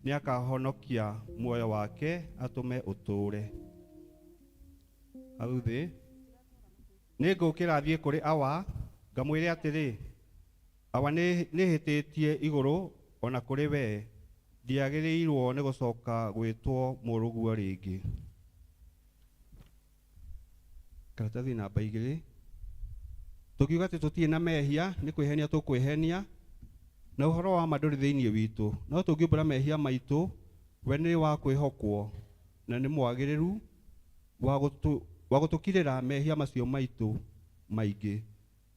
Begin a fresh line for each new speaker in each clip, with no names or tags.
nĩakahonokia muoyo wake atũme ũtũũre. Hau thĩ nĩngũkĩra thiĩ kũrĩ Awa ngamwĩre atĩrĩ, Awa nĩhĩtĩtie igũrũ ona kũrĩ we, ndiagĩrĩirwo nĩ gũcoka gwĩtwo mũrũguo rĩngĩ. Karatathi namba 2. Tũkiuga atĩ tũtirĩ na mehia, nĩ kwĩhenia tũkwĩhenia, na ũhoro wa ma ndũrĩ thĩinĩ witũ. No tũngĩũmbũra mehia maitũ, we nĩ wa kwĩhokwo na nĩ mwagĩrĩru wa gũtũkirĩra mehia macio maitũ maingĩ,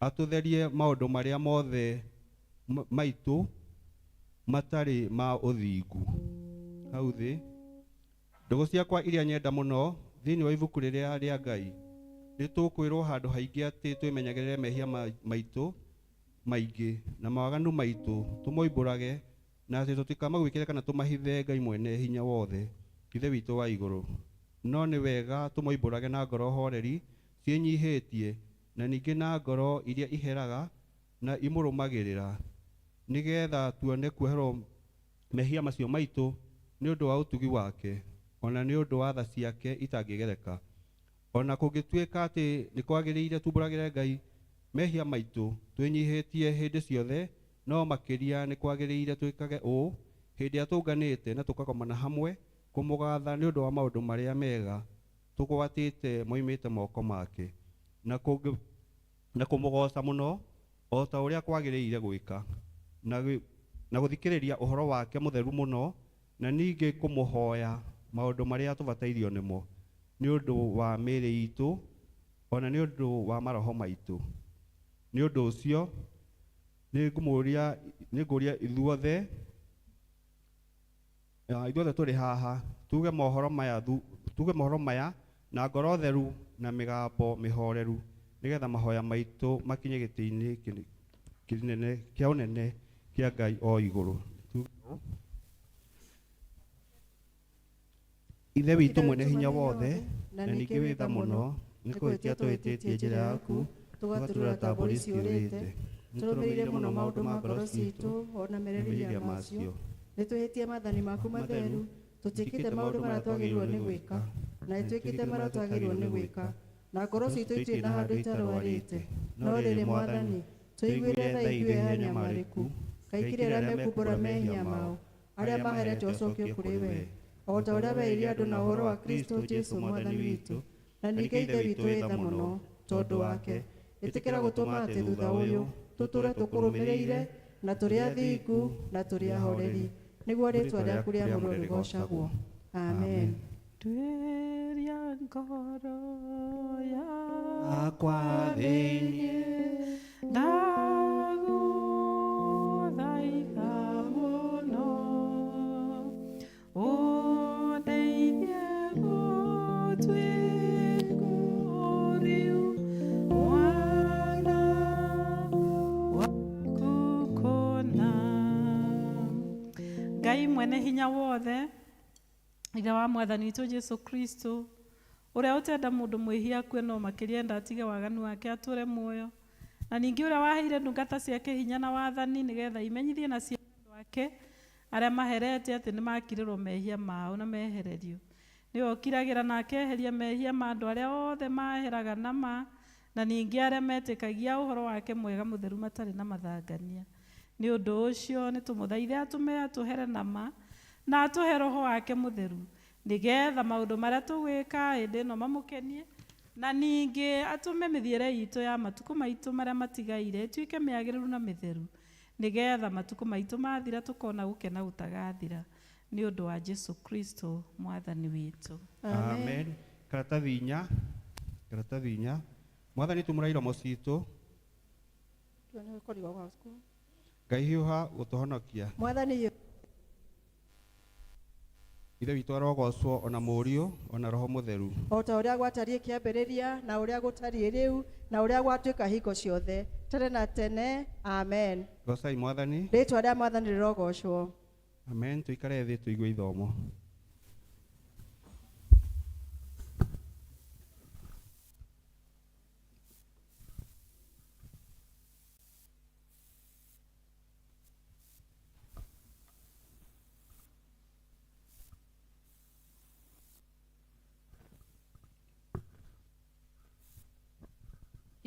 atũtherie maũndũ marĩa mothe maitũ matarĩ ma ũthingu. Hau thĩ, ndũgũ ciakwa iria nyenda mũno thĩinĩ wa ibuku rĩrĩa rĩa Ngai, nĩtũkwĩrwo handũ haingĩ atĩ twĩmenyagĩrĩre mehia maitũ maingĩ na mawaganu maitũ tũmoimbũrage, na atĩ tũtikamagwĩkĩre kana tũmahithe Ngai mwene hinya wothe, ithe witũ wa igũrũ. No nĩ wega tũmoimbũrage na ngoro horeri ciĩnyihĩtie, na ningĩ na ngoro iria iheraga na imũrũmagĩrĩra, nĩgetha tuone kuoherwo mehia macio maitũ nĩ ũndũ wa ũtugi wake, ona nĩ ũndũ wa tha ciake itangĩgereka. Ona kũngĩtuĩka atĩ nĩ kwagĩrĩire tumbũragĩre Ngai mehia maitũ twĩnyihĩtie hĩndĩ ciothe, no makĩria nĩ kwagĩrĩire twĩkage ũũ hĩndĩ ĩrĩa tũnganĩte na tũkakomana hamwe kũmũgatha nĩ ũndũ wa maũndũ marĩa mega tũgwatĩte moimĩte moko make, na kũmũgoca mũno o ta ũrĩa kwagĩrĩire gwĩka, na gũthikĩrĩria ũhoro wake mũtheru mũno, na ningĩ kũmũhoya maũndũ marĩa tũbatairio nĩmo nĩ ũndũ wa mĩĩrĩ itũ, ona nĩ ũndũ wa maroho maitũ. Nĩ ũndũ ũcio nĩngũria ithuothe tũrĩ haha tuge mohoro maya na ngoro theru na mĩgambo mĩhoreru, nĩgetha mahoya maitũ makinye gĩtĩ-inĩ kĩa ũnene kĩa Ngai o igũrũ. Ithe witũ mwene hinya wothe, na ningĩ wĩ tha mũno, nĩ kwĩhĩtia twĩhĩtĩtie njĩra yaku, tũgatũrũra ta mbũri ciũrĩte, tũrũmĩrĩire mũno maũndũ ma ngoro citũ ona merirĩria macio. Nĩtwĩhĩtie maathani maku matheru, tũtiĩkĩte maũndũ marĩa twagĩrĩirwo nĩ gwĩka, na nĩtwĩkĩte marĩa twagĩrĩirwo nĩ gwĩka, na ngoro citũ itirĩ na handũ itarwarĩte. No rĩrĩ Mwathani, tũiguĩre tha ithuĩ anyamarĩku, kaingĩ arĩa mekumbũra mehia mao, arĩa maherete ũcokio kũrĩ we, o ta ũrĩa werĩire andũ na ũhoro wa Kristo Jesũ Mwathani witũ. Na ningĩ ithe witũ wĩ tha mũno tondũ wake, ĩtĩkĩra gũtũma atĩ thutha ũyũ tũtũre tũkũrũmĩrĩire na tũrĩ athingu na tũrĩ ahoreri, nĩguo rĩĩtwa rĩaku rĩamũrwo rĩgocagwo. Amen.
Tuĩria ngoro
yakwa thĩinĩ,
ndagũthaitha mũno, ũndeithie gũtuĩka ũrĩu mwana waku kũna. Ngai mwene hinya wothe, ithe wa Mwathani witũ Jesũ Kristo, ũrĩa ũtenda mũndũ mwĩhia akue no makĩria enda atige waganu wake atũre muoyo, na ningĩ ũrĩa waheire ndungata ciake hinya na wathani nĩgetha imenyithie na ciana andũ ake arĩa maherete atĩ nĩ makirĩrwo mehia mao na mehererio. Nĩwe ũkiragĩra na akeheria mehia ma andũ arĩa othe maheraga nama, na ningĩ arĩa metĩkagia ũhoro wake mwega mũtheru matarĩ na mathangania. Nĩ ũndũ ũcio nĩ tũmũthaithe atũme atũhere nama na atũhe roho wake mũtheru, nĩgetha maũndũ marĩa tũgwĩka hĩndĩ ĩno mamũkenie, na ningĩ atũme mĩthiĩre itũ ya matukũ maitũ marĩa matigaire ĩtuĩke mĩagĩrĩru na mĩtheru, nĩgetha matukũ maitũ mathira tũkona gũkena gũtagathira, nĩ ũndũ wa Jesũ Kristo Mwathani witũ.
Amen. Karatathi 4. Mwathani tũmũra iromo citũ, Ngai hiũha gũtũhonokia.
Mwathani
Ithe witũ arogocwo ona Mũriũ ona Roho Mũtheru,
o ta ũrĩa gwatariĩ kĩambĩrĩria na ũrĩa gũtariĩ rĩu na ũrĩa gwatuĩka hingo ciothe tene na tene. Amen.
Gocai Mwathani.
Rĩĩtwa rĩa Mwathani rĩrogocwo.
Amen. Tũikare thĩ tũigue ithomo.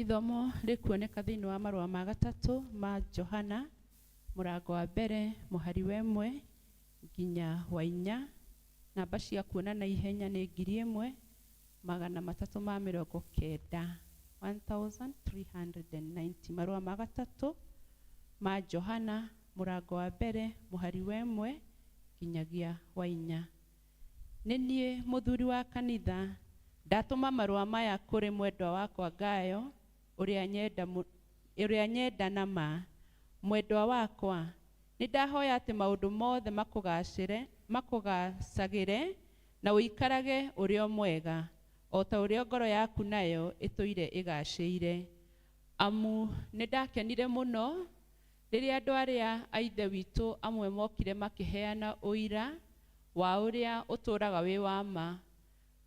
Ithomo rĩkuoneka thĩinĩ wa marũa ma gatatũ ma Johana mũrango wa mbere mũhari wa 1 nginya wa 4. Namba cia kuonana ihenya nĩ 1,390 1390. Marũa ma gatatũ ma Johana mũrango wa mbere mũhari wa 1 nginyagia wa 4. Nĩ niĩ mũthuri wa kanitha ndatũma marũa maya kũrĩ mwendwa wakwa Gayo ũrĩa nyenda na ma. Mwendwa wakwa, nĩ ndahoya atĩ maũndũ mothe makũgacagĩre na ũikarage ũrĩ o mwega, o ta ũrĩa ngoro yaku nayo ĩtũire ĩgacĩire. Amu nĩ ndakenire mũno rĩrĩa andũ arĩa a ithe witũ amwe mokire makĩheana ũira wa ũrĩa ũtũũraga wĩ wa ma,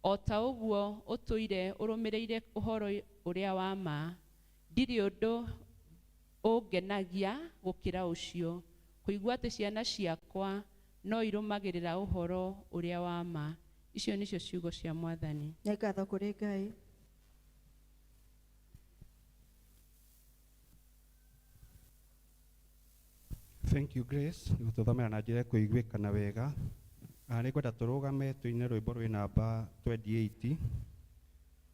o ta ũguo ũtũire ũrũmĩrĩire ũhoro ũrĩa wa ma. Ndirĩ ũndũ ũngenagia gũkĩra ũcio, kũigua atĩ ciana ciakwa no irũmagĩrĩra ũhoro ũrĩa wa ma. Icio nĩcio ciugo cia Mwathani.
Nĩ ngatho kũrĩ Ngai.
Thank you Grace. Gũtũthomera na njĩra kũiguĩkana wega. Nĩ ngwenda tũrũgame tũine rwĩmbo rwĩ namba 28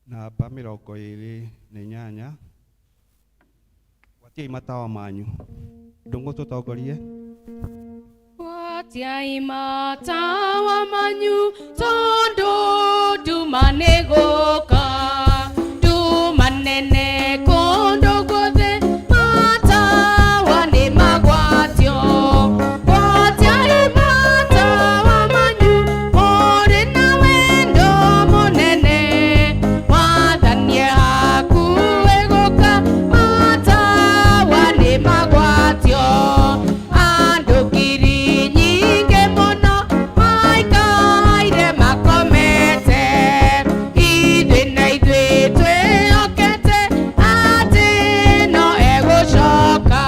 namba 28. Watiai matawa manyu. Ndũngũ tũtongorie.
Watiai matawa manyu tondũ nduma nĩ gũka, nduma nene kũndũ guothe, matawa nĩ magwatio. Watiai matawa manyu mũrĩ na wendo mũnene, Mwathani e hakuhĩ gũka, matawa nĩ magwatio. Andũ ngiri nyingĩ mũno maikaire makomete, ithuĩ na ithuĩ twĩhokete atĩ no egũcoka.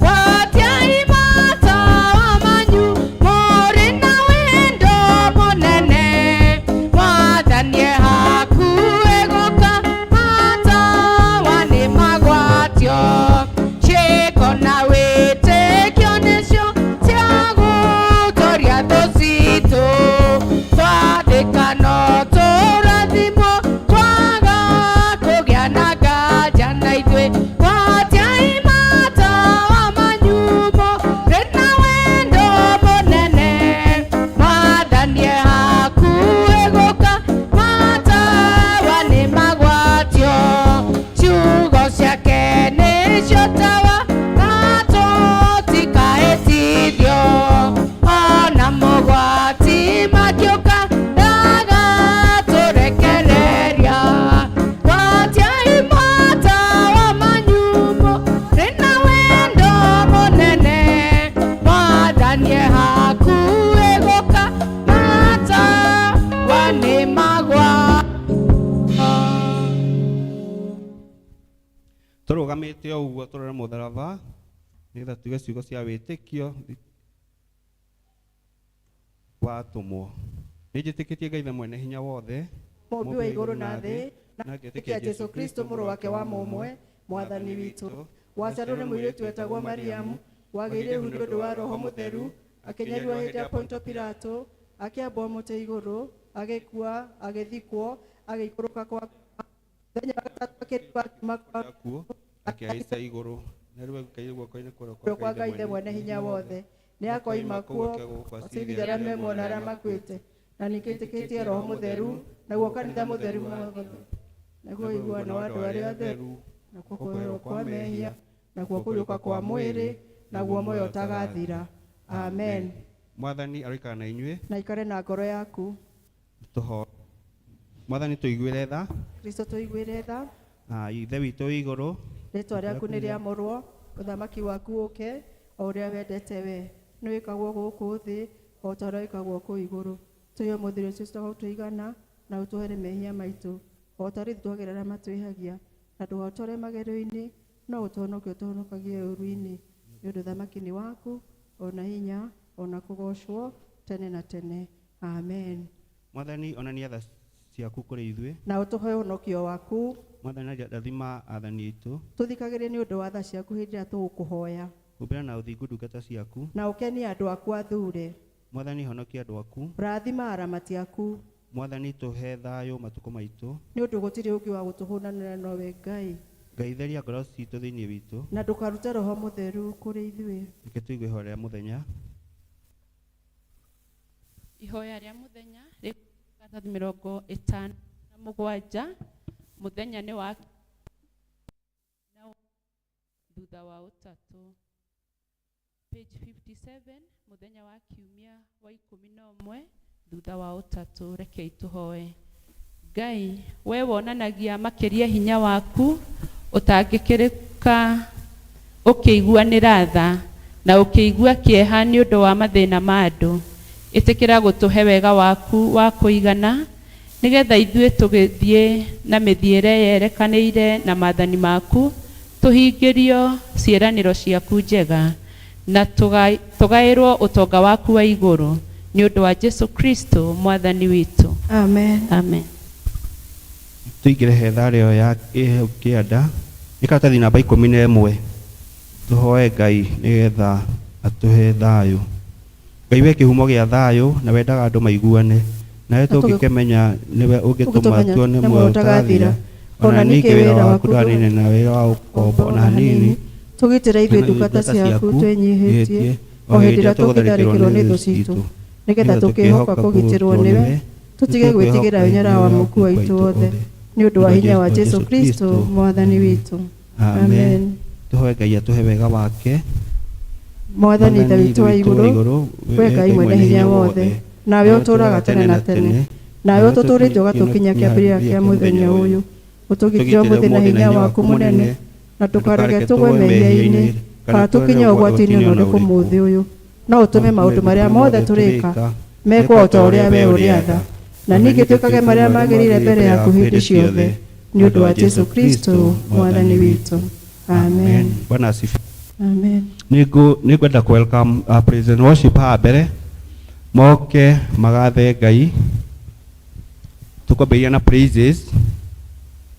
Watiai matawa manyu mũrĩ na wendo mũnene, Mwathani e hakuhĩ gũka, matawa nĩ magwatio. Ciĩko na wĩtĩkio nĩcio cia gũtũũria thũ citũ, twathĩka no tũrathimwo, twaga kũgĩa na nganja na ithuĩ. Watiai matawa manyu mũrĩ na wendo mũnene, Mwathani e hakuhĩ gũka, matawa nĩ magwatio. Ciugo ciake nĩcio tawa na tũtikahĩtithio, ona mũgwati makĩũka ndagatũrekereria. Watiai matawa manyu mũrĩ na wendo mũnene, Mwathani e hakuhĩ gũka, matawa nĩ magwatio.
Tũrũgamĩte o ũguo tũrore mũtharaba nĩgetha tuge ciugo cia wĩtĩkio watũmwo. Nĩnjĩtĩkĩtie Ngai mwene hinya wothe,
Mũmbi wa igũrũ na thĩ, na ngĩtĩkia Jesũ Kristo mũrũ wake wa mũmwe, Mwathani witũ, waciarwo nĩ mũirĩtu wetagwo Mariamu, wagĩire ihu nĩ ũndũ wa Roho Mũtheru, akĩnyariirwo hĩndĩ ya Ponto Pilato, akĩambwo mũtĩ igũrũ, agĩkua, agĩthikwo, agĩikũrũka kwa mũthenya wa gatatũ akĩriũka akiuma kwa
akuo akĩhaica igũrũ, na rĩu agĩikaire guoko-inĩ
kwa
kwa
Ngai ithe mwene hinya wothe. Nĩ akoima kuo acirithia arĩa memwo na arĩa makuĩte, na nĩkĩtĩkĩtie Roho Mũtheru, naguo kanitha mũtheru mwothe, naguo iguano wa andũ arĩa atheru, nakuo kũheo kwa mehia, nakuo kũriũka kwa mwĩrĩ, naguo muoyo ũtagathira. Amen.
Mwathani aroikara na inyuĩ,
Na ikare na ngoro yaku.
tũho. Mwathani tũiguĩre tha.
Kristo tũiguĩre tha.
Ithe witũ wĩ igũrũ,
Rĩĩtwa rĩaku nĩ rĩamũrwo, ũthamaki waku ũke, o ũrĩa wendete we. Nĩ wĩkagwo gũkũ thĩ, o ta ũrĩa wĩkagwo kũu igũrũ. Tũhe mũthiro ũcio tũigana, na ũtũhere mehia maitũ, o ta ũrĩa twagĩrĩra matwĩhagia, na ndũgatware magerio-inĩ, no ũtũhonokie ũtũhonokagie ũũru-inĩ. Nĩ ũndũ ũthamaki nĩ waku, ona hinya, ona kũgocwo tene na tene. Amen.
Mwathani onania tha ciaku kũrĩ ithuĩ,
Na ũtũhe ũhonokio waku.
Mwathani ndathima athani aitu
tuthikagĩrĩrie nĩ ũndũ wa tha ciaku hĩndĩ ĩrĩa tũgũkũhoya
umbĩra na ũthingu ndungata ciaku
na ũkenie andũ aku athure.
Mwathani honokia andũ aku
Rathima aramati aku.
Mwathani tũhe thayũ matukũ maitũ
nĩ ũndũ gũtirĩ ũngĩ wa gũtũhũnanĩra nowe Ngai.
Ngai theria ngoro citũ thĩinĩ witũ
na ndũkarute Roho Mũtheru kũrĩ ithuĩ.
Reke tũigue ihoya rĩa mũthenya.
Ihoya rĩa mũthenya rĩgathathi 57 mũthenya nĩ wa thutha wa ũtatũ. Page 57 mũthenya wa kiumia wa 11 thutha wa ũtatũ. Reke itũhoe. Ngai, we wonanagia makĩria hinya waku ũtangĩkĩrĩka ũkĩiguanĩra tha na ũkĩigua kĩeha nĩ ũndũ wa mathĩna ma andũ. Ĩtĩkĩra gũtũhe wega waku wa kũigana nĩgetha ithuĩ tũgĩthiĩ na mĩthiĩre yerekanĩire na maathani maku tũhingĩrio ciĩranĩro ciaku njega na tũgaĩrwo ũtonga waku wa igũrũ nĩ ũndũ wa Jesu Kristo mwathani witũ.
Amen.
Amen.
Tuingĩre hetharĩ ĩyo ya kĩanda nĩ karatathi namba 11 tũhoe Ngai nĩgetha atũhe thayũ. Ngai we kĩhumo gĩa thayũ na wendaga andũ maiguane nawe tũngĩkĩmenya nĩwe ũngĩtũma tuone muoyo ũtagathira ona ningĩ wĩra waku ndwanine na wĩra wa ũkombo ona hanini
tũgitĩre ithuĩ ndungata ciaku twĩnyihĩtie o hĩndĩ ĩrĩa tũgũtharĩkĩrwo nĩ thũ citũ nĩgetha tũkĩhoka kũgitĩrwo nĩwe tũtige gwĩtigĩra ũnyara wa mũku witũ wothe nĩ ũndũ wa hinya wa Jesu Kristo mwathani witũ. Amen.
Tũhoe Ngai atũhe wega wake.
Mwathani Ithe witũ wa igũrũ, we Ngai mwene hinya wothe, nawe ũtũũraga tene na tene, nawe ũtũtũrĩte ũgatũkinyia kĩambĩrĩria kĩa mũthenya ũyũ, ũtũgitĩre ũmũthĩ na hinya waku mũnene, na tũkareke tũgwe mehia-inĩ kana tũkinye ũgwati-inĩ ona ũrĩkũ mũthĩ ũyũ, no ũtũme maũndũ marĩa mothe tũrĩka mekwo o ta ũrĩa we ũrĩatha, na ningĩ twĩkage marĩa magĩrĩire mbere yaku hĩndĩ ciothe nĩ ũndũ wa Jesu Kristo mwathani witũ. Amen.
Bwana asifiwe.
Amen.
Nĩngwenda welcome praise and worship haha mbere moke magathe Ngai. Tũkwambĩrĩria na praises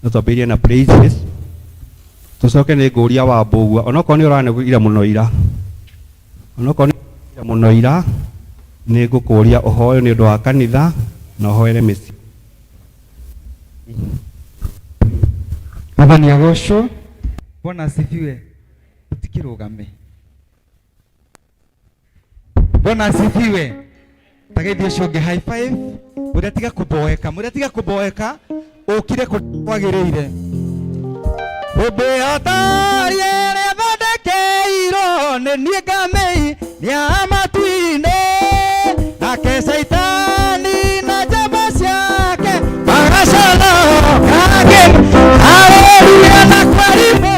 na twambĩrĩrie na praises tũcoke nĩ ngũria wa mbũgua onokorwo nĩ ũranegũira mũno ira nĩ ngũkũria ũhoyo nĩ ũndũ wa kanitha na ũhoere mĩciĩ.
Mwathani agocwo. Bwana asifiwe. Tukirugame. Bwana asifiwe. Tageithio cionge high five. Muretiga kuboeka ukire kwagĩrĩire. Ũbĩatarie thondekeirwo nĩ niĩ ngamei nĩamatu-inĩ nake Saitani na njamba ciake magacoloka haleluya na kwarimo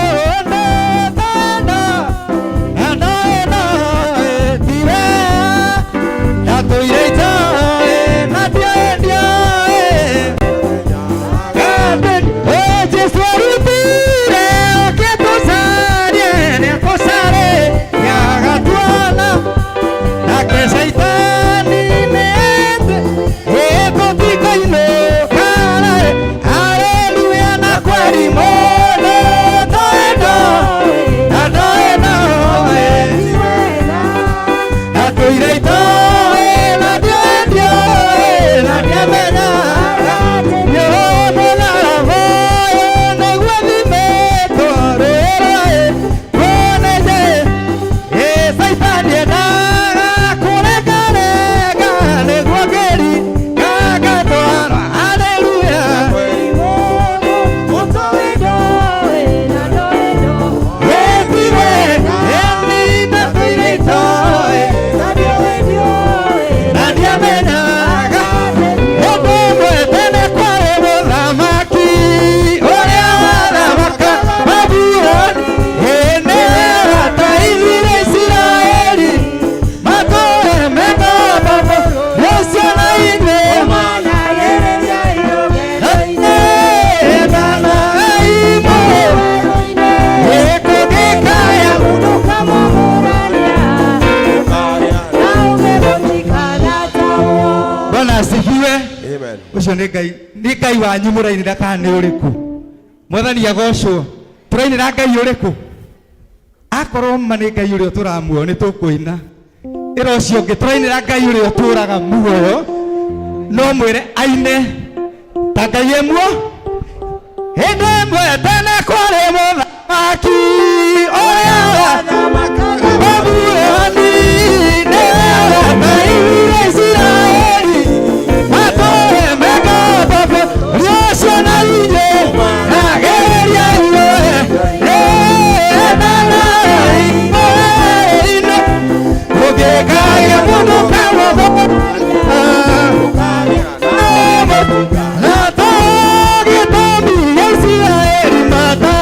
Ucio nĩ Ngai wanyu mũraini ndakana nĩ ũrĩkũ Mwathani agocwo. Turainira Ngai uriku? Akorwo ma nĩ Ngai ũrĩa tũramuoyo nĩ tũkũina. Ĩra ũcio ũngĩ tũrainĩra Ngai ũrĩa ũtũraga muoyo, no mwĩre aine ta Ngai ĩmwe. Hĩndĩ ĩmwe tene kwarĩ mũthamaki ũrĩa wathamakaga Babuloni, nĩwe wathanirie Isiraeli matũũre mekababa rĩocio na inyĩ nageria inyuĩ ũngĩkagia mũndũ kawatho Isiraeli mata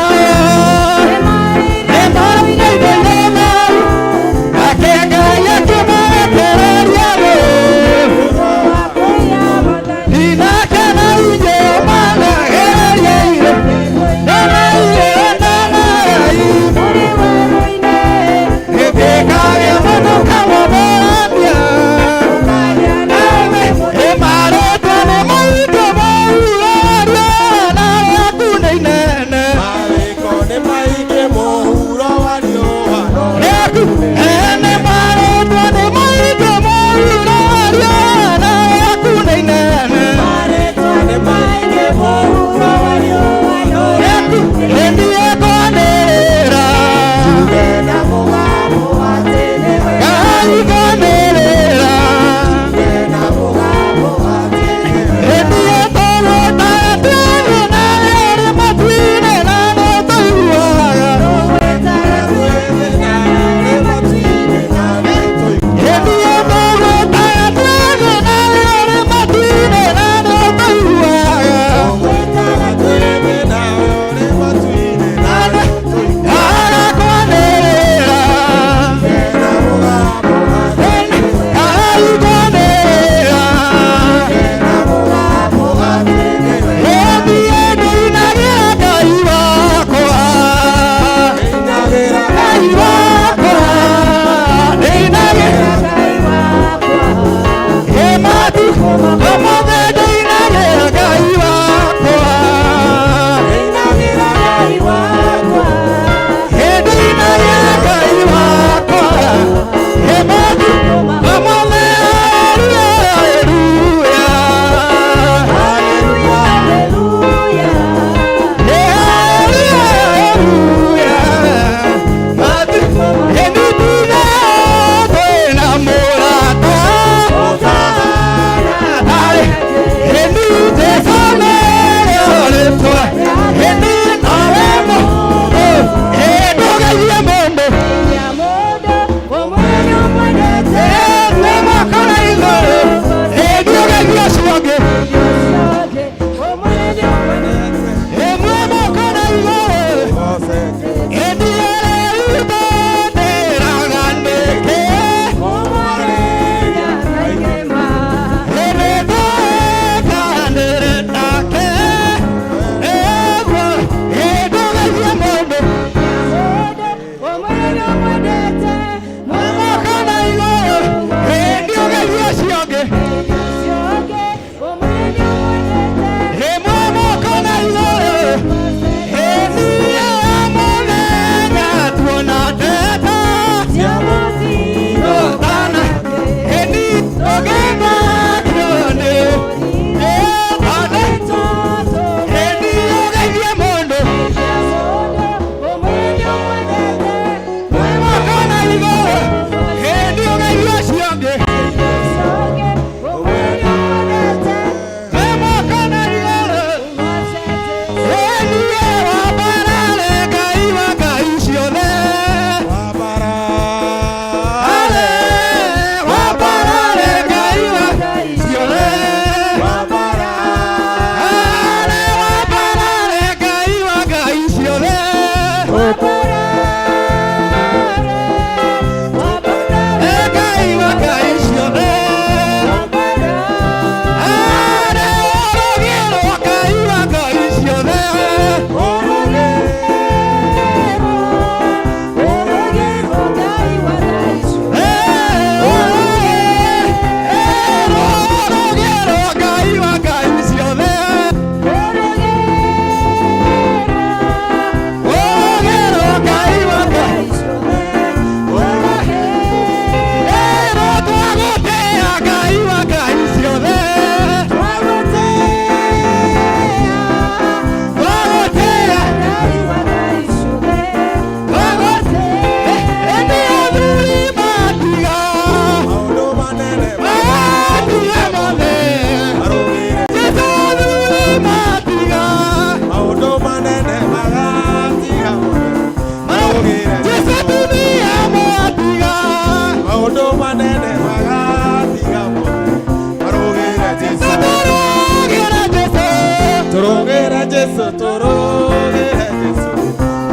Jesu, turugire Jesu,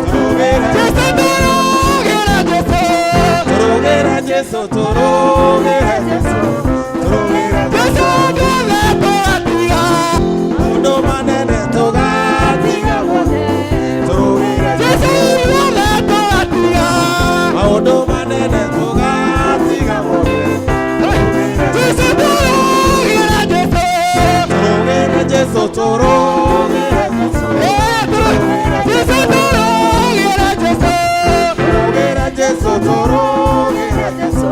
turugire Jesu, turugire Jesu, turugire Jesu, turugire Jesu, maundu manene tugatiga mothe, turugire Jesu, maundu manene tugatiga mothe, turugire Jesu, turugire Jesu, turugire Jesu, turugire Jesu, turugire Jesu.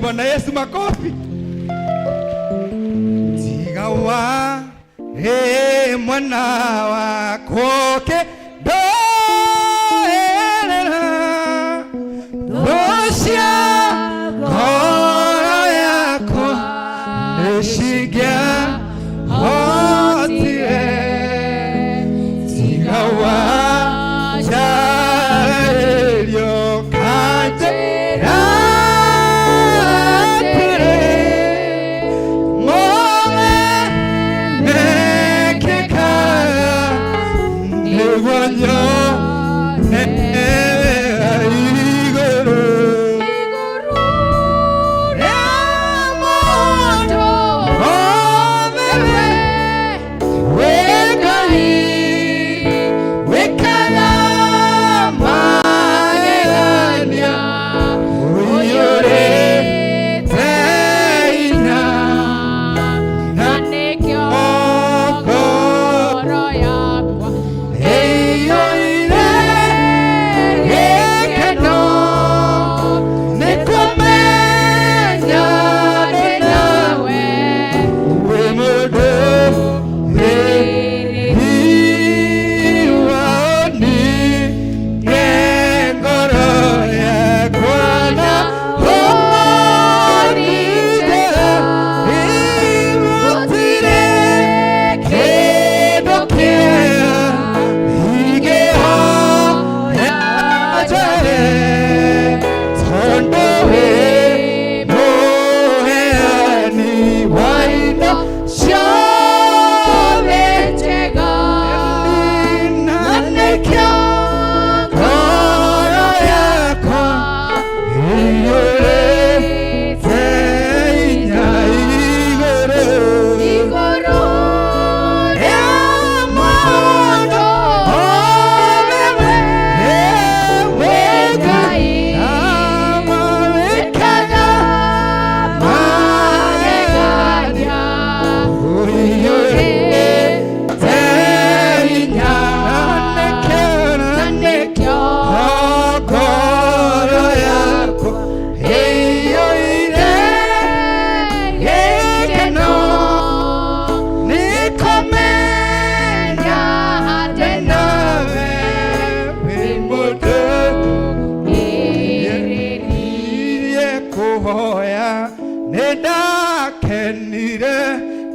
Bwana Yesu makofi. Tigawa mwana wako kedoera dosia ngoro yako neshigia hotie tigawa jaelio kajera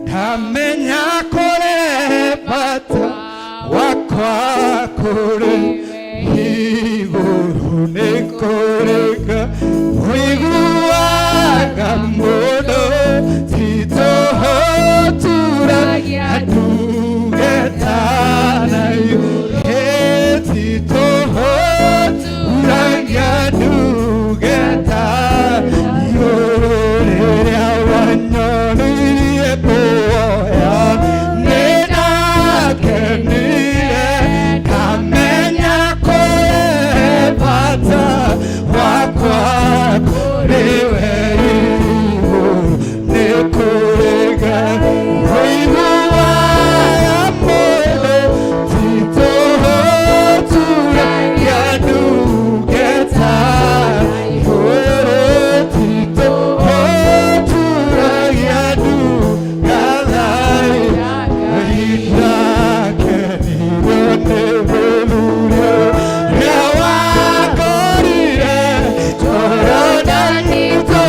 kamenya kore bata wakwa kore iguru nekoreka wiguaga modo tito turagia dugetana yu tito turagia dugetana yu wanyoni poya nena kenile kamenya kore bata wakwa korewe nekorega wiguwa modo tito turagia dugeta tito turagia dugalai ina kenirone velurio rewa korire torona nito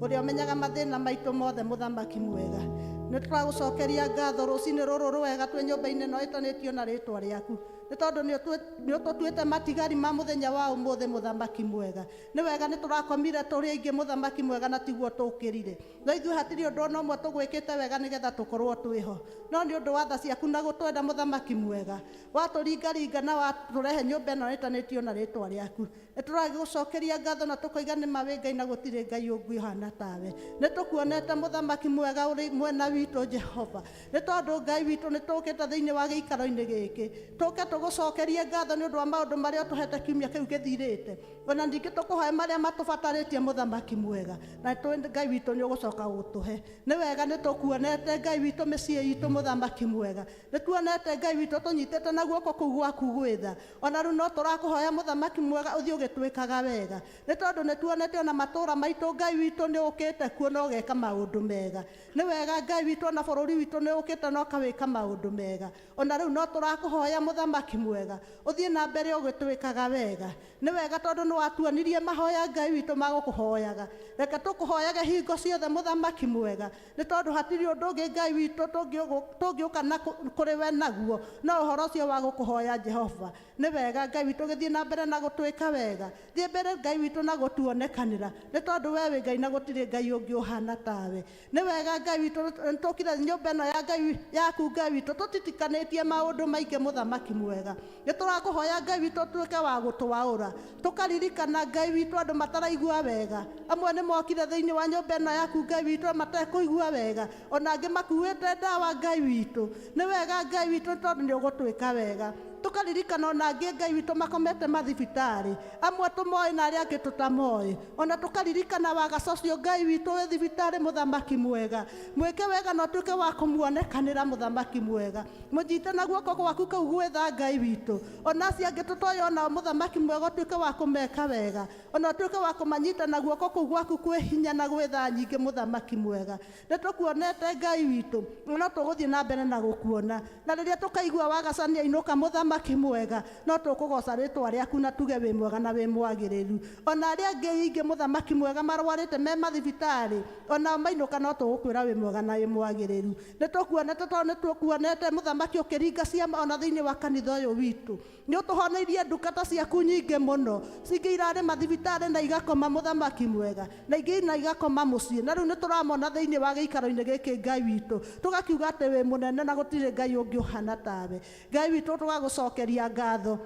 uria menyaga mathina maitu mothe muthamaki mwega ni turagucokeria ngatho rucini ruru rwega twi nyumba-ini no itanitio na ritwa riaku ni tondu ni ututuite matigari ma muthenya wa umuthi muthamaki mwega ni wega ni turakomire turi aingi muthamaki mwega na tiguo tukirire no ithuĩ hatiri undu ona umwe tugwikite wega nigetha tukorwo twiho no ni undu wa tha ciaku na gutwenda muthamaki mwega waturingaringa na waturehe nyumba ino itanitio na ritwa riaku ni turagucokeria ngatho na tukoiga ni mawe Ngai na gutire Ngai ungi uhana tawe ni tukuonete muthamaki mwega uri mwena witu Jehova ni tondu Ngai witu ni tukite thiini wa giikaro-ini giki tuke tugucokerie ngatho ni undu wa maundu maria tuhete kiumia kiu githirite ona ndingi tukuhoya maria matubataritie muthamaki mwega na Ngai witu ni ugucoka gutuhe ni wega ni tukuonete Ngai witu micii itu muthamaki mwega ni tuonete Ngai witu tunyitite na guoko kuu gwaku gwitha ona riu no turakuhoya muthamaki mwega uthii ugitwikaga wega ni tondu ni tuonete ona matura maitu Ngai witu ni ukite kuo no geka maundu mega ni wega Ngai witu ona bururi witu ni ukite no kawika maundu mega ona riu no turakuhoya muthamaki
mũthamaki mwega ũthiĩ na mbere ũgĩtwĩkaga wega nĩ wega tondũ nĩ watuonirie mahoya Ngai witũ magũkũhoyaga reke tũkũhoyage hingo ciothe mũthamaki mwega nĩ tondũ hatirĩ ũndũ ũngĩ Ngai witũ tũngĩũka na kũrĩ we naguo no ũhoro ũcio wa gũkũhoya Jehova nĩ wega Ngai witũ gĩthiĩ na mbere na gũtwĩka wega thiĩ mbere Ngai witũ na gũtuonekanĩra nĩ tondũ we wĩ Ngai na gũtirĩ Ngai ũngĩ ũhana tawe nĩ wega Ngai witũ tũkire nyũmba ĩno ya Ngai yaku Ngai witũ tũtitikanĩtie maũndũ maingĩ mũthamaki mwega nĩ tũrakũhoya Ngai witũ ũtuĩke wa gũtwaũra tũkaririkana Ngai witũ andũ mataraigua wega amwe nĩ mokire thĩinĩ wa nyũmba ĩno yaku Ngai witũ matekũigua wega ona angĩ makuĩte ndawa Ngai witũ nĩ wega Ngai witũ tondũ nĩ ũgũtwĩka wega tukaririkana ona angĩ Ngai witũ makomete mathibitarĩ amwe tũmoĩ na arĩa angĩ tũtamoĩ ona tukaririkana wagacocio Ngai witũ wĩ thibitarĩ mũthamaki mwega mwĩke wega na ũtuĩke wa kũmuonekanĩra mũthamaki mwega mũnyite na guoko gwaku kau gwĩtha Ngai witũ ona acio angĩ tũtoĩ ona mũthamaki mwega ũtuĩke wa kũmeka wega ona ũtuĩke wa kũmanyita na guoko kau gwaku kwĩ hinya na gwĩtha nyingĩ mũthamaki mwega nĩ tũkuonete Ngai witũ no tũgũthiĩ na mbere na gũkuona na rĩrĩa tũkaigua wagacania inũka mũthamaki mwega no tũkũgoca rĩtwa rĩaku na tuge wĩ mwega na wĩ mwagĩrĩru ona arĩa angĩ ingĩ mũthamaki mwega marwarĩte me mathibitarĩ ona mainũka no tũgũkwĩra wĩ mwega na wĩ mwagĩrĩru nĩ tũkuonete tondũ nĩ tũkuonete mũthamaki ũkĩringa ciama ona thĩinĩ wa kanitha ũyũ witũ nĩ ũtũhoneirie ndungata ciaku nyingĩ mũno cingĩ irarĩ mathibitarĩ na igakoma mũthamaki mwega na ingĩ na igakoma mũciĩ na rĩu nĩ tũramona thĩinĩ wa gĩikaro-inĩ gĩkĩ Ngai witũ tũgakiuga atĩ wĩ mũnene na gũtirĩ Ngai ũngĩ ũhana tawe Ngai witũ tũgagũcokeria ngatho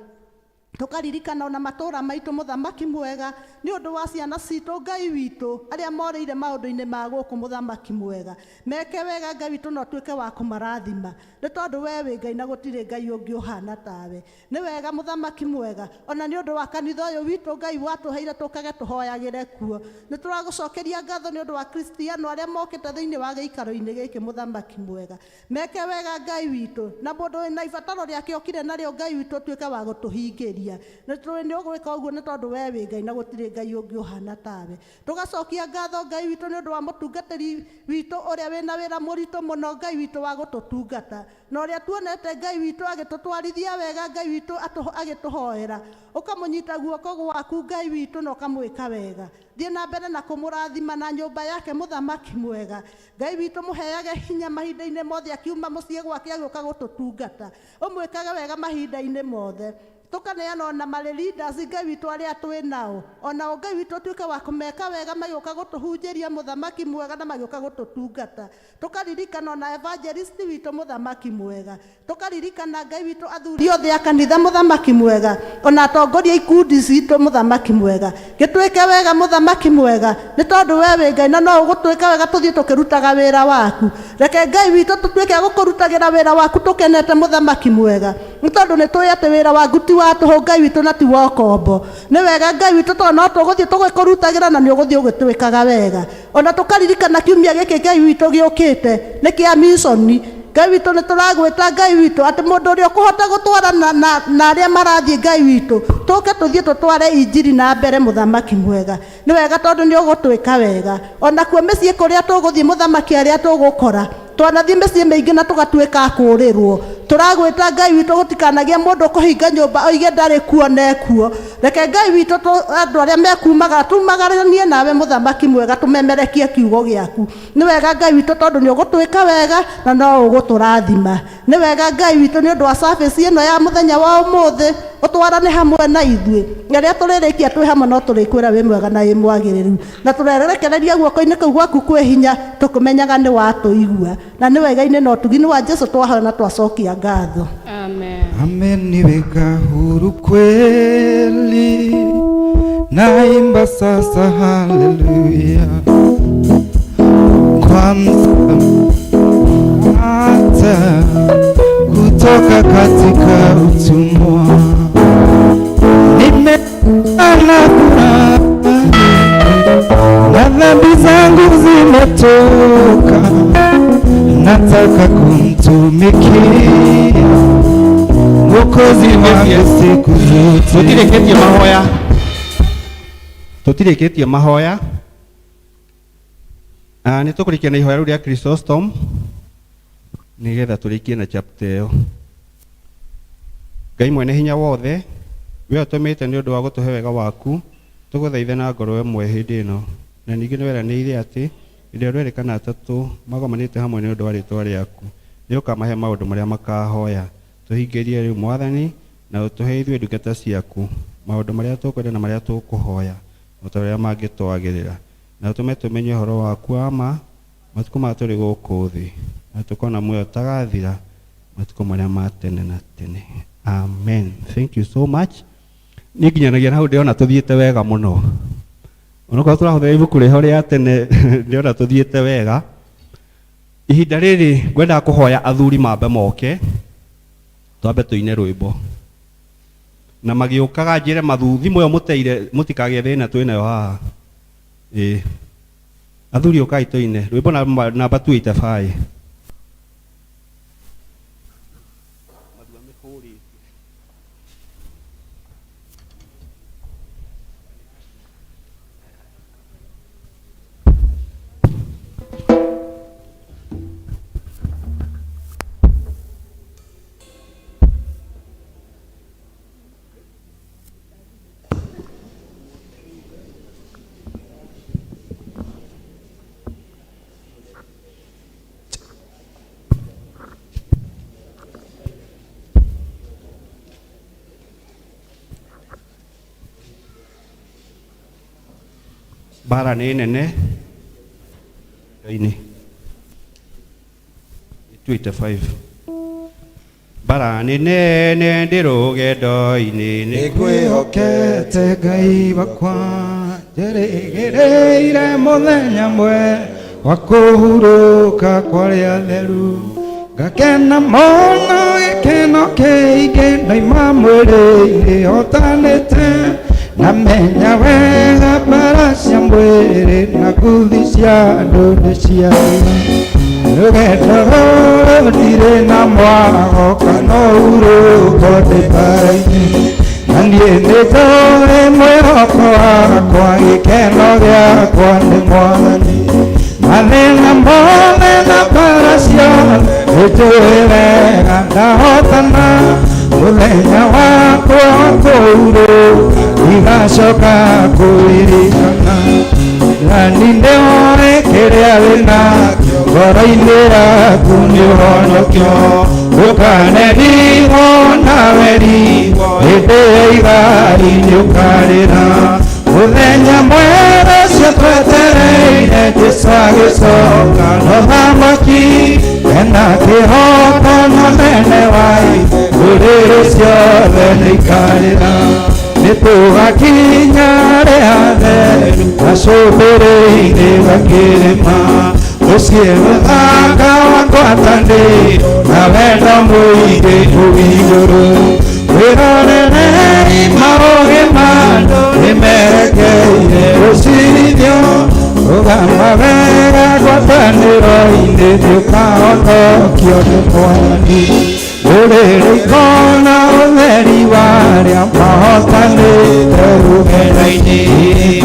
tukaririkana ona matũra maitũ mũthamaki mwega nĩ ũndũ wa ciana citũ Ngai witũ arĩa morĩire maũndũ-inĩ ma gũkũ mũthamaki mwega meke wega Ngai witũ no tuĩke wa kũmarathima nĩ tondũ we wĩ Ngai na gũtirĩ Ngai ũngĩ ũhana tawe nĩ wega mũthamaki mwega ona nĩ ũndũ wa kanitha ũyũ witũ Ngai watũheire tũkage tũhoyagĩre kuo nĩ tũragũcokeria ngatho nĩ ũndũ wa kristiano arĩa mokĩte thĩinĩ wa gĩikaro-inĩ gĩkĩ mũthamaki mwega meke wega Ngai witũ na mũndũ wĩna ibataro rĩake okire narĩo Ngai witũ tuĩke wa gũtũhingĩria nĩ tũĩ nĩ ũgwĩka ũguo nĩ tondũ we wĩ Ngai na gũtirĩ Ngai ũngĩ ũhana tawe tũgacokia ngatho Ngai witũ nĩ ũndũ wa mũtungatĩri witũ ũrĩa wĩna wĩra mũritũ mũno Ngai witũ wa gũtũtungata na ũrĩa tuonete Ngai witũ agĩtũtwarithia wega Ngai witũ agĩtũhoera ũkamũnyita guoko gwaku Ngai witũ na ũkamwĩka wega thiĩ na mbere na kũmũrathima na nyũmba yake mũthamaki mwega Ngai witũ mũheage hinya mahinda-inĩ mothe akiuma mũciĩ gwake agĩũka gũtũtungata ũmwĩkage wega mahinda-inĩ mothe tukaneana ona marĩ leaders Ngai witũ arĩa twĩ nao ona Ngai witũ tuĩke wa kũmeka wega magĩũka gũtũhunjĩria mũthamaki mwega na magĩũka gũtũtungata tukaririkana ona evangelist witũ mũthamaki mwega tukaririkana Ngai witũ athuri othe a kanitha mũthamaki mwega ona atongoria ikundi citũ mũthamaki mwega gĩtuĩke wega mũthamaki mwega nĩ tondũ we wĩ Ngai na no ũgũtuĩka wega tũthiĩ tũkĩrutaga wĩra waku reke Ngai witũ tũtuĩke gũkũrutagĩra wĩra waku tũkenete mũthamaki mwega nĩ tondũ nĩ tũĩ atĩ wĩra waku ti wa tũhũ Ngai witũ na ti wa ũkombo nĩ wega Ngai witũ tondũ no tũgũthiĩ tũgĩkũrutagĩra na nĩ ũgũthiĩ ũgĩtwĩkaga wega ona tũkaririkana kiumia gĩkĩ Ngai witũ gĩũkĩte nĩ kĩa missoni Ngai witũ nĩ tũragwĩta Ngai witũ atĩ mũndũ ũrĩa ũkũhota gũtwarana na arĩa marathiĩ Ngai witũ tũke tũthiĩ tũtware injiri na mbere mũthamaki mwega nĩ wega tondũ nĩ ũgũtwĩka wega ona kuo mĩciĩ kũrĩa tũgũthiĩ mũthamaki arĩa tũgũkora twanathiĩ mĩciĩ mĩingĩ na tũgatuĩka kũũrĩrwo tũragwĩta Ngai witũ gũtikanagie mũndũ kũhinga nyũmba oige ndarĩ kuo nekuo reke Ngai witũ andũ arĩa mekumaga tumagaranie nawe mũthamaki mwega tũmemerekie kiugo gĩaku nĩ wega Ngai witũ tondũ nĩ ũgũtwĩka wega na no ũgũtũrathima nĩ wega Ngai witũ nĩ ũndũ wa service ĩno ya mũthenya wa ũmũthĩ ũtwarane hamwe na ithuĩ rĩrĩa tũrĩrĩkia twĩ hamwe no tũrĩkwĩra wĩ mwega na wĩ mwagĩrĩru na tũrerekereria guoko-inĩ kau gwaku kwĩ hinya tũkũmenyaga nĩ watũigua na nĩ wega-inĩ na ũtugi-inĩ wa Jesũ twahoya na twacokia ngatho
Amen.
Ameniweka huru kweli, naimba sasa haleluya. Kwanza hata kutoka katika utumwa nimeana furaha na dhambi zangu zimetoka, nataka kumtumikia Mwokozi wangu siku zote.
Tutirĩkĩtie mahoya nĩ tũkũrĩkia na ihoya rĩu rĩa Chrysostom nĩgetha tũrĩkie na chapter ĩyo. Ngai mwene hinya wothe we ũtũmĩte nĩ ũndũ wa gũtũhe wega waku tũgũthaithe na ngoro ĩmwe hĩndĩ ĩno na ningĩ nĩ weranĩire atĩ hĩndĩ ĩrĩa rwerĩkana atatũ magomanĩte hamwe nĩ ũndũ wa rĩĩtwa rĩaku nĩ ũkamahe maũndũ marĩa makahoya tũhingĩrie rĩu Mwathani na ũtũhe ithuĩ ndungata ciaku maũndũ marĩa tũkwenda na marĩa tũkũhoya o ta ũrĩa mangĩtwagĩrĩra na ũtũme tũmenye ũhoro waku wa ma matukũ marĩa tũrĩ gũkũ thĩ na tũkona muoyo ũtagathira matukũ marĩa ma tene na tene. Amen. Thank you so much. Nĩ nginyanagia na hau ndĩrona tũthiĩte wega mũno. Onokorwo tũrahũthĩra ibuku rĩho rĩa tene ndĩrona tũthiĩte wega. Ihinda rĩrĩ ngwendaga kũhoya athuri mambe moke twambe tũine rwĩmbo. Na magĩũkaga njĩre mathuthi moyo mũteire mũtikagĩe thĩna twĩnayo haha. Athuri ũkai tũine rwĩmbo namba 285. Bara nĩ nene Ngai-inĩ 285. Bara nĩ nene ndĩ rũgendo-inĩ
nĩngwĩhokete Ngai wakwa njĩrĩgĩrĩire mũthenya mwe wa kũhurũka kwa arĩa atheru ngakena mũno gĩkeno kĩingĩ ndaima mwĩrĩ-inĩ hotanĩte namenya wega mbara cia mwĩrĩ na nguthi cia andũ nĩ ciathira rũgendo rũrũ ndirĩ na mwago kana ũhurũko ndĩ mbara-inĩ na niĩ nĩndũĩ mwĩhoko wakwa gĩkeno gĩakwa nĩ Mwathani mathĩna mothe na mbara ciothe nĩnjũĩ wega ndahotana mũthenya wakwa wa kũhurũka igacoka kũririkana na nĩndĩoĩ kĩrĩa wĩnakĩo ngoro-inĩ yaku nĩ ũhonokio ndũkanerirwo nawe rigwo hĩndĩ ya igai nĩ ũkarĩra mũthenya mwega ũcio twetereire Jesũ agĩcoka no thamaki ena kĩhooto na mene wai ndũrĩrĩ ciothe nĩ ikarĩra nĩtũgakinya rĩa theru gacũmbĩrĩ-inĩ gakĩrĩma mũciĩ mũthaka wa ngwatanĩro na wendo mũingĩ kũu igũrũ wĩrorerei maũgĩ ma andũ nĩmerekeire gũcirithio rũgamba wega ngwatanĩro-inĩ ndũkahonokio nĩ Mwathani rũrĩrĩ ikona ũtheri warĩa mahotanĩte rũgendo-inĩ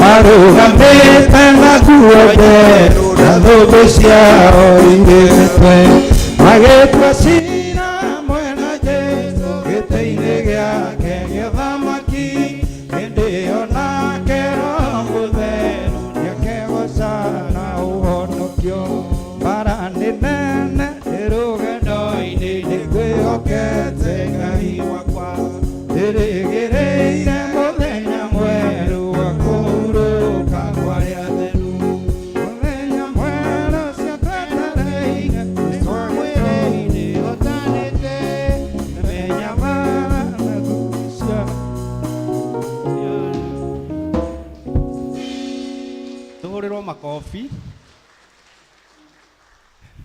marũgamĩte na nguo njerũ na thũmbĩ ciao irĩ mĩtwe magĩtua ciira mwena Jesũ gĩtĩ-inĩ gĩake gĩa ũthamaki hĩndĩ ĩyo nake Roho Mũtheru nĩakegoca na ũhonokio mbara nĩ nene ndĩ rũgendo-inĩ nĩngwĩhokete Ngai wakwa ndĩrĩgĩrĩire mũthenya mwerũ wa kũhurũka kwa arĩa atheru mũthenya mwerũ ũcio twetereire Jesũ mwĩrĩ-inĩ hotanĩte namenya bara na nguthi cia
tũhũrĩrwo makobi.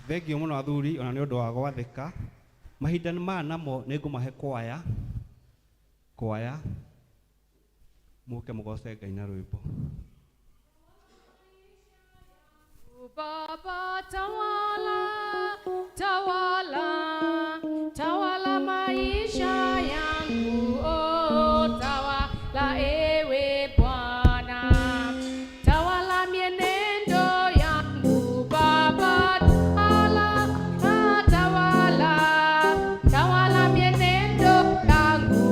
Thengiũ mũno athuri ona nĩ ũndũ wa gwathĩka. Mahinda maya namo nĩ ngũmahe kwaya mũke mũgoce Ngai na rwĩmbo.
Baba tawala, tawala, tawala maisha yangu, oh, tawala ewe Bwana, tawala mienendo yangu, Baba tawala, tawala, tawala mienendo yangu,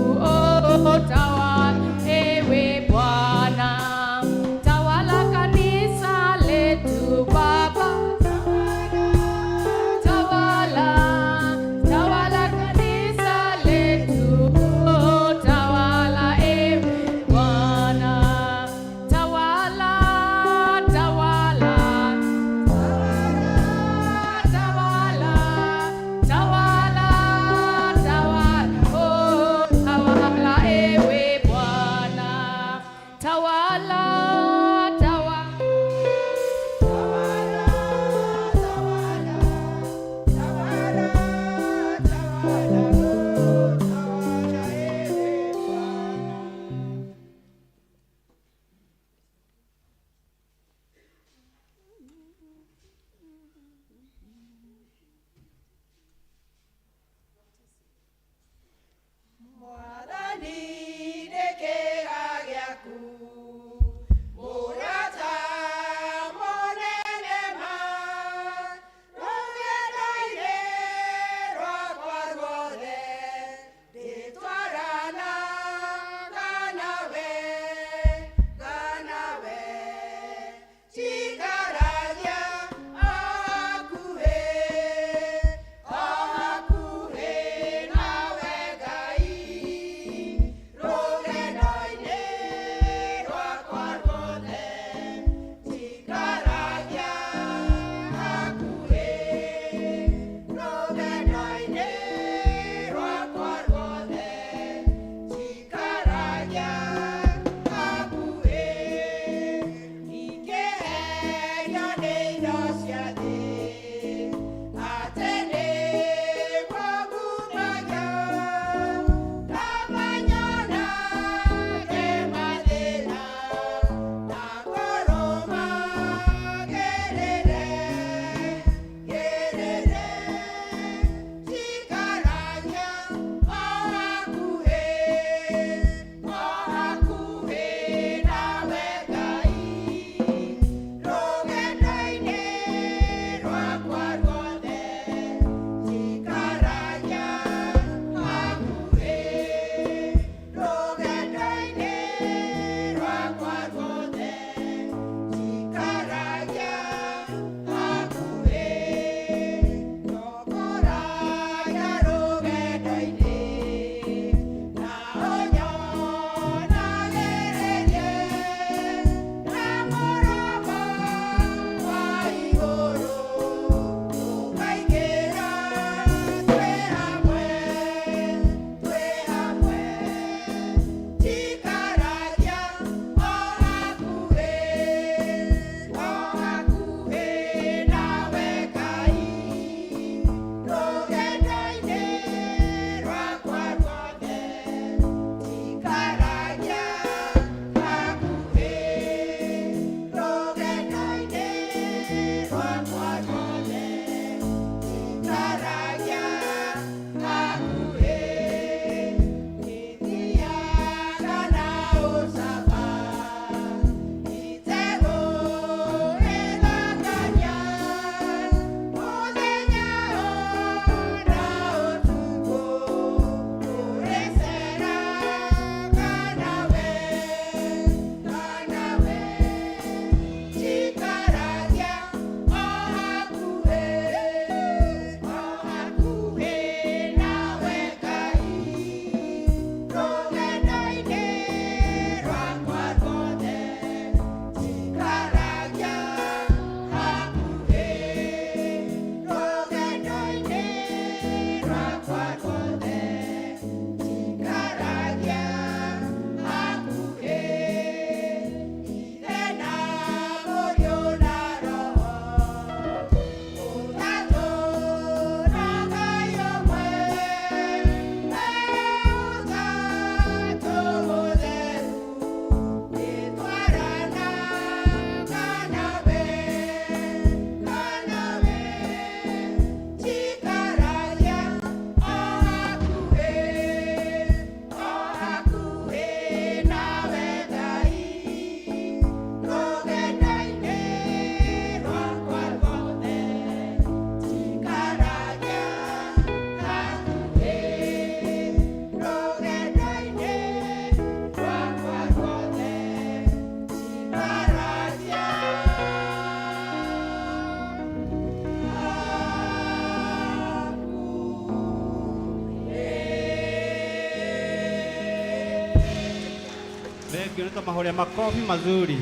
Thank you, nito mahore makofi mazuri.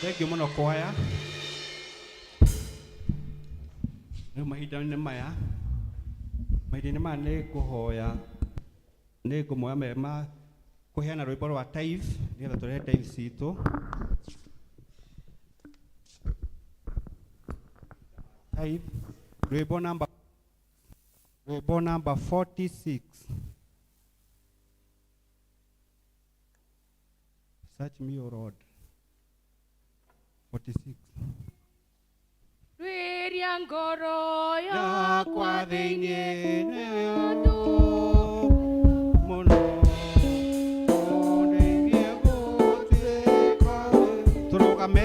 Thank you muno kwaya. Nĩ mahinda-inĩ maya. Mahinda-inĩ maya nĩ ngũhoya. Nĩ ngũmoya mema kũheana rwĩmbo rwa tithe, nĩgetha tũrehe tithe citũ. Tithe, rwĩmbo number 46. Search me, O Lord. 46.
Rwiria ngoro
Yakwa
yakwa
thĩinĩ
thĩinĩ
nĩyo mũno. Ũndeithie gũtuĩka tũrũgame.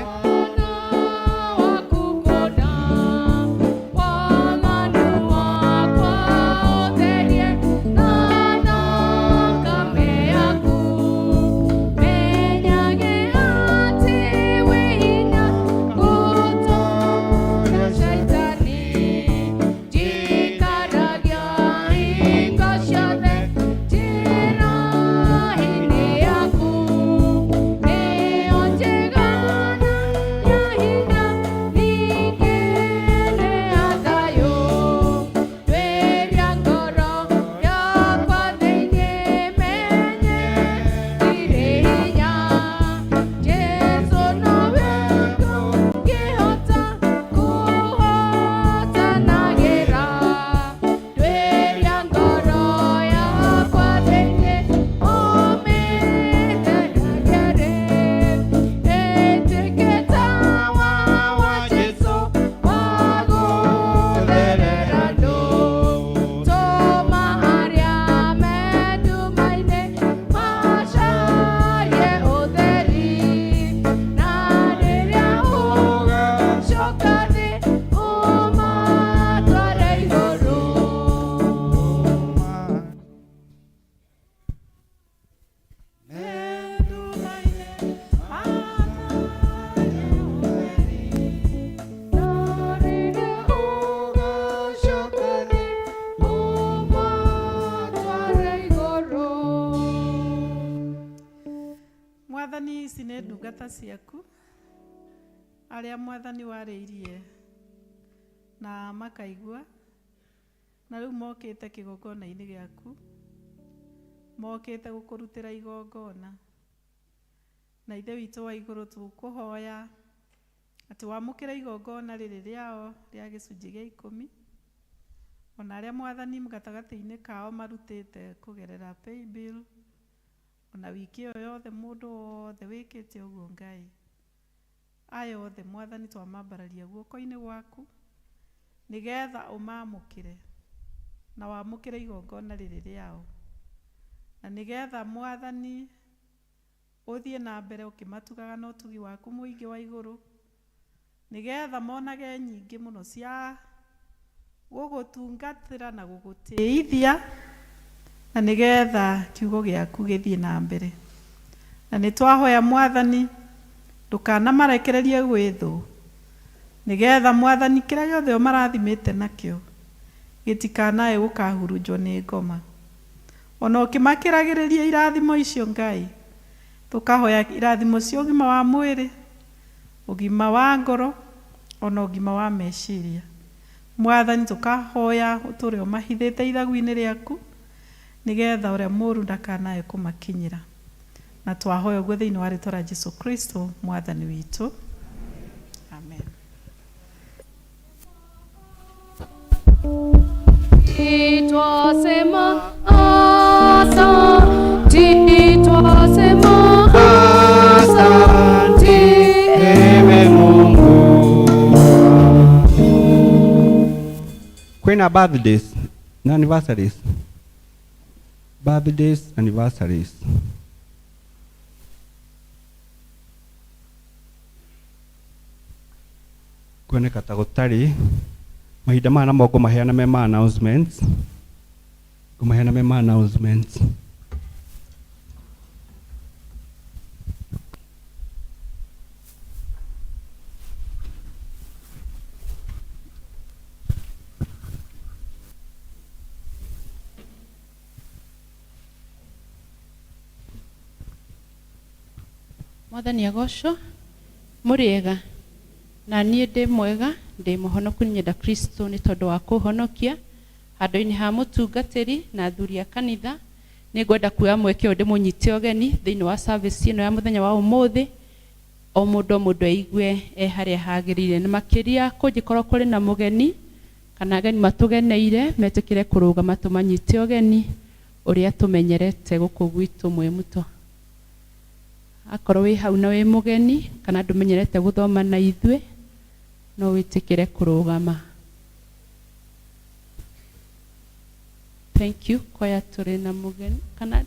Mwathani, ici nĩ ndungata ciaku arĩa Mwathani warĩirie na makaigua, na rĩu mokĩte kĩgongona-inĩ gĩaku, mokĩte gũkũrutĩra igongona. Na ithe witũ wa igũrũ tũkũhoya atĩ wamũkĩra igongona rĩrĩ rĩao rĩa gĩcunjĩ gĩa 10, ona arĩa Mwathani gatagatĩ-inĩ kao marutĩte kũgerera paybill, ona wiki ĩyo yothe mũndũ wothe wĩkĩte ũguo Ngai, aya othe Mwathani twamambararia guoko-inĩ gwaku, nĩgetha ũmamũkĩre na wamũkĩre igongona rĩrĩ rĩao, na nĩgetha Mwathani ũthiĩ na mbere ũkĩmatugaga na ũtugi waku mũingĩ wa igũrũ, nĩgetha monage nyingĩ mũno cia gũgũtungatĩra na gũgũtĩithia, na nĩgetha kiugo gĩaku gĩthiĩ na mbere. Na nĩ twahoya Mwathani ndũkanamarekererie gwĩthũ, nĩgetha Mwathani kĩrĩa gĩothe marathimĩte nakĩo gĩtikanae gũkahurunjwo nĩ ngoma. Ona ũkĩmakĩragĩrĩria irathimo icio Ngai, tũkahoya irathimo cia ũgima wa mwĩrĩ, ũgima wa ngoro, ona ũgima wa meciria. Mwathani tũkahoya ũtũre ũmahithĩte ithagu-inĩ rĩaku, nĩgetha ũrĩa mũũru ndakanae kũmakinyĩra. Na twahoya ũguo thĩinĩ wa rĩĩtwa rĩa Jesũ Kristo Mwathani witũ. Amen.
Twasema asante, twasema asante,
ewe Mungu. Kwĩna birthdays na anniversaries. Birthdays, anniversaries. Kuoneka ta gũtarĩ mahinda maya na moko maheana mema announcements. Kumaheana mema announcements.
Mwathani agocwo muriega na niĩ ndĩ mwega ndĩ mũhonoku nyenda Kristo nĩ tondũ wa kũhonokia handũ-inĩ ha mũtungatĩri na athuri a kanitha. Nĩ ngwenda kuoya mweke ũyũ ndĩmũnyite ũgeni thĩinĩ wa service ĩno ya mũthenya wa ũmũthĩ. O mũndũ aigue harĩa hagĩrĩire, na makĩria kũngĩkorwo kũrĩ na mũgeni kana ageni matũgeneire metĩkĩre kũrũgama tũmanyite ũgeni ũrĩa tũmenyerete gũkũ gwitũ Mwĩmuto. Akorwo wĩ hau na wĩ mũgeni kana ndũmenyerete gũthoma na ithuĩ no wĩtĩkĩre kũrũgama. Thank you. Kwaya tũrĩ na mũgeni kana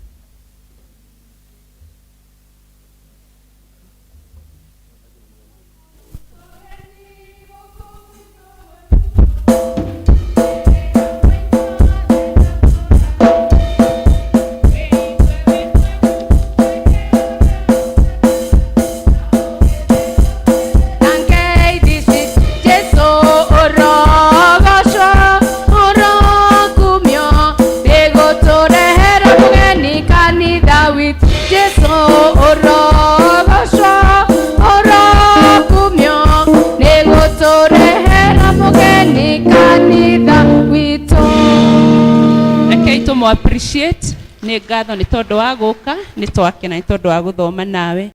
appreciate nĩ ngatho nĩ tondũ wa gũka, nĩ twakena nĩ tondũ wa gũthoma nawe.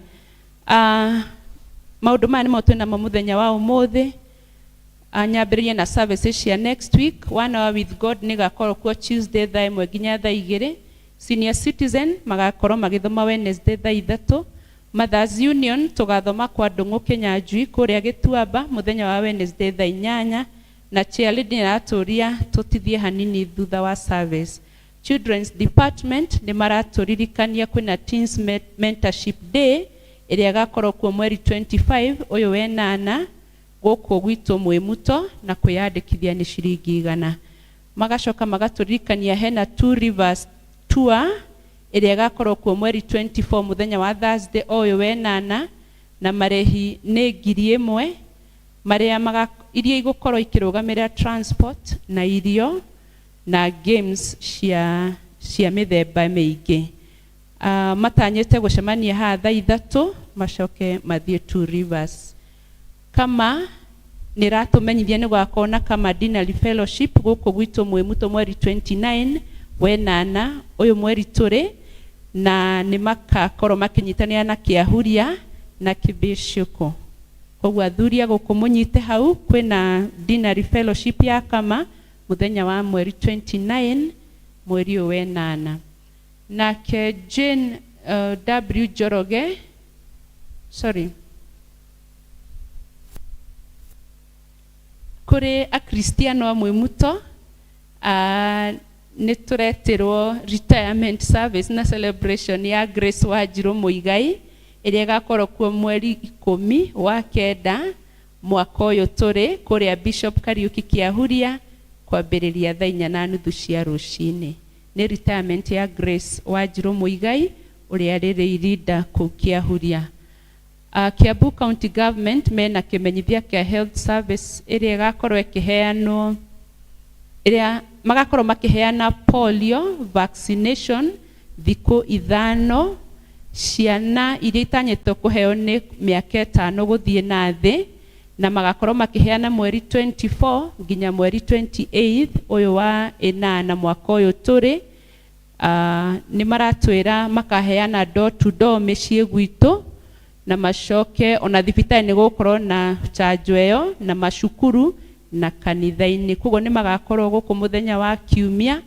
Maũndũ maya nĩmo twĩnamo mũthenya wa ũmũthĩ. Nyambĩrĩrie na services cia next week. 1 hour with God nĩ gakorwo kuo Tuesday thaa 1 nginya thaa 2. Senior citizen magakorwo magĩthoma Wednesday thaa 3. Mothers Union tũgathoma kwa Ndũng'ũ Kĩnyanjui kũrĩa Gĩtuamba mũthenya wa Wednesday thaa 8, na cheerleading atũria tũtithie hanini thutha wa service. Children's Department nĩ maratũririkania kwĩna Teens Mentorship Day ĩrĩa gakorwo kuo mweri 25 ũyũ wenana gũkũ gwitũ Mwĩmuto, na kwĩyandĩkithia nĩ ciringi 100. Magacoka magatũririkania hena Two Rivers Tour ĩrĩa gakorwo kuo mweri 24 mũthenya wa Thursday ũyũ wenana, na marĩhi nĩ 1,000 marĩa iria igũkorwo ikĩrũgamĩrĩra transport na irio na games cia mĩthemba mĩingĩ. Matanyĩte gũcemania haha thaa 3 macoke mathiĩ Two Rivers. Kama nĩratũmenyithia nĩ gwakorwo na kama dinner fellowship gũkũ gwitũ Mwĩmuto mweri 29 wenana ũyũ mweri tũrĩ, na nĩ makakorwo makĩnyitanĩra na Kĩahuria na Kĩbĩcũkũ. Koguo athuri gũkũ mũnyite hau kwĩna dinner fellowship ya kama mũthenya wa mweri 29 mweri ũyũ wenana. Nake Jane W. Joroge kũrĩ akristiano a Mwĩmuto nĩ tũretirwo retirement service na celebration ya Grace Wanjirũ Mũigai ĩrĩa gakorwo kuo mweri 10 wa 9 mwaka ũyũ tũrĩ kũrĩa Bishop Kariuki Kĩahuria kwambĩrĩria thaa 4:30 cia rũcinĩ. Nĩ retirement ya Grace Wanjirũ Mũigai ũrĩa rĩrĩ irinda kũu Kĩahuria. Kiambu County Government mena kĩmenyithia kĩa health service ĩrĩa gakorwo ĩkĩheanwo, ĩrĩa magakorwo makĩheana polio vaccination thikũ 5 ciana iria itanyĩtwo kũheo nĩ mĩaka 5 gũthiĩ na thĩ, na magakorwo makĩheana mweri 24 nginya mweri 28 ũyũ wa 8 mwaka ũyũ tũrĩ. Nĩ maratwĩra makaheana door to door mĩciĩ gwitũ, na macoke ona thibitarĩ nĩ gũkorwo na chanjo ĩyo, na macukuru na kanitha-inĩ. Koguo nĩ magakorwo gũkũ mũthenya wa Kiumia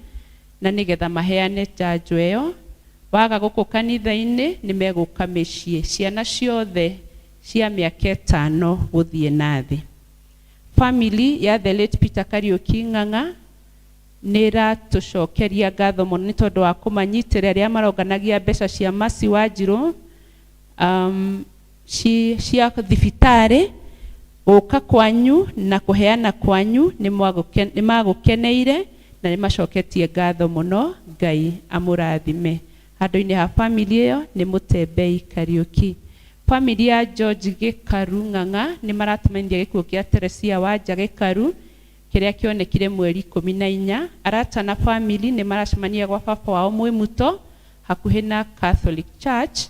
na nĩgetha maheane chanjo ĩyo. Waga gũkũ kanitha-inĩ nĩ megũka mĩciĩ, ciana ciothe cia mĩaka 5 gũthiĩ na thĩ. Family ya the late Peter Kariuki Ng'ang'a nĩ ratũcokeria ngatho mũno nĩ tondũ wa kũmanyitĩrĩra rĩrĩa maronganagia mbeca cia Mercy Wanjirũ cia thibitarĩ. Gũka kwanyu na kũheana kwanyu nĩ magũkeneire na nĩ macoketie ngatho mũno. Ngai amũrathime. Handũ-inĩ ha family ĩyo nĩ Mũtembei Kariuki. Family ya George Gĩkaru Ng'ang'a nĩ maratũmenyithia gĩkuũ kĩa Teresia Wanja Gĩkaru kĩrĩa kĩonekire mweri 14. Arata na family nĩ maracemania gwa baba wao Mwĩmuto hakuhĩ na Catholic Church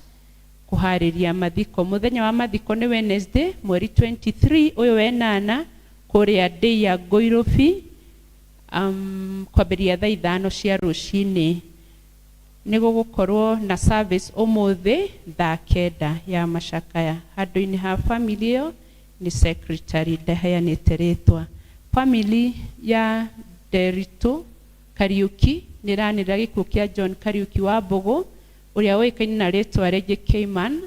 kuhariria mathiko. Muthenya wa mathiko ni Wednesday mweri 23 uyu wenana kuria day ya Goirobi kwambiria thaa 5 cia rucini. Nigugukorwo na service umuthi thaa 9 ya macakaya. Handu-ini ha family iyo ni secretary ndaheanite ritwa. Family ya Derito Kariuki niranira gikuo kia John Kariuki wa Mbogo uria oikaine na ritwa Regi Keiman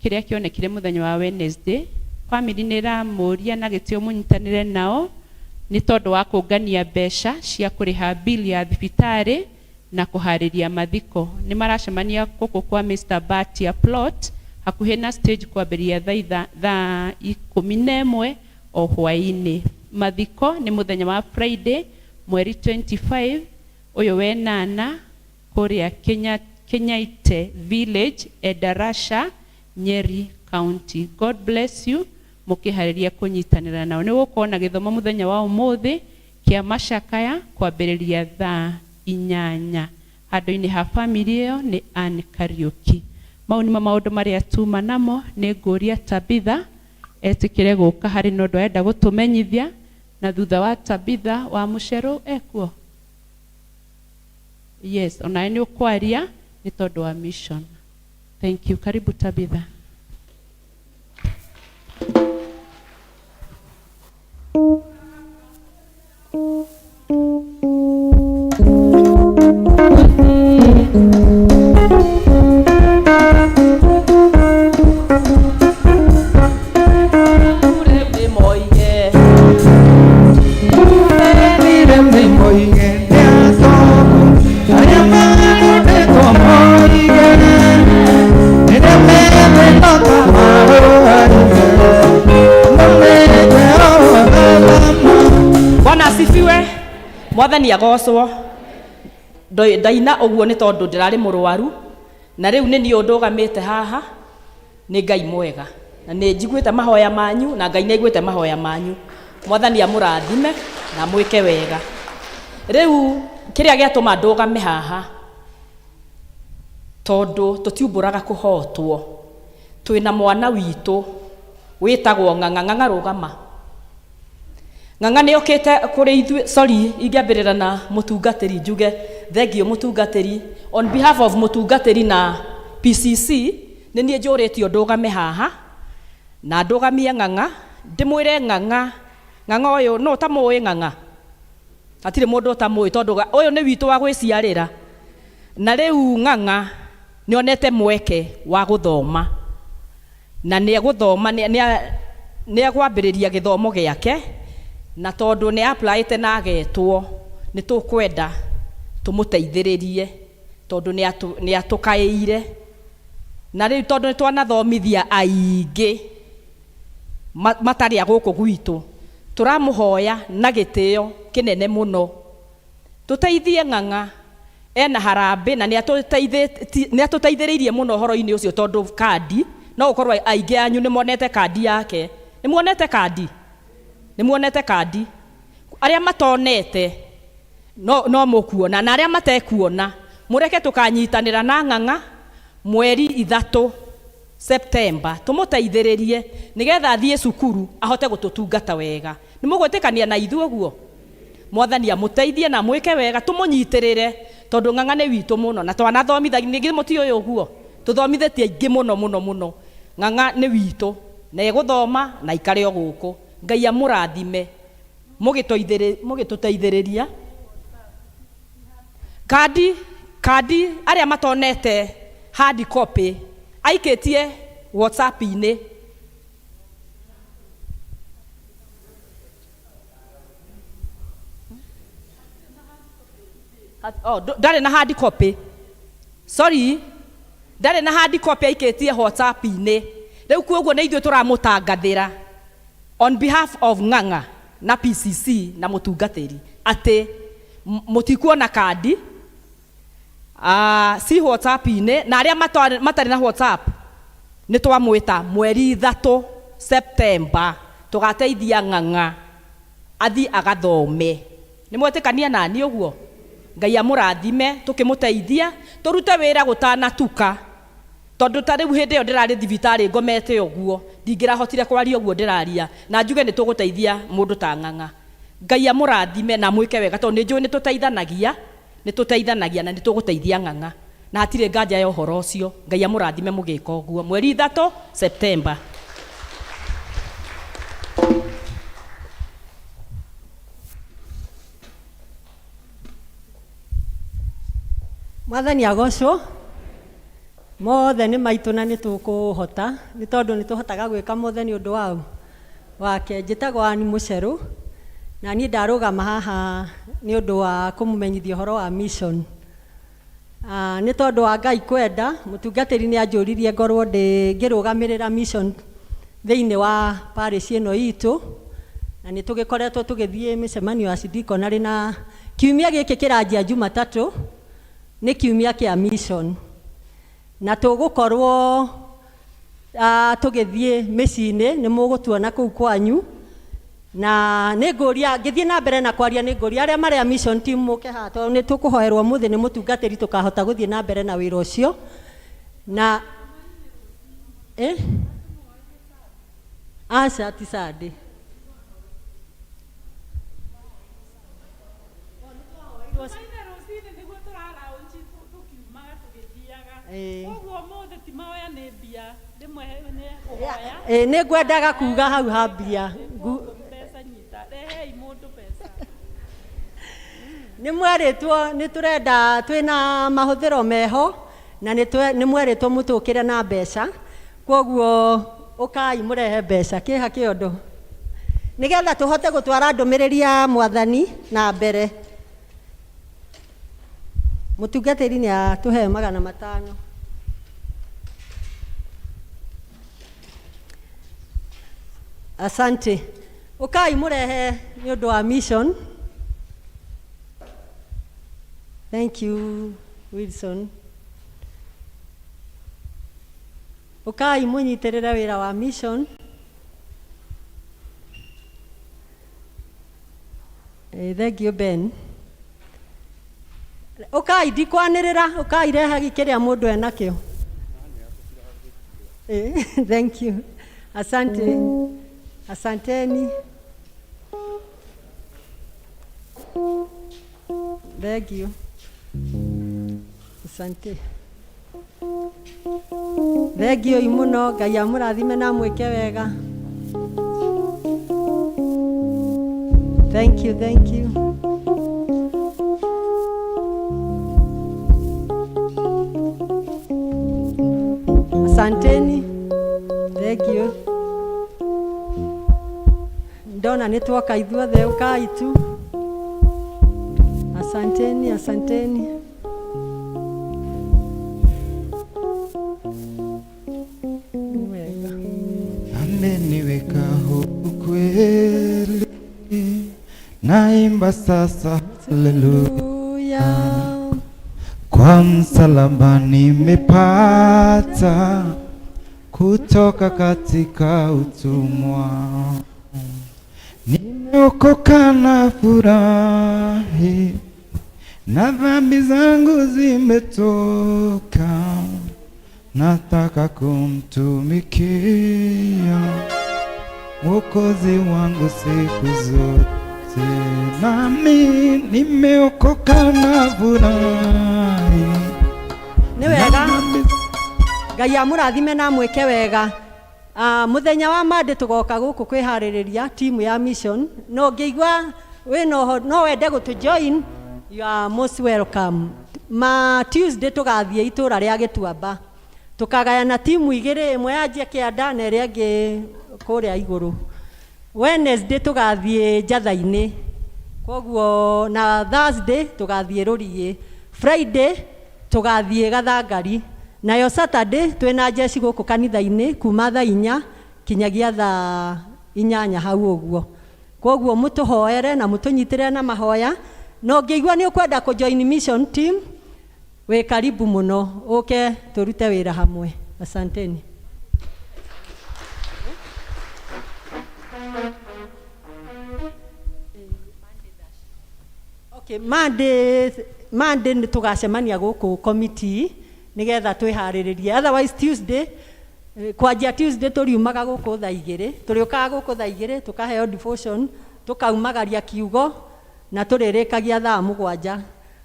kiria kionekire muthenya wa Wednesday. Family niramuria na gitio munyitanire nao ni tondu wa kungania mbeca cia kuriha bill ya thibitari na kuhariria mathiko. Ni maracemania kuku kwa Mr. Batia plot hakuhi na stage kwambiria thaa 11 o hwaini. Mathiko ni muthenya wa Friday mweri 25 uyu wenana kuria Kenyaite village Edarasha Nyeri County. God bless you mukihariria kunyitanira nao. Ni gukona githomo muthenya wa umuthi kia macakaya kwambiriria thaa 8. Handu-ini ha family iyo ni Anne Kariuki. Mau ni maundu maria tuma namo. Ni nguria Tabitha etikire guka hari nondu enda gutumenyithia, na thutha wa Tabitha wa Mucero ekuo. Yes, onae ni ukwaria ni tondu wa mission. Thank you. Karibu Tabitha.
Mwathani agocwo. Ndaina uguo ni tondu ndirari murwaru na riu ni niu ndugamite haha. Ni Ngai mwega na ni njiguite mahoya manyu na Ngai ni aiguite mahoya manyu. Mwathani amurathime na mwike wega. Riu kiria giatuma ndugame haha tondu tutiumburaga kuhotwo. Twina mwana witu witagwo Ng'ang'a rugama. Ng'ang'a ni okite kuri ithu. Sorry, ingiambirira na mutungatiri njuge thengio mutungatiri. On behalf of mutungatiri na PCC ni nie njuritio ndugame haha na ndugamie Ng'ang'a. Ndimwire Ng'ang'a uyu no tamuwi Ng'ang'a. Atire mundu tamuwi tondu uyu ni witu wa gwiciarira. Na riu Ng'ang'a nionete mweke wa guthoma na ni guthoma ni agwambiriria githomo giake. Na tondu ni applyite na agetwo ni tukwenda tumuteithiririe tondu ni atukaire. Na riu tondu twanathomithia aingi matari aguku gwitu turamuhoya na gitio kinene muno tuteithie Ng'ang'a ena harambe na ni atuteithiririe muno horo-ini ucio tondu kandi no ukorwo aingi anyu ni monete kandi yake. Ni monete kandi? Ni muonete kandi? Aria matonete no mukuona na aria matekuona mureke tukanyitanira na Ng'ang'a mweri 3 September tumuteithiririe nigetha athie cukuru ahote gututungata wega. Ni mugwitikania na ithu uguo? Mwathani amuteithie na mwike wega tumunyitirire tondu Ng'ang'a ni witu muno na twanathomithagi ningi muti uyu uguo tuthomithetie aingi muno. Ng'ang'a ni witu na eguthoma na ikare o guku. Ngai amurathime mugituteithiriria. Kandi aria matonete hard copy aikitie WhatsApp ini. Ndari na hard copy. Sorry, ndari na hard copy aikitie WhatsApp ini. Riu kuoguo ni ithuĩ turamutangathira on behalf of Ng'ang'a na PCC na mutungatiri ati mutikuona kandi si WhatsApp ini na aria matari na WhatsApp ni twamwita mweri 3 September tugateithia Ng'ang'a athi agathome. Ni mwetikania nani uguo? Ngai amurathime tukimuteithia turute wira gutanatuka tondu tariu hindi yo ndirari thibitari ngomete uguo ndingirahotire kwaria uguo ndiraria na njuge ni tuguteithia mundu ta Ng'ang'a. Ngai amurathime na mwike wega tondu njui ni tuteithanagia na ni tuguteithia Ng'ang'a na hatire nganja ya uhoro ucio. Ngai amurathime mugika uguo. Mweri 3 Septemba.
Mwathani agocwo mothe nĩ maitũ na nĩ tũkũhota nĩ tondũ nĩ tũhotaga gwĩka mothe nĩ ũndũ wake. Njĩtagwo Ani Mũcerũ na niĩ ndarũgama haha nĩ ũndũ wa kũmũmenyithia ũhoro wa mission. Nĩ tondũ wa Ngai kwenda mũtungatĩri nĩ anjũririe ngorwo ngĩrũgamĩrĩra mission thĩinĩ wa parish ĩno itũ, na nĩ tũgĩkoretwo tũgĩthiĩ mĩcemanio ya cidikonarĩ na kiumia gĩkĩ kĩranjia Jumatatũ nĩ kiumia kĩa mission, na tũgũkorwo tũgĩthiĩ mĩciĩ-inĩ nĩ mũgũtuona kũu kwanyu, na nĩ ngũria ngĩthiĩ na mbere na kwaria nĩ ngũria arĩa marĩa mission team mũke haha tondũ nĩ tũkũhoerwo mũthĩ nĩ mũtungatĩri tũkahota gũthiĩ na mbere na wĩra ũcio. Na aca ti Sunday. Nĩ ngwendaga kuga hau hambia nĩ mwerĩtwo nĩ tũrenda twĩna mahũthĩro meho na nĩ mwerĩtwo mũtũkĩre na mbeca, kwoguo ũkai mũrehe mbeca kĩha kĩondo nĩgetha tũhote gũtwara ndũmĩrĩri ya Mwathani na mbere. Mũtungatĩri nĩ atũhe 500. Asante. Ũkai mũrehe nĩ ũndũ wa mission. Thank you Wilson. Ũkai mũnyitĩrĩre wĩra wa mission. Thank you Ben. Ũkai ndikwanĩrĩra, ũkai rehe kĩrĩa mũndũ enakĩo. Thank you. Asante. Asanteni. Thank you. Asante. Thank you imuno, Ngai amũrathime na mwĩke wega. Thank you, thank you. Asanteni. Thank you. Ndona nĩ twoka ithuothe, ũkai tu. Asanteni, asanteni.
Ameniweka huru kweli, naimba sasa haleluya. Kwa msalaba nimepata kutoka katika utumwa, nimeokoka na furahi, na dhambi zangu zimetoka, nataka kumtumikia Mwokozi wangu siku zote, nami nimeokoka na furahi.
Nĩ wega Ngai amũrathime na mwĩke wega. Muthenya wa Monday tugoka gũkũ kwĩharĩrĩria timu ya mission. No ngĩigua no wende gũtũjoin, you are most welcome. Ma Tuesday tugathiĩ itũra rĩa Gĩtuamba, tukagayana timu igĩrĩ, ĩmwe yanjie Kĩanda na ĩrĩa ĩngĩ kũrĩa igũrũ. Wednesday tugathiĩ Njatha-inĩ, kwoguo na Thursday tugathiĩ Rũriĩ, Friday tugathiĩ Gathangari, nayo Saturday twĩna jeci gũkũ kanitha-inĩ kuma thaa 4 kinyagia thaa 8 hau ũguo. Kwoguo mũtũhoere na mũtũnyitĩrĩre na mahoya. No ngĩigua nĩ ũkwenda kũjoin mission team, wĩ karibu mũno, ũke tũrute wĩra hamwe. Asanteni. Okay, Monday nĩ tũgacemania gũkũ committee nigetha twihariririe. Otherwise Tuesday kwanjia Tuesday turiumaga guku thaa 2 turiukaga guku thaa 2 tukaheo devotion tukaumagaria kiugo na turirikagia thaa 7.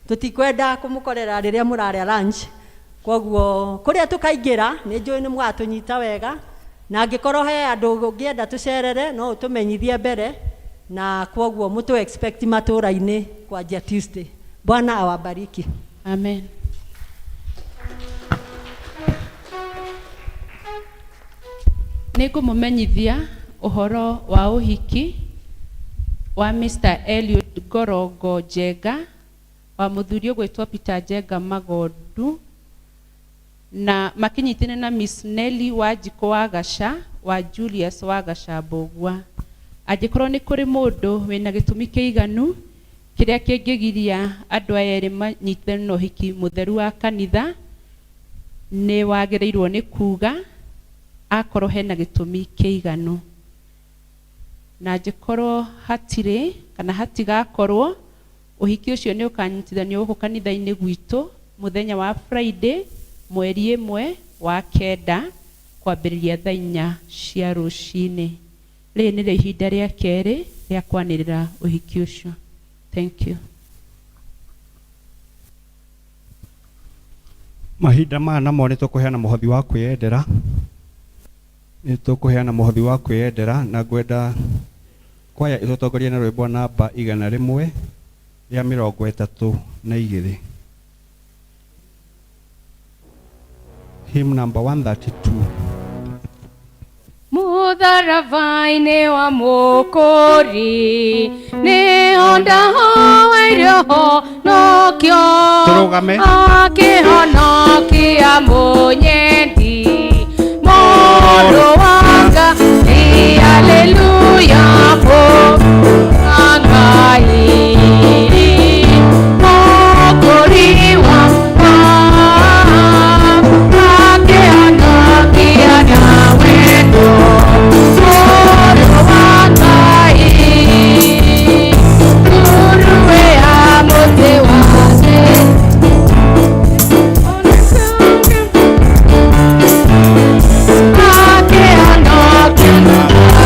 Tutikwenda kumukorera riria muraria lunch, koguo kuria tukaingira ni njui ni mwatunyita wega, na angikorwo he andu ungienda tucerere no utumenyithie mbere, na koguo mutu expect matura-ini kwanjia Tuesday. Bwana awabariki.
Amen. Nĩngũmũmenyithia ũhoro wa ũhiki wa Mr. Eliud Gorongo Njenga wa mũthuri ũgwĩtwo Peter Njenga Magondu, na makinyitine na Miss Nelly Wanjikũ wa Gaca wa Julius wa Gaca Mbũgua. Angĩkorwo nĩ kũrĩ mũndũ wĩna gĩtũmi kĩiganu kĩrĩa kĩngĩgiria andũ aya erĩ manyitane na ũhiki mũtheru wa kanitha, nĩ wagĩrĩirwo nĩ kuga akorwo hena gĩtũmi kĩiganu. Na angĩkorwo hatirĩ kana hatigakorwo, ũhiki ũcio nĩ ũkanyitithanio gũkũ kanitha-inĩ gwitũ mũthenya wa Friday 1/9 kwambĩrĩria thaa 4 cia rũcinĩ. Rĩrĩ nĩrĩo ihinda rĩa kerĩ rĩa kwanĩrĩra ũhiki ũcio. Thank you.
Mahinda maya namo nĩ tũkũheana mũhothi wa kwĩyendera, na ngwenda kwaya ĩtũtongorie na rwĩmbo namba 132 hymn number 132.
Mũtharaba-inĩ wa Mũkũri nĩho ndahoeirwo nokĩo akĩhonokia mũnyendi mũndũ wanga. Haleluya, Ngai Mũkũri wakwa akĩhonokia na wendo mũndũ wa Ngai, nguruwe ya mũtĩ wake akĩhonokia na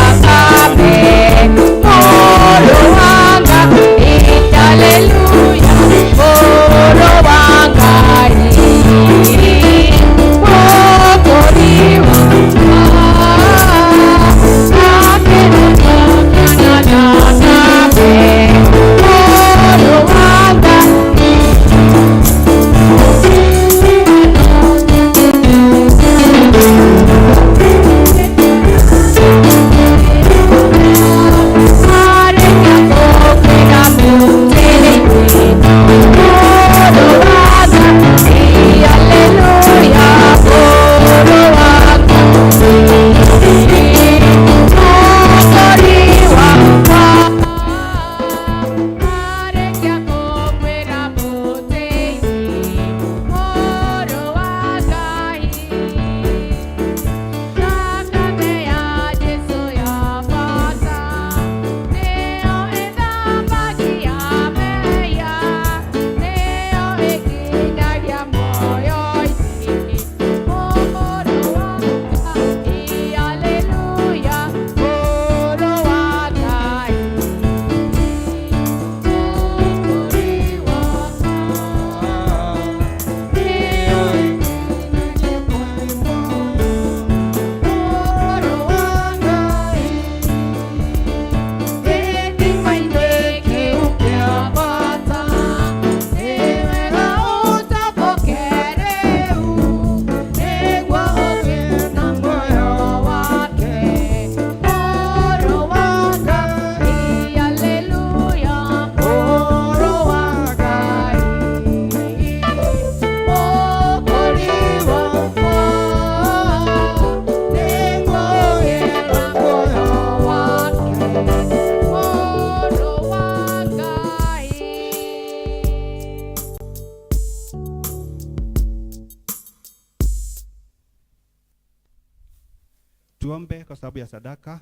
Tuombe kwa sababu ya sadaka.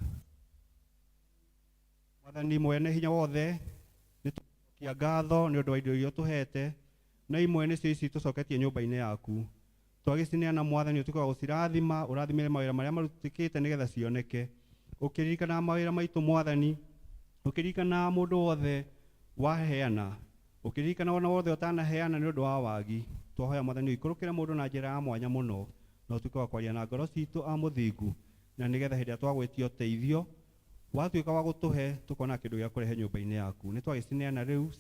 Mwathani mwene hinya wothe, nĩtũkia ngatho nĩ ũndũ wa indo iria tũhete, na imwe nĩcio ici tũcoketie nyũmba-inĩ yaku. Twagicineana mwathani utukaga gucirathima urathimire mawira maria marutikite nigetha cioneke ukiririkana mawira maitu mwathani ukiririkana mundu wothe waheana ukiririkana ona wothe utanaheana ni undu wa wagi twahoya mwathani ikurukire mundu na njira ya mwanya muno na utukaga kwaria na ngoro citu a muthingu na nigetha hindi twagwetio teithio watuika wa gutuhe tukona kindu gia kurehe nyumba-ini yaku ni twagicineana riu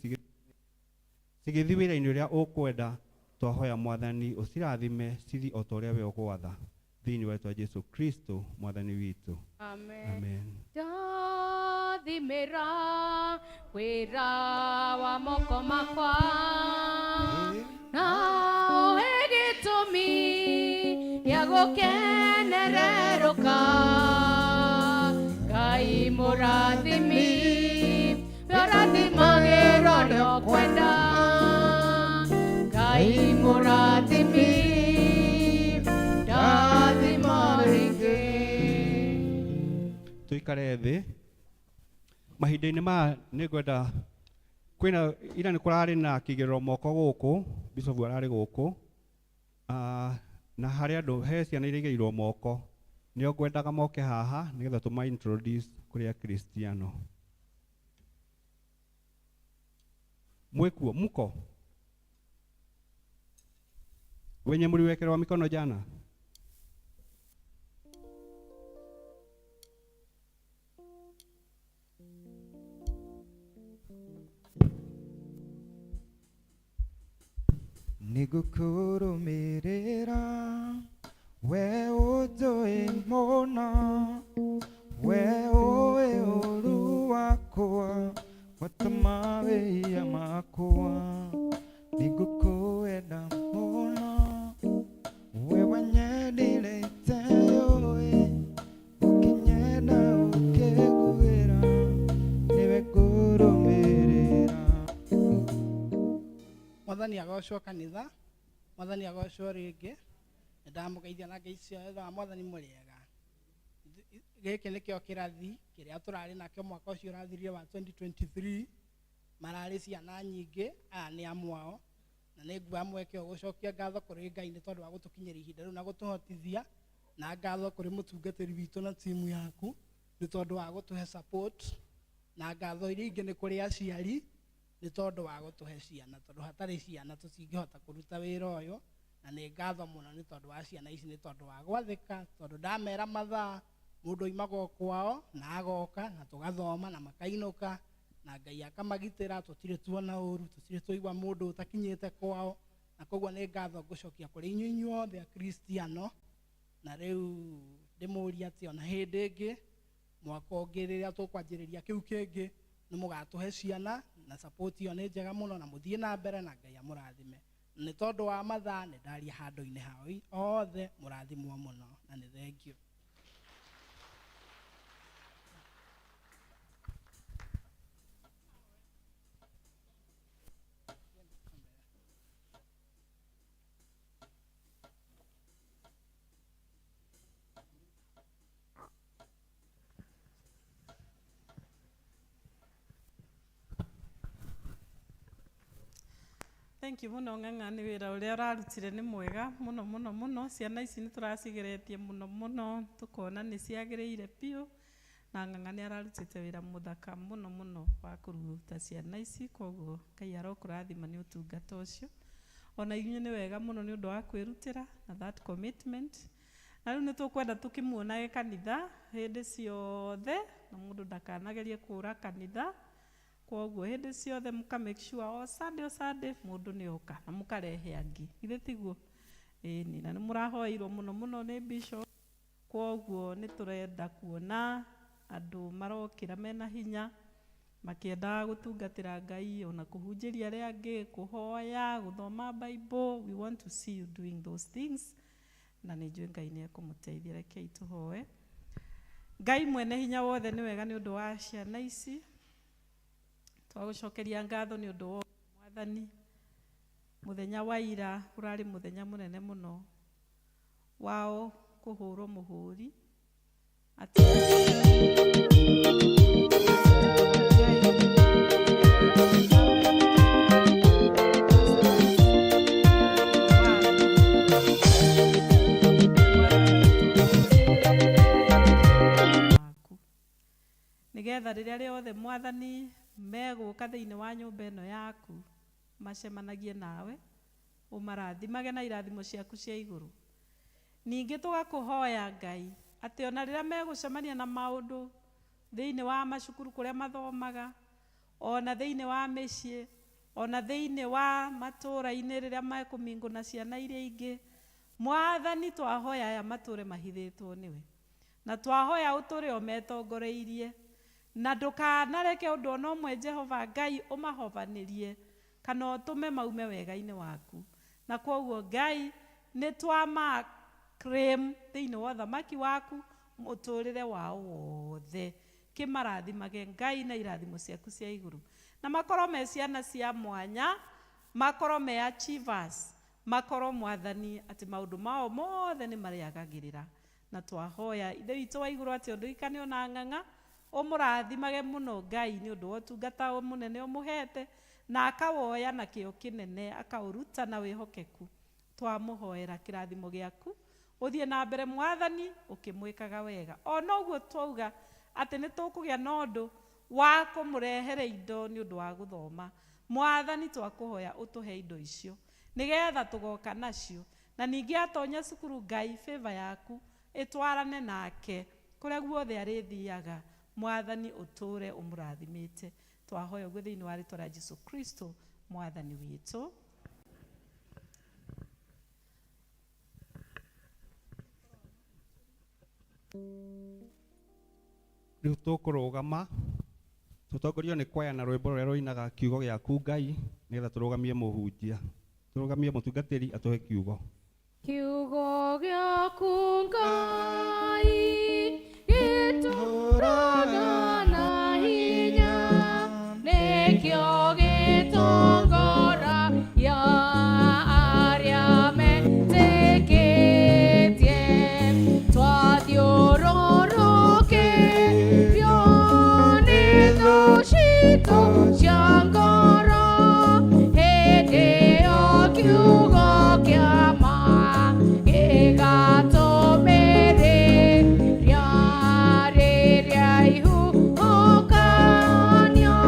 sigithi wira-ini uria ukwenda twahoya mwathani ucirathime cithi o ta uria we ugwatha thiini wa Jesu Kristo mwathani witu. Amen.
Ndathimĩra wĩra wa moko makwa na ũhe gĩtũmi gĩa gũkenererũka Ngai mũrathimi ũrathimagĩra ũrĩa ũkwenda Ngai mũrathimi ndathima rĩngĩ.
Tuikare thi mahinda-ini ma ni ngwenda kwina ira ni kurari na kigiriro moko guku bishop arari guku na hari andu he ciana iria igiriro moko nio ngwendaga moke haha nigetha tuma introduce kuri a Kristiano. Mwekuo muko wenye mliwekerewa mikono jana?
Nigukurumirira we ujui mona we oe uru wakwa watama weia makwa nigukuenda mona we wanyedile iteyoe ukinyeda ukegwira niwe kurumirira.
Mwathani agocwo kanitha mwathani agocwo ringi ndamugeithia na ngeithio wa mwathani muriega giki nikio kirathi kiria turari nakio mwaka ucio urathirie wa 2023 marari ciana nyingi ni amwao na ni ngwa mweke gucokia ngatho kuri Ngai ni tondu wa gutukinyira ihinda riu na gutuhotithia na ngatho kuri mutungatiri witu na timu yaku ni tondu wa gutuhe support na ngatho iria ingi ni kuri aciari ni tondu wa gutuhe ciana tondu hatari ciana tutingihota kuruta wira uyu na ni ngatho muno ni tondu wa ciana ici ni tondu wa gwathika tondu ndamera mathaa mundu imago kwao na agoka na tugathoma na makainuka na Ngai akamagitira tutire tuona uru tutire tuigwa mundu utakinyite kwao na koguo ni ngatho ngucokia kuri inyuĩ othe a Kristiano na riu ndimuria ati ona hindi ingi mwaka ungi riria tukwanjiriria kiu kingi ni mugatuhe ciana na support iyo ni njega muno na muthie na mbere na Ngai amurathime ni tondu wa mathaa ni ndaria handu-ini hao othe murathimwo muno na ni thank you.
Thank you muno ng'ang'a ni wira uria urarutire ni mwega muno muno muno ciana ici ni turacigeretie muno muno tukona ni ciagiriire piu na ng'ang'a ni ararutite wira muthaka muno muno wa kuruta ciana ici koguo Ngai arokurathima ni utungata ucio ona inyuĩ ni wega muno ni undu wa kwirutira na that commitment na riu ni tukwenda tukimuonage kanitha hindi ciothe na mundu ndakanagerie kura kanitha koguo hindi ciothe muka make sure o Sunday mundu ni oka na mukarehe angi ithe tiguo ni na ni murahoirwo muno muno ni bishop koguo ni turenda kuona andu marokira mena hinya makienda gutungatira Ngai ona kuhunjiria ria angi kuhoya guthoma Bible. We want to see you doing those things na ni njui Ngai ni ekumuteithia. Rekei tuhoe. Ngai mwene hinya wothe ni wega ni undu wa ciana ici twagucokeria ngatho ni undu wa mwathani muthenya wa ira urari muthenya munene muno wao kuhurwo muhuri ati nigetha rĩrĩa rĩothe mwathani megũka thĩinĩ wa nyũmba ĩno yaku macemanagie nawe ũmarathimage na irathimo ciaku cia igũrũ. Ningĩ tũgakũhoya Ngai atĩ ona rĩrĩa megũcemania na maũndũ thĩinĩ wa macukuru kũrĩa mathomaga, ona thĩinĩ wa mĩciĩ, ona thĩinĩ wa matũũra-inĩ rĩrĩa mekũmingwo na ciana iria ingĩ, mwathani twahoya aya matũũre mahithĩtwo nĩwe, na twahoya ũtũũre ũmetongoreirie, na ndũkanareke ũndũ ona ũmwe Jehova Ngai ũmahobanĩrie kana ũtũme maume wega-inĩ waku. Na kwoguo Ngai nĩ twama claim thĩinĩ wa ũthamaki waku mũtũũrĩre wao wothe. Kĩmarathimage Ngai na irathimo ciaku cia igũrũ, na makorwo me ciana cia mwanya, makorwo me achievers, makorwo mwathani atĩ maũndũ mao mothe nĩ marĩagagĩrĩra. Na twahoya ithe witũ wa igũrũ atĩ ũndirikane ona ng'ang'a, ũmũrathimage mũno Ngai nĩ ũndũ wa ũtungata mũnene ũmũhete, na akawoya na kĩo kĩnene akaũruta na wĩhokeku. Twamũhoera kĩrathimo gĩaku ũthiĩ na mbere mwathani ũkĩmwĩkaga wega. Ona ũguo twauga atĩ nĩ tũkũgĩa na ũndũ wa kũmũrehere indo nĩ ũndũ wa gũthoma, mwathani twakũhoya ũtũhe indo icio nĩgetha tũgoka nacio, na ningĩ atonya cukuru Ngai favor yaku ĩtwarane nake kũrĩa guothe arĩthiaga. Mwathani ũtũũre ũmũrathimĩte. Twahoya ũguo thĩinĩ wa rĩĩtwa rĩa Jesũ Kristo mwathani witũ.
Rĩu tũkũrũgama tũtongorio nĩ kwaya na rwĩmbo rũrĩa rũinaga kiugo gĩaku Ngai, nĩgetha tũrũgamie mũhunjia, tũrũgamie mũtungatĩri atũhe kiugo.
Kiugo gĩaku Ngai gĩtũũraga na hinya, nĩkĩo gĩtongoragia arĩa metĩkĩtie. Twathiũrũrũkĩrio nĩ thũ citũ cia ngoro, hĩndĩ ĩyo kiugo kĩa ma gĩgatũmĩrĩria rĩrĩa ihuhũkanio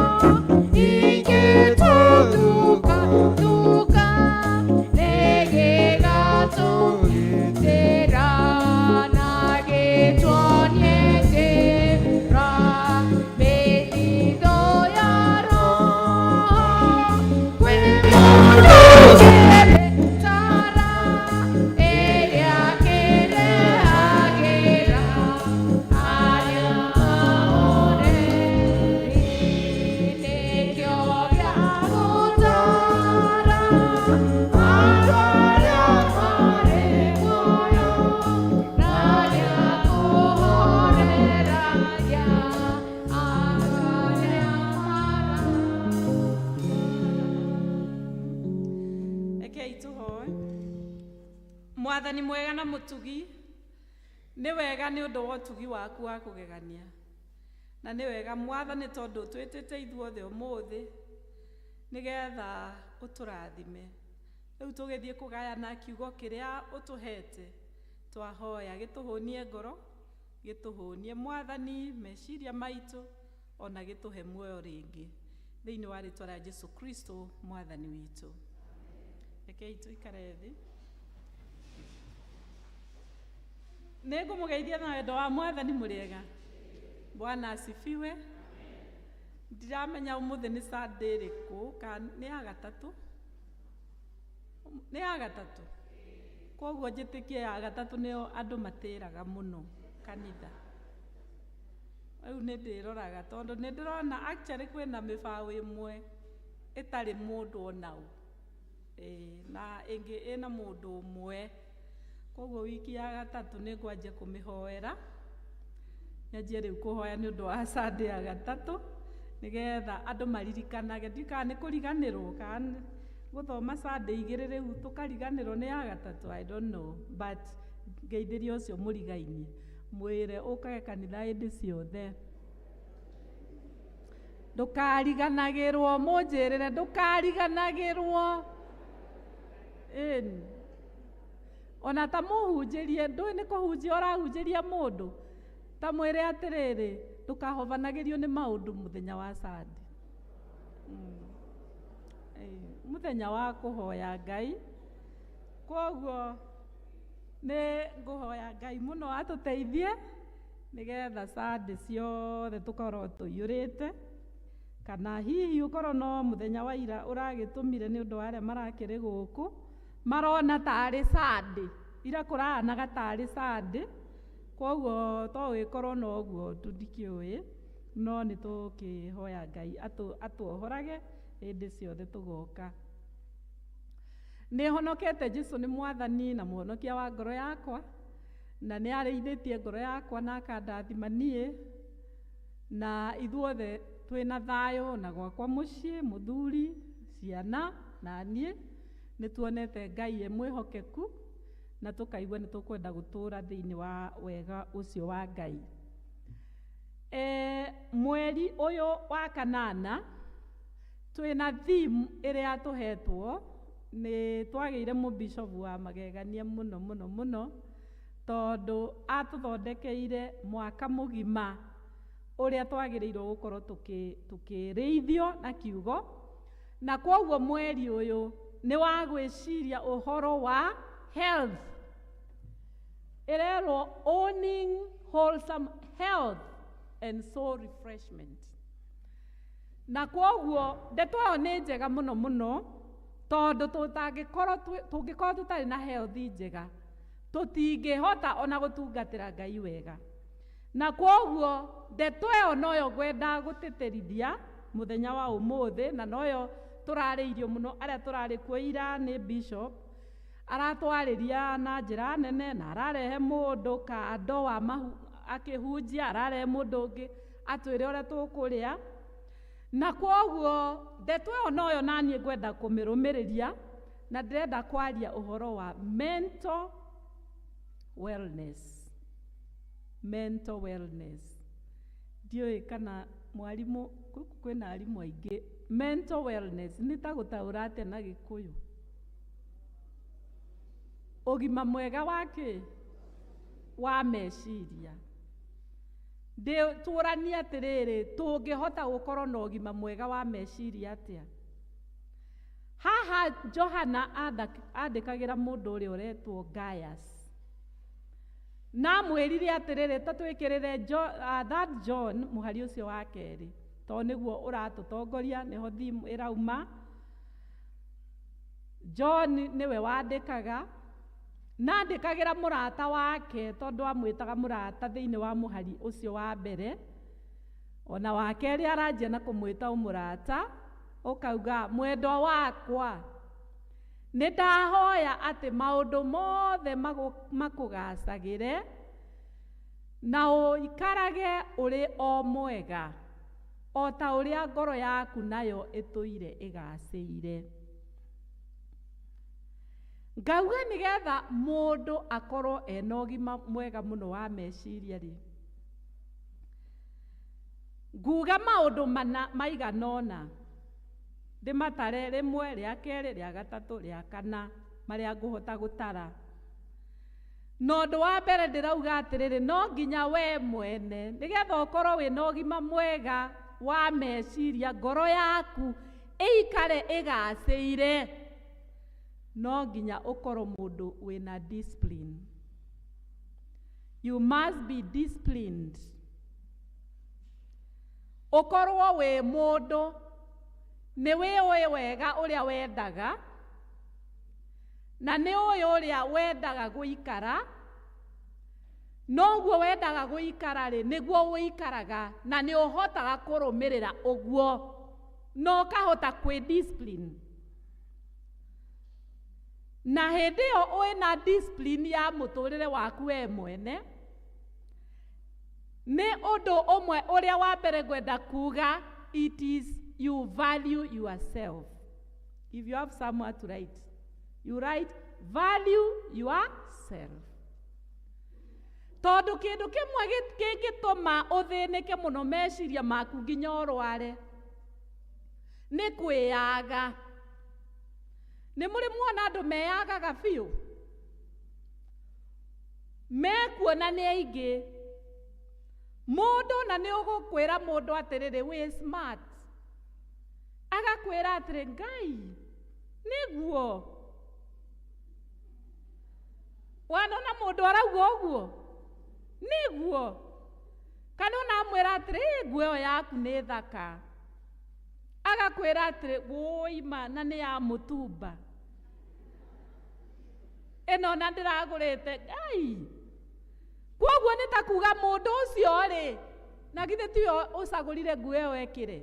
ingĩtũthuka nĩgĩgatũgitĩra na gĩtuonie njĩra mĩthiithũ ya roho kwĩ mũndũ gĩtara ĩrĩa kĩrehagĩra arĩa ahoreri. Nĩkĩo gĩa gũtara andũ arĩa marĩ muoyo na gĩa kũhoreragia andũ arĩa
Rekei tũhoe. Mwathani mwega na mũtugi, nĩ wega nĩ ũndũ wa ũtugi waku wa kũgegania, na nĩ wega mwathani tondũ twĩtĩte ithuothe ũmũthĩ nĩgetha ũtũrathime. Rĩu tũgĩthiĩ kũgayana kiugo kĩrĩa ũtũhete, twahoya gĩtũhũnie ngoro, gĩtũhũnie mwathani meciria maitũ, ona gĩtũhe muoyo rĩngĩ thĩinĩ wa rĩĩtwa rĩa Jesũ Kristo mwathani witũ. Rekei tũikare thĩ. Nĩngũmũgeithia na wendo wa mwathani mũrĩega. Bwana asifiwe. Ndiramenya ũmũthĩ nĩ Sunday ĩrĩkũ, nĩ ya gatatũ? Nĩ ya gatatũ. Kwoguo njĩtĩkie ya gatatũ nĩyo andũ matĩraga mũno kanitha. Rĩu nĩ ndĩroraga tondũ nĩ ndĩrona actually kwĩna mĩbaũ ĩmwe ĩtarĩ mũndũ ona ũ, na ĩngĩ ĩna mũndũ ũmwe. Kwoguo wiki ya gatatũ nĩ ngwanjia kũmĩhoera, nyanjie rĩu kũhoya nĩ ũndũ wa Sunday ya gatatũ, nĩgetha andũ maririkanage. Ndikaga nĩ kũriganĩrwo kana gũthoma Sunday igĩrĩ rĩu tũkariganĩrwo nĩ ya gatatũ, I don't know, but ngeithĩria ũcio mũrigainie mwĩre ũkage kanitha hĩndĩ ciothe. Ndũkariganagĩrwo, mũnjĩrĩre ndũkariganagĩrwo. Ona ta mũhunjĩrie, ndũĩ nĩ kũhunjia ũrahunjĩria mũndũ, ta mwire atiriri ndukahovanagĩrio nĩ maũndũ mũthenya wa Sunday. Mũthenya wa kũhoya Ngai. Koguo nĩ ngũhoya Ngai mũno atũteithie nĩgetha Sunday ciothe tũkorwo tũiyũrĩte, kana hihi ũkorwo no mũthenya wa ira ũragĩtũmire nĩ ũndũ wa arĩa marakĩrĩ gũkũ marona tarĩ Sunday, ira kũrahanaga tarĩ Sunday. Koguo to gĩkorwo no ũguo tũndikĩũĩ, no nĩ tũkĩhoya Ngai atuohorage hĩndĩ ciothe tũgoka. Nĩ honokete Jesũ nĩ mwathani na mũhonokia wa ngoro yakwa, na nĩ arĩithĩtie ngoro yakwa na akandathima niĩ, na ithuothe twĩna thayũ na gwakwa mũciĩ, mũthuri, ciana na niĩ nĩ tuonete Ngai e mwĩhokeku, na tũkaigua nĩ tũkwenda gũtũũra thĩinĩ wa wega ũcio wa Ngai. Mweri ũyũ wa kanana twĩna theme ĩrĩa tũhetwo, nĩ twagĩire mũbishopu wa magegania mũno mũno mũno, tondũ atũthondekeire mwaka mũgima ũrĩa twagĩrĩirwo gũkorwo tukĩrĩithio na kiugo, na koguo mweri ũyũ nĩ wa gwĩciria ũhoro wa health. Ĩrerwo owning wholesome health and soul refreshment. Na koguo ndeto ĩyo nĩ njega mũno mũno, tondũ tũngĩkorwo tũtarĩ na health njega tũtingĩhota ona gũtungatĩra Ngai wega. Na koguo ndeto ĩyo noyo ngwenda gũtĩtĩrithia mũthenya wa ũmũthĩ, na noyo tũrarĩirio mũno arĩa tũrarĩ kuo ira nĩ bishop aratwarĩria na njĩra nene, na ararehe mũndũ kando wa akĩhunjia, ararehe mũndũ ũngĩ atwĩre ũrĩa tũkũrĩa. Na koguo ndeto ĩyo noyo naniĩ ngwenda kũmĩrũmĩrĩria, na ndĩrenda kwaria ũhoro wa mental wellness. Mental wellness. Ndiũĩ kana mwarimũ, kwĩna arimũ aingĩ. Mental wellness nĩ ta gũtaũra atĩa na Gĩkũyũ? Ũgima mwega wa meciria. Tũrania atĩrĩrĩ, tũngĩhota gũkorwo na ũgima mwega wa meciria atĩa? Haha Johana andĩkagĩra mũndũ ũrĩa ũretwo Gaius, na mwĩrire atĩrĩrĩ, ta twĩkĩrĩre that John mũhari ũcio wa kerĩ, tondũ nĩguo ũratũtongoria, nĩho thimũ ĩrauma. John nĩwe wandĩkaga, na andĩkagĩra mũrata wake, tondũ amwĩtaga mũrata thĩinĩ wa mũhari ũcio wa mbere. Ona wa kerĩ aranjia na kũmwĩta mũrata, ũkauga mwendwa wakwa, nĩ ndahoya atĩ maũndũ mothe makũgacagĩre na ũikarage ũrĩ o mwega, o ta ũrĩa ngoro yaku nayo ĩtũire ĩgacĩire. Ngauga nĩgetha mũndũ akorwo ena ũgima mwega mũno wa meciria rĩ, nguga maũndũ maigana ũna, ndĩmatare rĩmwe, rĩa kerĩ, rĩa gatatũ, rĩa kana, marĩa ngũhota gũtara. Na ũndũ wa mbere ndĩrauga atĩrĩrĩ, no nginya we mwene nĩgetha ũkorwo wĩna ũgima mwega wa meciria, ngoro yaku ĩikare ĩgacĩire, no nginya ũkorwo mũndũ wĩna discipline. You must be disciplined. Ũkorwo wĩ mũndũ nĩ wĩũĩ wega ũrĩa wendaga, na nĩ ũĩ ũrĩa wendaga gũikara, noguo wendaga gũikara rĩ, nĩguo wĩikaraga, na nĩ ũhotaga kũrũmĩrĩra ũguo, na ũkahota kwĩ-discipline. Na hĩndĩ ĩyo wĩna discipline ya mũtũrĩre waku we mwene, nĩ ũndũ ũmwe ũrĩa wa mbere ngwenda kuga, it is you value yourself. If you have somewhere to write, you write value yourself. Tondũ kĩndũ kĩmwe kĩngĩtũma ũthĩnĩke mũno meciria maku nginya ũrware nĩ kwĩyaga. Nĩ mũrĩ muona andũ meyagaga biũ, mekuona nĩ aingĩ, Mũndũ na nĩ ũgũkwĩra mũndũ atĩrĩrĩ wĩ smart. Agakwĩra atĩrĩ Ngai nĩguo. Wanona mũndũ arauga ũguo nĩguo. Kana ũnamwĩra atĩrĩ nguo ĩyo yaku nĩ thaka. Agakwĩra atĩrĩ wũima na nĩ ya mũtumba. Ĩno na ndĩragũrĩte Ngai. Kwoguo nĩ ta kuga mũndũ ũcio rĩ, na githĩ tiwe ũcagũrire nguo ĩyo ekĩre.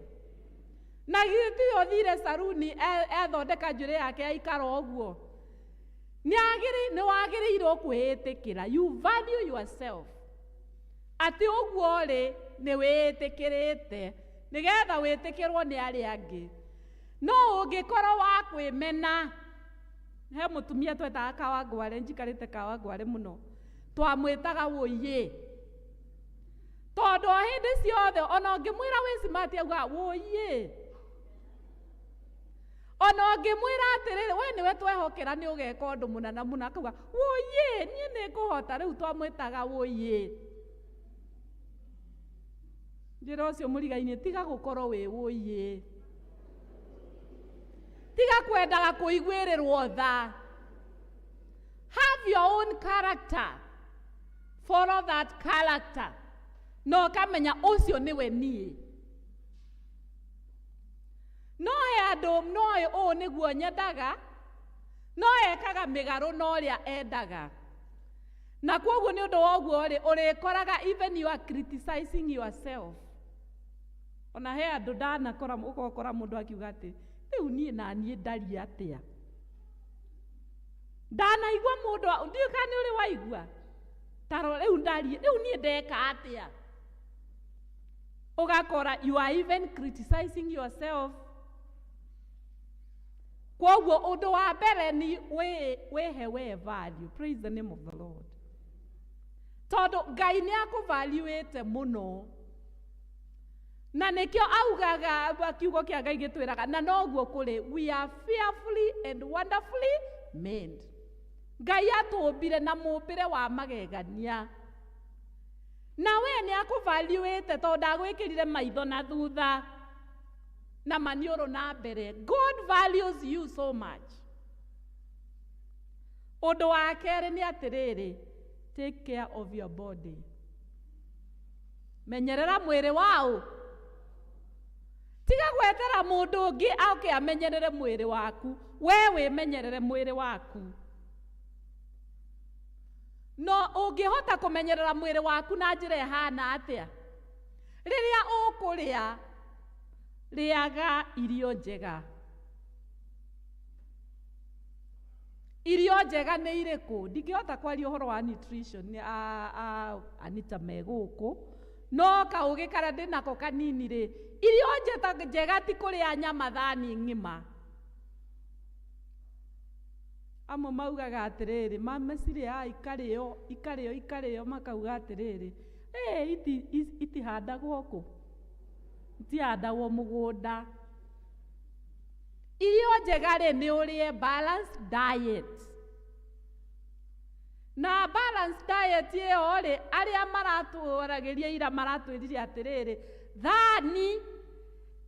Na githĩ tiwe ũthire saruni ethondeka njuĩrĩ yake aikara ũguo. Nĩ wagĩrĩirwo kwĩĩtĩkĩra. You value yourself. Atĩ ũguo rĩ nĩ wĩĩtĩkĩrĩte nĩgetha wĩtĩkĩrwo nĩ arĩa angĩ. No ũngĩkorwo wa kwĩmena. He mũtumia twetaga Kawangware, njikarĩte Kawangware mũno. Twamwĩtaga wũiye. Tondũ o hĩndĩ ciothe ona ũngĩmwĩra wĩ smart auga wũiye. Ona ũngĩmwĩra atĩrĩrĩ we nĩwe twehokera nĩ ũgeka ũndũ mũnana mũno akauga wũiye niĩ nĩngũhota, rĩu twamwĩtaga wũiye. Njĩra ũcio mũriga-inĩ tiga gũkorwo wĩ wũiye. Tiga kwendaga kũiguĩrĩrwo tha. Have your own character. Follow that character. No kamenya ũcio nĩwe niĩ. No andũ noĩ ũũ nĩguo nyendaga. No ekaga mĩgarũ na ũrĩa endaga. Na kwoguo nĩ ũndũ wa ũguo rĩ ũrĩkoraga even you are criticizing yourself. Ona he andũ ndanakora ũgokora mũndũ akiuga atĩ rĩu niĩ na niĩ ndari atĩa. Ndanaigua mũndũ ndiũĩ kana nĩ ũrĩ waigua. Taro rĩu ndari rĩu niĩ ndeka atĩa. Ũgakora you are even criticizing yourself. Kwoguo ũndũ wa mbere ni wĩhe value. Praise the name of the Lord. Tondũ Ngai nĩ akũvaluĩte mũno. Na nĩkĩo augaga kiugo kĩa Ngai gĩtwĩraga na noguo kũrĩ we are fearfully and wonderfully made. Ngai atũmbire na mũmbĩre wa magegania. Na we nĩ akũvaluĩte tondũ ndagwĩkĩrire maitho na thutha na maniũrũ na mbere. God values you so much. Ũndũ wa kerĩ nĩ atĩrĩrĩ, take care of your body. Menyerera mwĩrĩ waũ. Tiga gwetera mũndũ ũngĩ oke amenyerere mwĩrĩ waku. We wĩmenyerere mwĩrĩ waku. No ũngĩhota kũmenyerera mwĩrĩ waku na njĩra ĩhana atĩa. Rĩrĩa ũkũrĩa rĩaga irio njega. Irio njega nĩ irĩkũ? Ndingĩhota kwaria ũhoro wa nutrition Anita megũkũ. No kaũgĩ kara ndĩnako kanini rĩ. Irio njega ti kũrĩa nyama thani ng'ima. Amwe maugaga atĩrĩrĩ mama cirĩa ikarĩo makauga atĩrĩrĩ itihandagwo kũ? Itihandagwo mũgũnda. Irio njega rĩ nĩ ũrĩe balanced diet. Na balanced diet ĩyo rĩ arĩa maratũragĩria ira maratwĩrire atĩrĩrĩ thani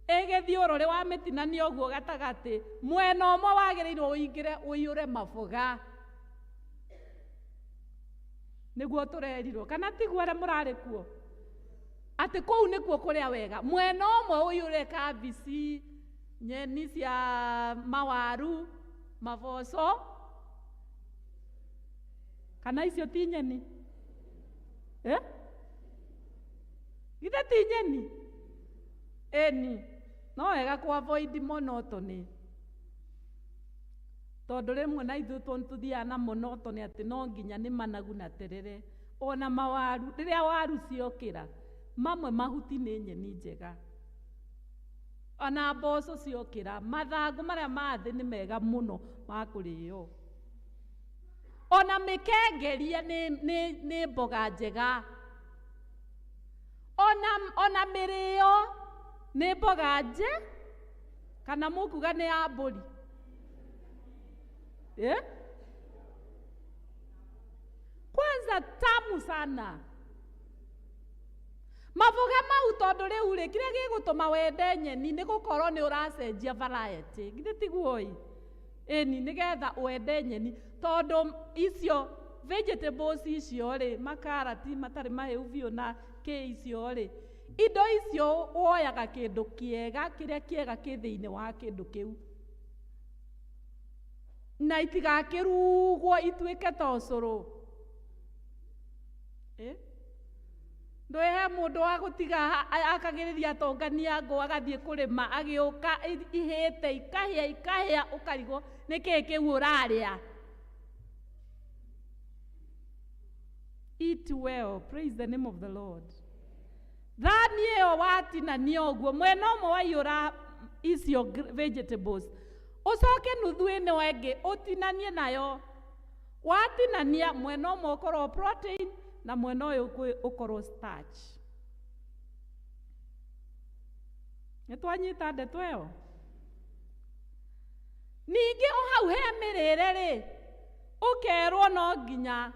ĩgĩthiũrũrĩ wa mĩtinanio ũguo gatagatĩ mwena ũmwe wagĩrĩirwo ũingĩre ũiyũre maboga. Nĩguo tũrerirwo kana tiguo arĩa mũrarĩ kuo atĩ kũu nĩkuo kũrĩa wega. Mwena ũmwe ũiyũre kabici, nyeni cia mawaru, maboco. Kana icio ti nyeni? Githĩ ti nyeni? Eni. No wega ku avoid monotony. Tondũ rĩmwe na ithuĩ tũthiaga na monotony atĩ no nginya nĩ managu na terere. Ona mawaru rĩrĩa waru ciokĩra mamwe mahuti nĩ nyeni njega. Ona mboco ciokĩra mathangũ marĩa mathĩ nĩ mega mũno ma kũrĩo. Ona mĩkengeria nĩ mboga njega. Ona mĩrĩo nĩ mboga nje kana mũkuga nĩ ya mbũri. Kwanza tamu sana. maboga mau tondu riu ri kiria gigutuma wende nyeni ni gukorwo ni uracenjia variety githĩ tiguo ĩ ĩni nigetha wende nyeni tondu icio vegetables icio ri makarati matari mahiu biũ na kĩ icio ri indo icio woyaga kindu kiega kiria kiega ki thiini wa kindu kiu na itigakirugwo ituike ta ucuru ndwihe mundu wa gutiga akagiriria atongania ngo agathie kurima agiuka ihite ikahia ukarigo niki kiu uraria. Eat well, praise the name of the Lord. Thani ĩyo watinania ũguo mwena ũmwe waiyũra icio vegetables ucoke nuthu ĩno ĩngĩ ũtinanie nayo, watinania mwena ũmwe ũkorwo protein na mwena ũyũ ũkorwo starch. Nĩtwanyita ndeto ĩyo. Ningĩ o hau he mĩrĩre rĩ ũkerwo no nginya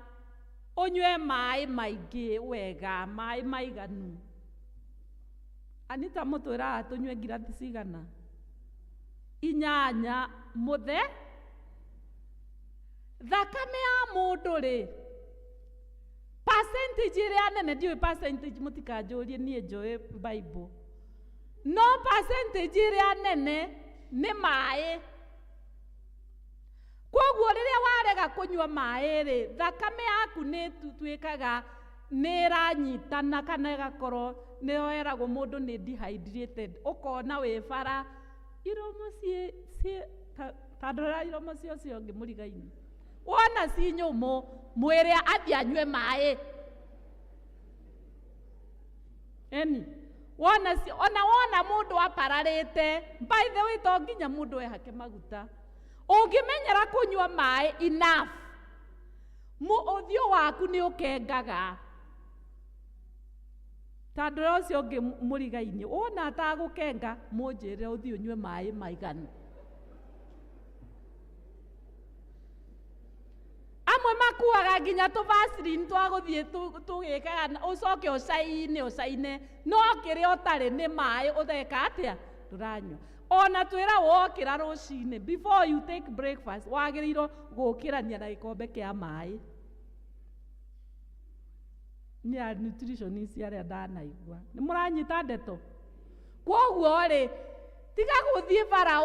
unywe maĩ maingĩ wega, maĩ maiganu. Anita mũtwĩraga tunywe ngirathi cigana? 8 mũthe. Thakame ya mũndũ rĩ percentage ĩrĩa nene, ndiũĩ percentage mũtikanjũrie, niĩ njũĩ Bible, no percentage ĩrĩa nene nĩ maĩ. Koguo rĩrĩa warega kũnyua maĩ rĩ thakame yaku nĩ tuĩkaga nĩ ĩranyitana kana ĩgakorwo nĩyo eragwo mũndũ nĩ dehydrated, ũkona wĩ bara iromo tandũra iromo cio ngĩ mũriga-inĩ wona ci nyũmũ mwĩrĩ athiĩ anyue maĩ eni wona mũndũ apararĩte, by the way to nginya mũndũ ehake maguta, ũngĩmenyera kũnyua maĩ enough ũthiũ waku nĩ ũkengaga. Tandũra ũcio ũngĩ mũriga-inĩ wona atagũkenga mũnjĩre ũthiĩ ũnyue maĩ maiganu. Amwe makuaga nginya tũvaseline twa gũthiĩ tũgĩkaga ũcoke ũcaine no kĩrĩa ũtarĩ nĩ maĩ ũtheka atĩa ndũranyua. Ona twĩra wokĩra rũcinĩ before you take breakfast wagĩrĩirwo gũkĩrania na gĩkombe kĩa maĩ. Nĩ a nutritionist arĩa ndanaigua nĩ mũranyita ndeto. Kwoguo rĩ tiga gũthiĩ bara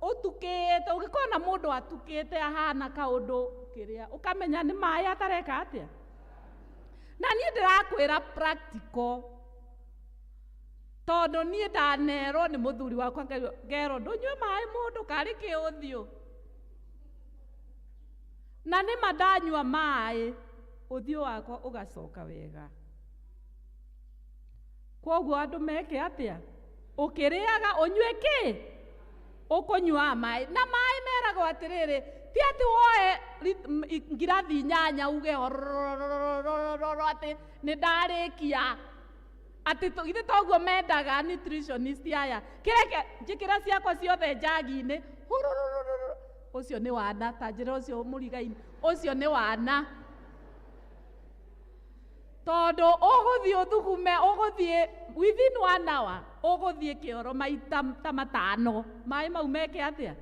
ũtukĩte, ũngĩkona mũndũ atukĩte ahana kaũndũ kĩrĩa ũkamenya nĩ maĩ atareka atĩa. Na niĩ ndĩrakwĩra practical tondu niĩ ndanerwo nĩ mũthuri wakwa ngerwo ndũnyue maĩ mũndũ karĩ kĩũthiũ, na nĩma ndanyua maĩ ũthiũ wakwa ũgacoka wega. Kwoguo andũ meke atĩa? Ũkĩrĩaga ũnyue kĩ? Ũkũnyua maĩ, na maĩ meragwo atĩrĩrĩ ti atĩ woe ngirathi 8 uge atĩ nĩ ndarĩkia atĩ ithe toguo mendaga nutritionist aya kĩreke njĩkĩra ciakwa ciothe njagi-inĩ ũcio nĩ wana, ta njĩra ũcio mũriga-inĩ ũcio nĩ wana. Tondu ũgũthiĩ ũthugume, ũgũthiĩ within 1 hour ũgũthiĩ kĩoro maita ta 5, maĩ mau meke atĩa?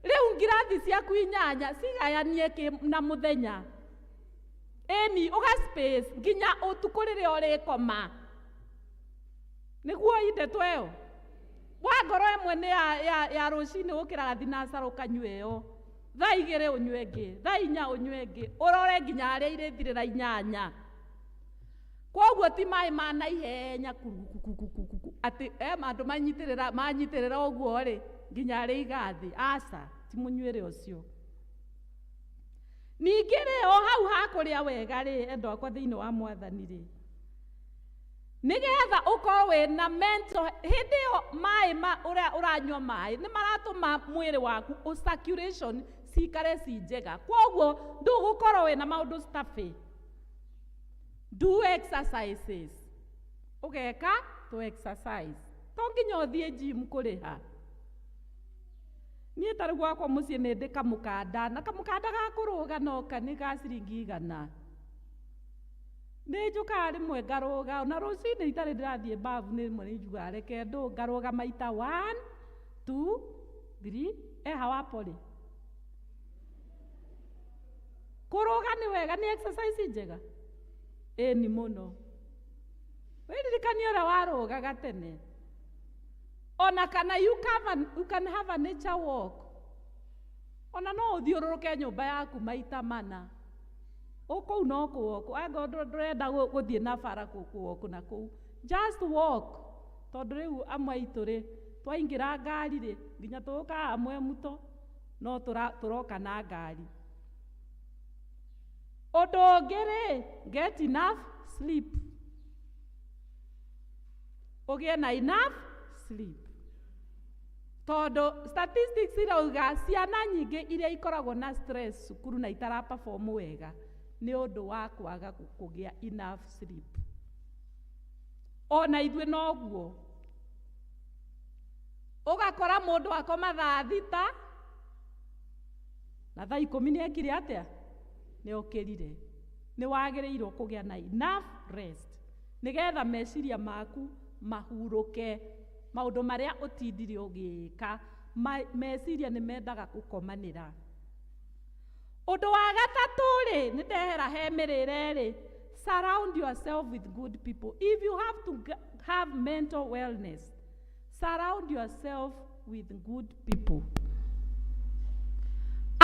Rĩu ngirathi ciaku 8 cigayanie na mũthenya, eni ũgaspace nginya ũtukũ rĩrĩa ũrĩkoma. Nĩguo ndeto ĩyo wangoro ĩmwe nĩ ya rũcinĩ gũkĩra thinacara ũkanyua ĩyo, thaa 2 ũnyue ĩngĩ, thaa 4 ũnyue ĩngĩ, ũrore nginya harĩa irĩthirĩra 8. Kwoguo ti maĩ ma naihenya atĩ andũ manyitĩrĩra ũguo rĩ nginya arĩ igathĩ, aca ti mũnyuĩre ũcio. Ningĩ rĩ o hau hakũrĩa wega rĩ endwa akwa thĩinĩ wa Mwathani rĩ nĩgetha ũkorwo wĩna mental, hĩndĩ ĩyo maĩ ũrĩa ũranyua maĩ nĩ maratũma mwĩrĩ waku circulation cikare ci njega, kwoguo ndũgũkorwo wĩna maũndũ stuffy. Do exercises. Ũgeka to exercise, to nginya ũthiĩ gym kũrĩha. Niĩ tarĩ gwakwa mũciĩ nĩ ndĩ kamũkanda, na kamũkanda ga kũrũga no nĩ ga ciringi 100. nä njå kaga rä mwe ngarå ga ona rå cinä itarä ndä rathiä mbabu nä mwe nä njugaga reke ndå ngarå ga maita 1 2 3 eha wapå kå rå ga nä wega nä exercise njega ĩni må no wĩririkanie ũrĩa warũgaga tene ona kana you can have a nature walk ona no ũthiũrũrũke nyũmba yaku maita mana kũu no kũwoko anga ndũrenda gũthiĩ na bara kũwoko na kũu just walk tondũ rĩu amwe aitũ rĩ twaingĩra ngari rĩ nginya tũũkaga amwe muto no tũroka na ngari ũndũ ũngĩ rĩ get enough sleep ũgĩe na enough sleep tondũ statistics irauga ciana nyingĩ iria ikoragwo na stress cukuru na itara perform wega nĩ ũndũ wa kwaga kũgĩa enough sleep ona ithuĩ noguo ũgakora mũndũ akoma thaa thita na thaa 10 nĩ ekire atĩa nĩ okĩrire nĩ wagĩrĩirwo kũgĩa na enough rest nĩgetha meciria maku mahurũke maũndũ marĩa ũtindire ũgĩka meciria nĩ mendaga gũkomanĩra ũndũ wa gatatũ rĩ nĩ ndehera he mĩrĩre rĩ surround yourself with good people if you have to have mental wellness surround yourself with good people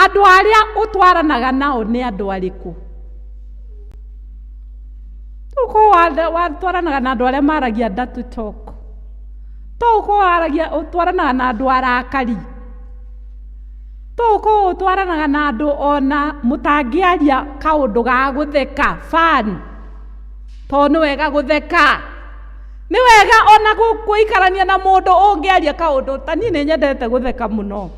andũ arĩa ũtwaranaga nao nĩ andũ arĩkũ ũkorwo watwaranaga na andũ arĩa maragia dirty talk to ũkorwo ũtwaranaga na andũ arakari to ũkorwo ũtwaranaga na andũ ona mũtangĩaria kaũndũ ga gũtheka fun tondũ nĩ wega gũtheka nĩ wega ona gũikarania na mũndũ ũngĩaria kaũndũ ta niĩ nĩ nyendete gũtheka mũno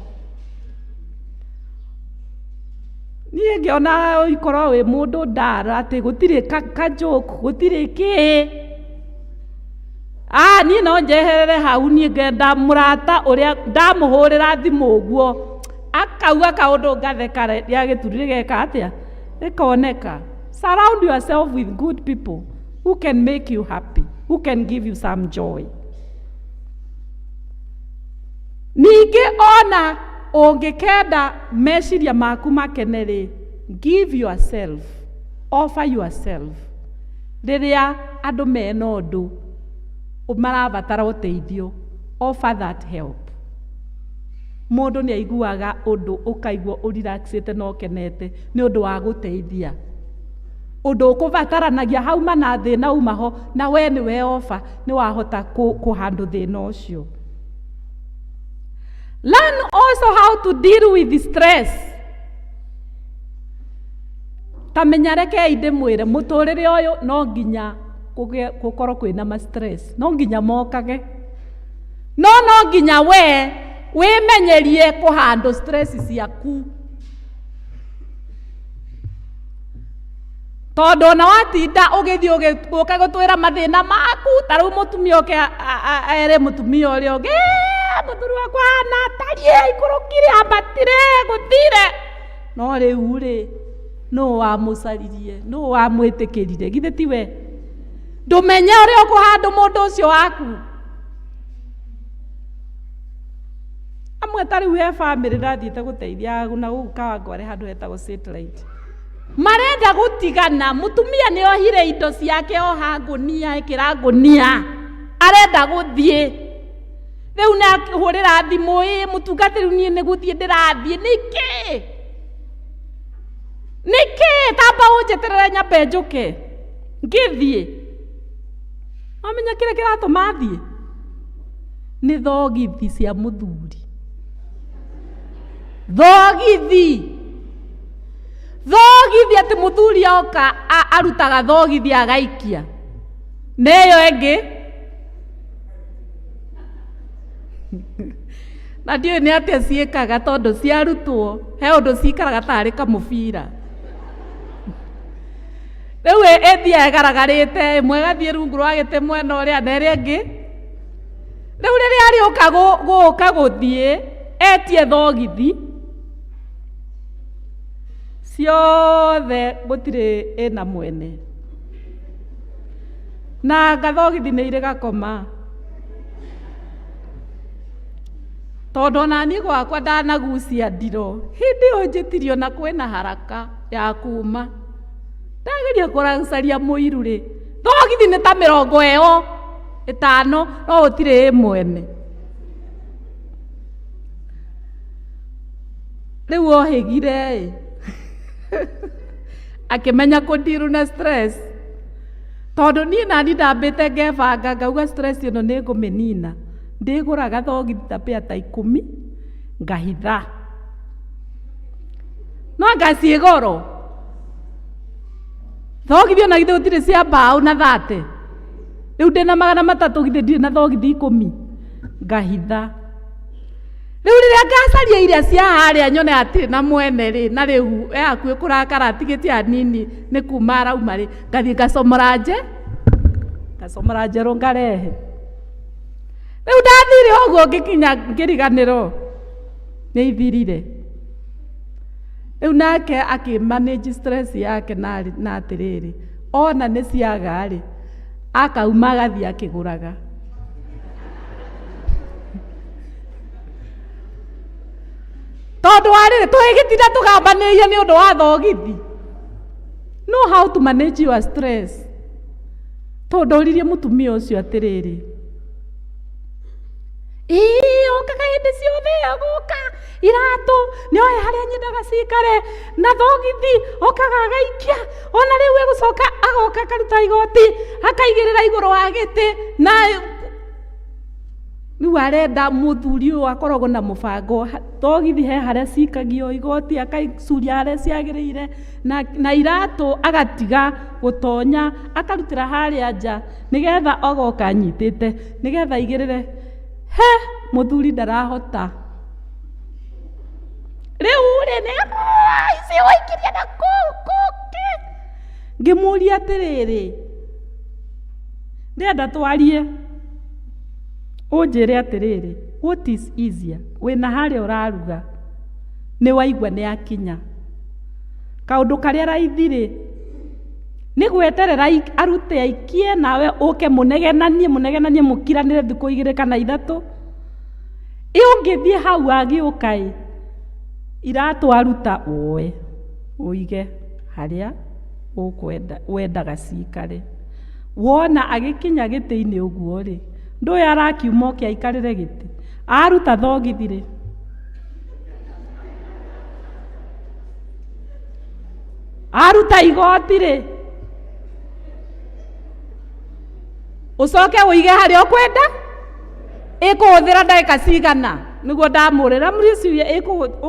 niĩ ngĩona ikorwo wĩ mũndũ ndara atĩ gũtirĩ kajoke gũtirĩ kĩ niĩ no njeherere hau niĩ ngenda mũrata ũrĩa ndamũhũrĩra thimũ ũguo akauga kaũndũ ngatheka rĩa gĩturi gĩgeka atĩa ĩkoneka surround yourself with good people who can make you happy who can give you some joy ningĩ ona ũngĩkenda meciria maku makenerĩ give yourself offer yourself rĩrĩa andũ mena ũndũ marabatara ũteithio offer that help mũndũ nĩ aiguaga ũndũ ũkaigua ũrelaxĩte na ũkenete nĩ ũndũ wa gũteithia ũndũ ũkũbataranagia hauma na thĩna uma ho na we nĩ we offer nĩ wahota kũhandle thĩna ũcio learn also how to deal with the stress tamenya rekei ndĩmwĩre mũtũrĩre ũyũ no nginya gũkorwo kwĩna ma stress no nginya mokage no nginya we wĩmenyerie kũhandle stress ciaku tondũ ona watinda ũgĩthiĩ ũgĩũka gũtwĩra mathĩna maku ta rĩu mũtumia ũke ere mũtumia ũrĩa ũngĩ mũthuri wakwa hana atarie ikũrũkire ambatire gũthire no rĩu rĩ nũũ wamũcaririe nũũ wamwĩtĩkĩrire githĩ tiwe ndũmenye ũrĩa ũkũhandle mũndũ ũcio waku amwe ta rĩu he bamĩrĩ rathiĩte gũteithia na gũkũ Kawangware handũ hetagwo satellite marenda gũtigana mũtumia nĩ ohire indo ciake oha ngũnia ĩkĩra ngũnia arenda gũthiĩ rĩu nĩ ahũrĩra thimũ mũtungatĩri niĩ nĩ gũthiĩ ndĩrathiĩ nĩkĩ tamba ũnjeterere nyambe njũke ngĩthiĩ wamenya kĩrĩa kĩratũma thiĩ nĩ thogithi cia mũthuri thogithi atĩ mũthuri oka arutaga thogithi agaikia nĩyo ĩngĩ na ndiũĩ nĩ atĩa ciĩkaga tondũ ciarutwo he ũndũ cikaraga tarĩ kamũbira rĩu ĩthiĩ ĩgaragarĩte ĩmwe ĩgathiĩ rungu rwa gĩtĩ mwena ũrĩa na ĩrĩa ĩngĩ rĩu rĩrĩa arĩũka gũka gũthiĩ etie thogithi ciothe gũtirĩ ĩna mwene na ngathogithi nĩ irĩ gakoma tondũ ona niĩ gwakwa ndanagucia ndiro hĩndĩ ĩyo njĩtirio na kwĩna haraka ya kuma ndageria kũracaria mũiru rĩ thogithi nĩ ta 50 no gũtirĩ ĩmwene rĩu ohĩgire akĩmenya kũndiru na stress tondũ niĩ nani ndambĩte ngebanga ngauga stress ĩno nĩ ngũmĩnina ndĩgũraga thogithi ta pĩa ta 10 ngahitha no ngaciĩ goro thogithi ona githĩ gũtirĩ cia mbaũ na 30 rĩu ndĩna 300 githĩ ndirĩ na thogithi 10 ngahitha rĩu rĩrĩa ngacaria iria cia harĩa nyone atirĩ na mwene rĩ na rĩu hakuhĩ kũrakara atigĩtie hanini nĩ kuma arauma rĩ ngathiĩ ngacomora njerũ ngarehe rĩu ndathire ũguo ngĩkinya ngĩriganĩrwo nĩ ithirire rĩu nake akĩmanage stress yake na atĩrĩrĩ ona nĩ ciaga rĩ akauma agathiĩ akĩgũraga tondũ warĩrĩ twĩgĩtinda tũgambanĩria nĩ ũndũ wa thogithi know how to manage your stress tondũ ũririe mũtumia ũcio atĩrĩrĩ ũkaga hĩndĩ ciothe agũka iratũ nĩoĩ harĩa nyendaga cikare na thogithi okaga agaikia ona rĩu egũcoka agoka akaruta igoti akaigĩrĩra igũrũ wa gĩtĩ na rĩu arenda mũthuri ũyũ akoragwo na mũbango thogithi he harĩa cikagio igoti akaicuria harĩa ciagĩrĩire na iratũ agatiga gũtonya akarutĩra harĩa nja nĩgetha agoka anyitĩte nĩgetha igĩrĩre he mũthuri ndarahota rĩu rĩ nĩ ici waikiria na kũkĩ ngĩmũria atĩrĩrĩ ndĩrenda twarie ũnjĩre atĩrĩrĩ what is easier wĩna harĩa ũraruga nĩ waigua nĩ akinya kaũndũ karĩa raithi rĩ nĩ gweterera arute aikie nawe ũke mũnegenanie mũkiranĩre thikũ 2 kana 3 ũngĩthiĩ hau agĩũka iratũ aruta ũe ũige harĩa wendaga cikare wona agĩkinya gĩtĩ-inĩ ũguo rĩ ndũĩ arakiuma oke aikarĩre gĩtĩ aruta thogithi rĩ aruta igoti rĩ ucoke ũige harĩa ũkwenda ĩkũhũthĩra ndagĩka cigana nĩguo ndamũrĩra mũrĩciria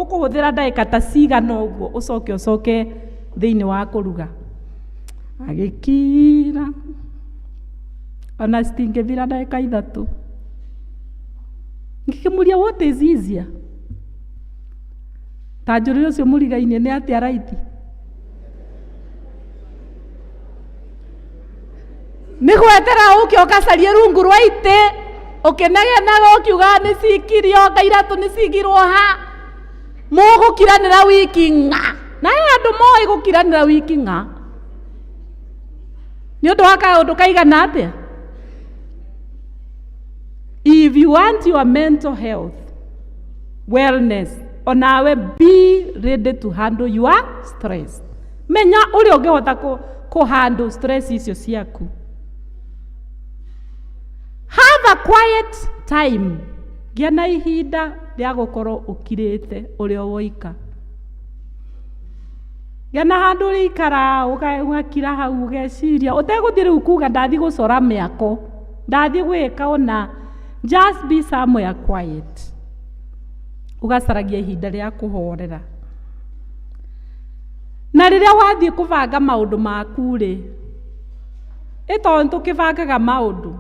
ũkũhũthĩra ndagĩka ta cigana ũguo ũcoke thĩinĩ wa kũruga agĩkira ona citingĩthira ndagĩka 3 ngĩkĩmũria what is easier ta njũrĩre ũcio mũriga-inĩ nĩ atĩa raithi nĩ gwetera ũke ũkacarie rungu rwa itĩ ũkĩnegenaga ũkiuga nĩ cikirio ngairatũ nĩ cigirwo ha mũgũkiranĩra wiki ng'a na andũ moĩ gũkiranĩra wiki ng'a nĩ ũndũ wa kaũndũ kaigana atĩa if you want your mental health wellness onawe be ready to handle your stress menya ũrĩa ũngĩhota handle stress icio ciaku have a quiet time gĩa na ihinda rĩa gũkorwo ũkirĩte ũrĩa woika gĩa na handũ ũrĩikara ũgakira hau ũgeciria ũtegũthiĩ rĩu kuga ndathiĩ gũcora mĩako ndathiĩ gwĩka ona just be somewhere quiet ũgacaragia ihinda rĩa kũhorera na rĩrĩa wathiĩ kũbanga maũndũ maku rĩ ĩtondũ tũkĩbangaga maũndũ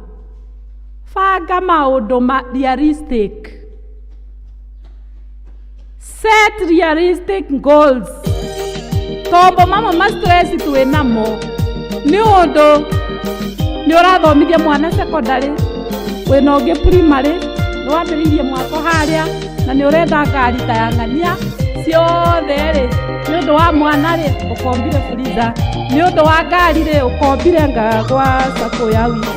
banga maũndũ realistic set realistic goals tombo mama stress twĩ namo nĩ ũndũ nĩ ũrathomithia mwana secondary wĩna ũngĩ primary nĩ wambĩrĩirie mwako harĩa na nĩ ũrenda ngari ta ya ng'ania ciothe rĩ nĩ ũndũ wa mwana rĩ ũkombire buriza, nĩ ũndũ wa ngari rĩ ũkombire gwa sako ya wiri,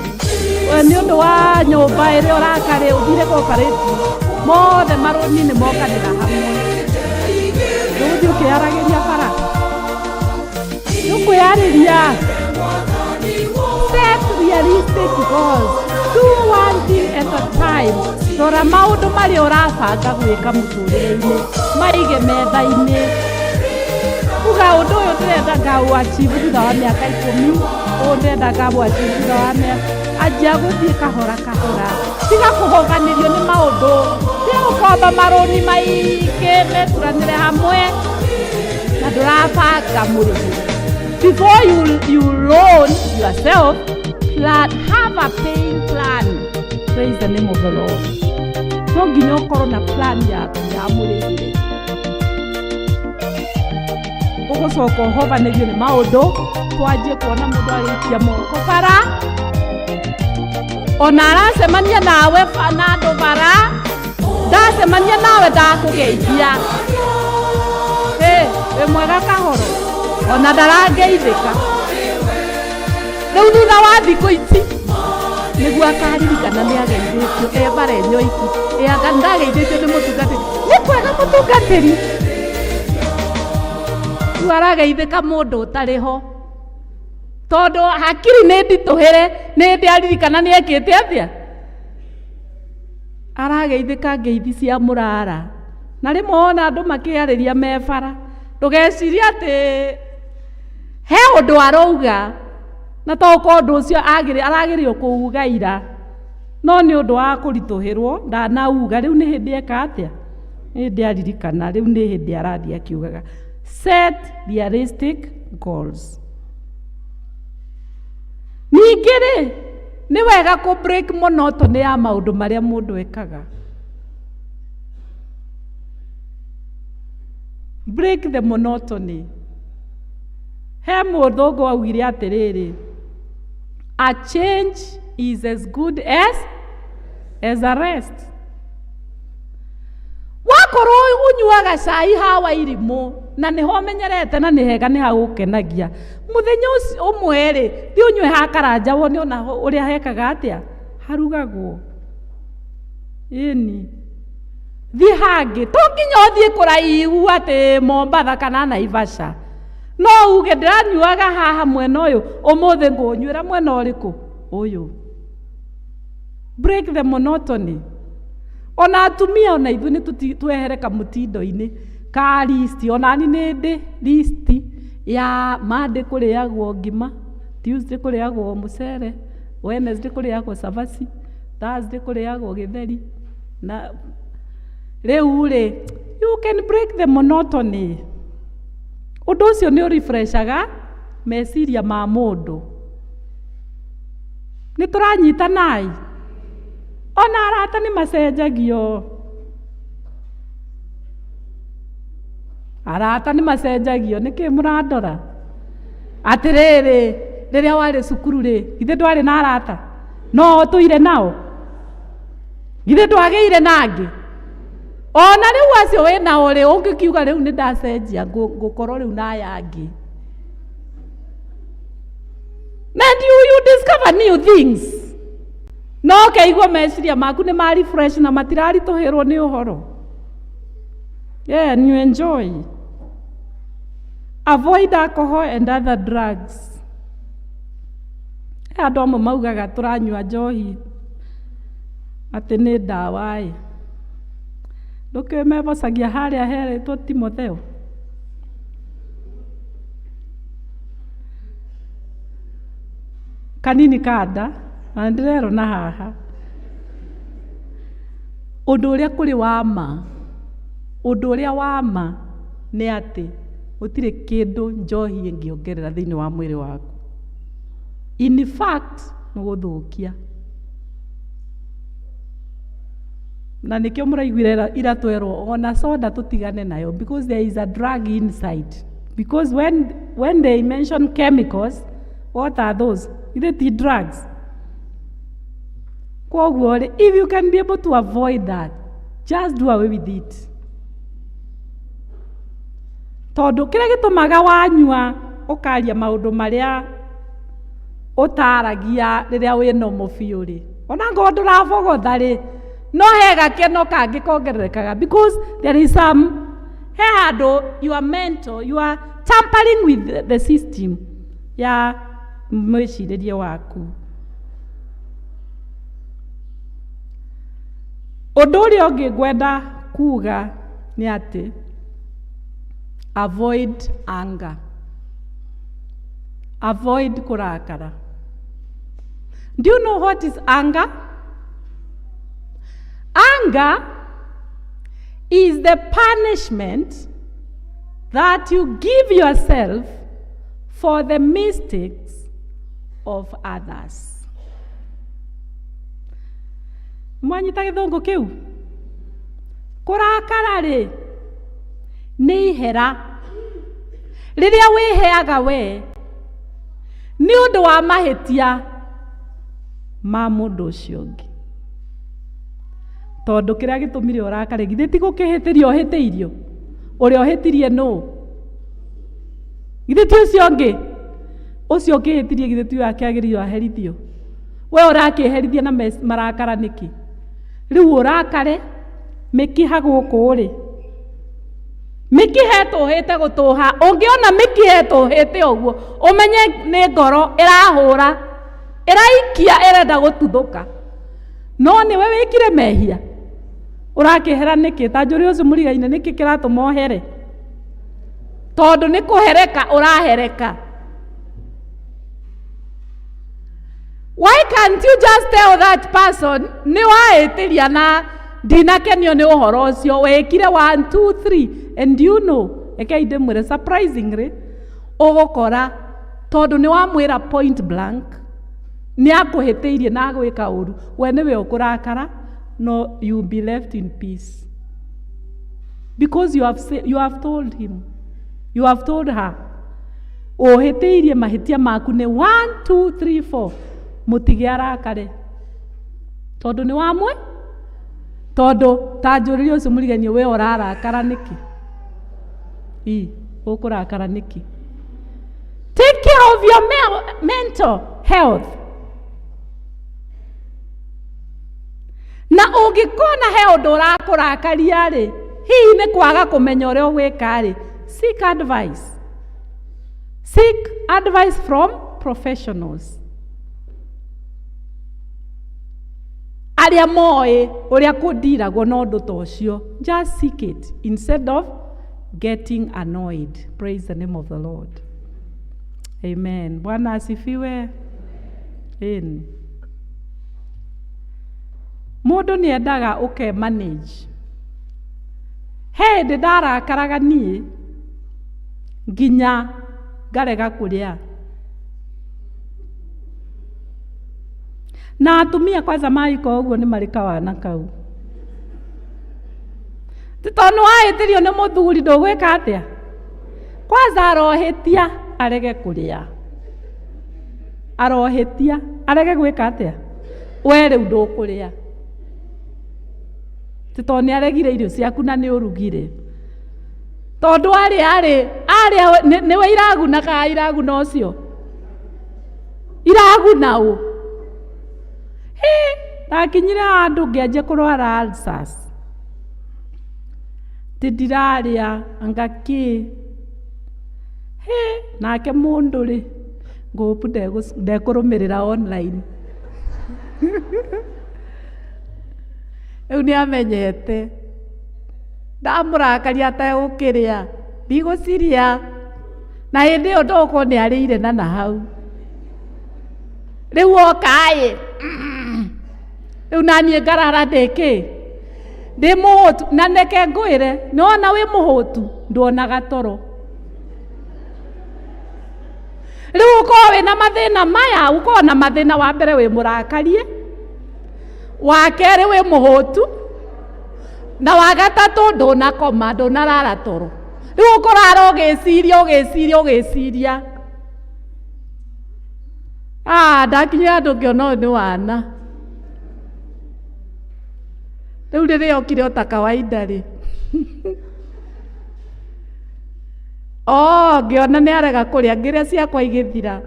nĩ ũndũ wa nyũmba ĩrĩa ũraka rĩ ũthire cooperative, mothe marũni nĩ mokanĩra hamwe. Ndũgũthiĩ ũkĩaragĩria bara, nĩũkwĩarĩria. Set realistic goals. Do one thing at a time. Rora maũndũ marĩa ũrabanga gwĩka mũtũrĩre-inĩ, maige metha-inĩ. Uga ũndũ ũyũ ndĩrenda ngaũachieve thutha wa mĩaka 10, ũyũ ndĩrenda ngaũachieve thutha wa mĩaka. Anjia gũthiĩ kahora kahora. Tiga kũhoganĩrio nĩ maũndũ. Tiga gũkomba marũni maingĩ meturanĩre hamwe na ndũrabanga mũrĩmi. Before you loan yourself, have a paying plan. Praise the name of the Lord. No nginya ũkorwo na plan yaku ya mũrĩhĩre. Ũgũcoka ũhobanĩrio nĩ maũndũ, twanjie kuona mũndũ arĩkia moko bara, ona aracemania nawe na andũ bara, ndacemania nawe ndakũgeithia. Wĩ mwega kahoro, ona ndarangeithĩka. Rĩu thutha wa thikũ ici nĩguo akaririkana nĩ ageithĩtio bara enyoiki, anga ndageithĩtio nĩ mũtungatĩri. Nĩ kwega mũtungatĩri, rĩu arageithĩka mũndũ ũtarĩ ho, tondũ hakiri nĩ nditũhĩre, nĩ ndĩ aririkana nĩ ekĩte atĩa. Arageithĩka ngeithi cia mũrara, na rĩmwe ona andũ makĩarĩria me bara, ndũgecirie atĩ he ũndũ arauga na to ko ũndũ ũcio aragĩrĩirwo kũuga ira, no nĩ ũndũ wa kũritũhĩrwo ndanauga. Rĩu nĩ hĩndĩ eka atĩa, nĩ hĩndĩ aririkana, rĩu nĩ hĩndĩ arathiĩ akiugaga set realistic goals. Ningĩ rĩ nĩ wega kũ break monotony ya maũndũ marĩa mũndũ ekaga. Break the monotony. He mũthũngũ augire atĩrĩrĩ, a change is as good as a rest. Wakorwo unyuaga cai hawa irimũ na nĩho menyerete na nĩ hega nĩ hagũkenagia, mũthenya ũmwe rĩ thiĩ ũnyue ha karanja wone ona ũrĩa hekaga atĩa harugagwo. Ĩni thiĩ hangĩ, to nginya ũthiĩ kũraihu atĩ Mombatha kana Naivasha. No uge ndĩranyuaga haha mwena ũyũ, ũmũthĩ ngũnyuĩra mwena ũrĩkũ ũyũ. Break the monotony. Ona atumia ona ithuĩ nĩ twehere kamũtindo-inĩ ka listi, onani nĩ ndĩ listi ya Monday kũrĩagwo ngima, Tuesday kũrĩagwo mũcere, Wednesday kũrĩagwo cabaci, Thursday kũrĩagwo gĩtheri. Na rĩu rĩ, you can break the monotony. Ũndũ ũcio nĩ ũrefreshaga meciria ma mũndũ. Nĩ tũranyitanai, ona arata nĩ macenjagio, arata nĩ macenjagio. Nĩkĩ mũrandora atĩrĩrĩ, rĩrĩa warĩ cukuru rĩ githĩ ndwarĩ na arata? No tũire nao, githĩ ndwagĩire nangĩ? Ona rĩu acio wĩ nao rĩ ũngĩkiuga rĩu nĩ ndacenjia ngũkorwo rĩu na aya angĩ. And you discover new things. No keigua meciria maku nĩ ma refresh na matiraritũhĩrwo nĩ ũhoro. Yeah, and you enjoy. Avoid alcohol and other drugs. Andũ amwe maugaga tũranyua njohi atĩ nĩ ndawa ĩ. Ndũkĩmevocagia harĩa herĩtwo Timotheo. Kanini kada na ndĩrerwo na haha ũndũ ũrĩa kũrĩ wa ma, ũndũ ũrĩa wa ma nĩ atĩ gũtirĩ kĩndũ njohi ĩngĩongerera thĩinĩ wa mwĩrĩ waku. In fact nĩ gũthũkia. Na nĩkĩo mũraiguire iratwerwo ona soda tũtigane nayo, because there is a drug inside. Because when they mention chemicals, what are those? Either the drugs. If you can be able to avoid that, just do away with it. tondu kira gitumaga wanyua ukaria maundu maria utaragia riria wina mubiu ri ona ngo nduravogotha ri no he gakeno kangi kongererekaga because there is some he handu you are mental, you are tampering with the system ya mwiciririe waku. Undu uria ungi ngwenda kuga ni ati avoid anger. Avoid kurakara. Do you know what is anger? Anger is the punishment that you give yourself for the mistakes of others. Mwanyita githungu kiu? Kurakara ri ni ihera riria wiheaga we ni undu wa mahitia ma mundu ucio ungi. Tondu kiria gitumire urakare githe ti gukihitirio hitiirio uria uhitirie no githe ti ucio ukihitirie githe ti yake agirio aherithio we urakiherithia na marakara niki riu urakare mikiha guku ri mikihe tuhite gutuha ungiona mikihe tuhite uguo umenye ni ngoro irahura iraikia irenda gututhuka no ni we wikire mehia urakihera niki ta njuri ucio murigaine niki kiratuma ohere tondu ni kuhereka urahereka. Why can't you just tell that person ni waitiria na ndinakenio ni uhoro ucio wekire 1 2 3 and you know ekei ndimwire surprisingly ugukora tondu ni wamwira point blank ni akuhitiirie na gwika uru we niwe ukurakara no you be left in peace because you have told him, you have told her uhitiirie mahitia maku ni 1 2 3 4 mutige arakare tondu ni wamwe tondu ta njuriri ucio muriganie we urarakara niki ukurakara niki. Take care of your mental health. Na ungikona he undu urakurakaria ri hihi ni kwaga kumenya uria ugwika ri seek advice. Seek advice from professionals. Aria moe uria kundiragwo na undu ta ucio. Just seek it instead of getting annoyed. Praise the name of the Lord. Amen. Bwana asifiwe. Amen. Mundu ni endaga uke manage. He ndi ndarakaraga nie nginya ngarega kuria. Na atumia kwanza maiko uguo ni marika wana kau. Titonu ahitirio ni muthuri ndugwika atia. Kwanza arohitia arege kuria. Arohitia arege gwika atia. We riu ndukuria. Titoni aregire irio ciaku na ni urugire. Tondu ari niwe iraguna ka iraguna ucio. Iraguna u. Nakinyire handu ngianjia kurwara ulcers. Tidiraria angaki. Nake mundu ri ngupu ndekurumirira online. Eu ni amenyete. Ndamurakaria ategukiria ndiguciria na hindi iyo ndoko ni arire na hau. Riu okaye riu nanie ngarara ndiki ndi muhutu na neke ngwire nona wi muhutu nduonaga toro. Riu uko wina mathina maya uko na mathina wa mbere wi murakarie wa keri wi muhutu na wa gatatu ndunakoma ndunarara toro. Riu ukurara ugiciria ndakinya andu ngiona ni wana. Riu riria okire ota kawaida ri ngĩona nĩ arega kũrĩa ngĩrĩa ciakwa igĩthira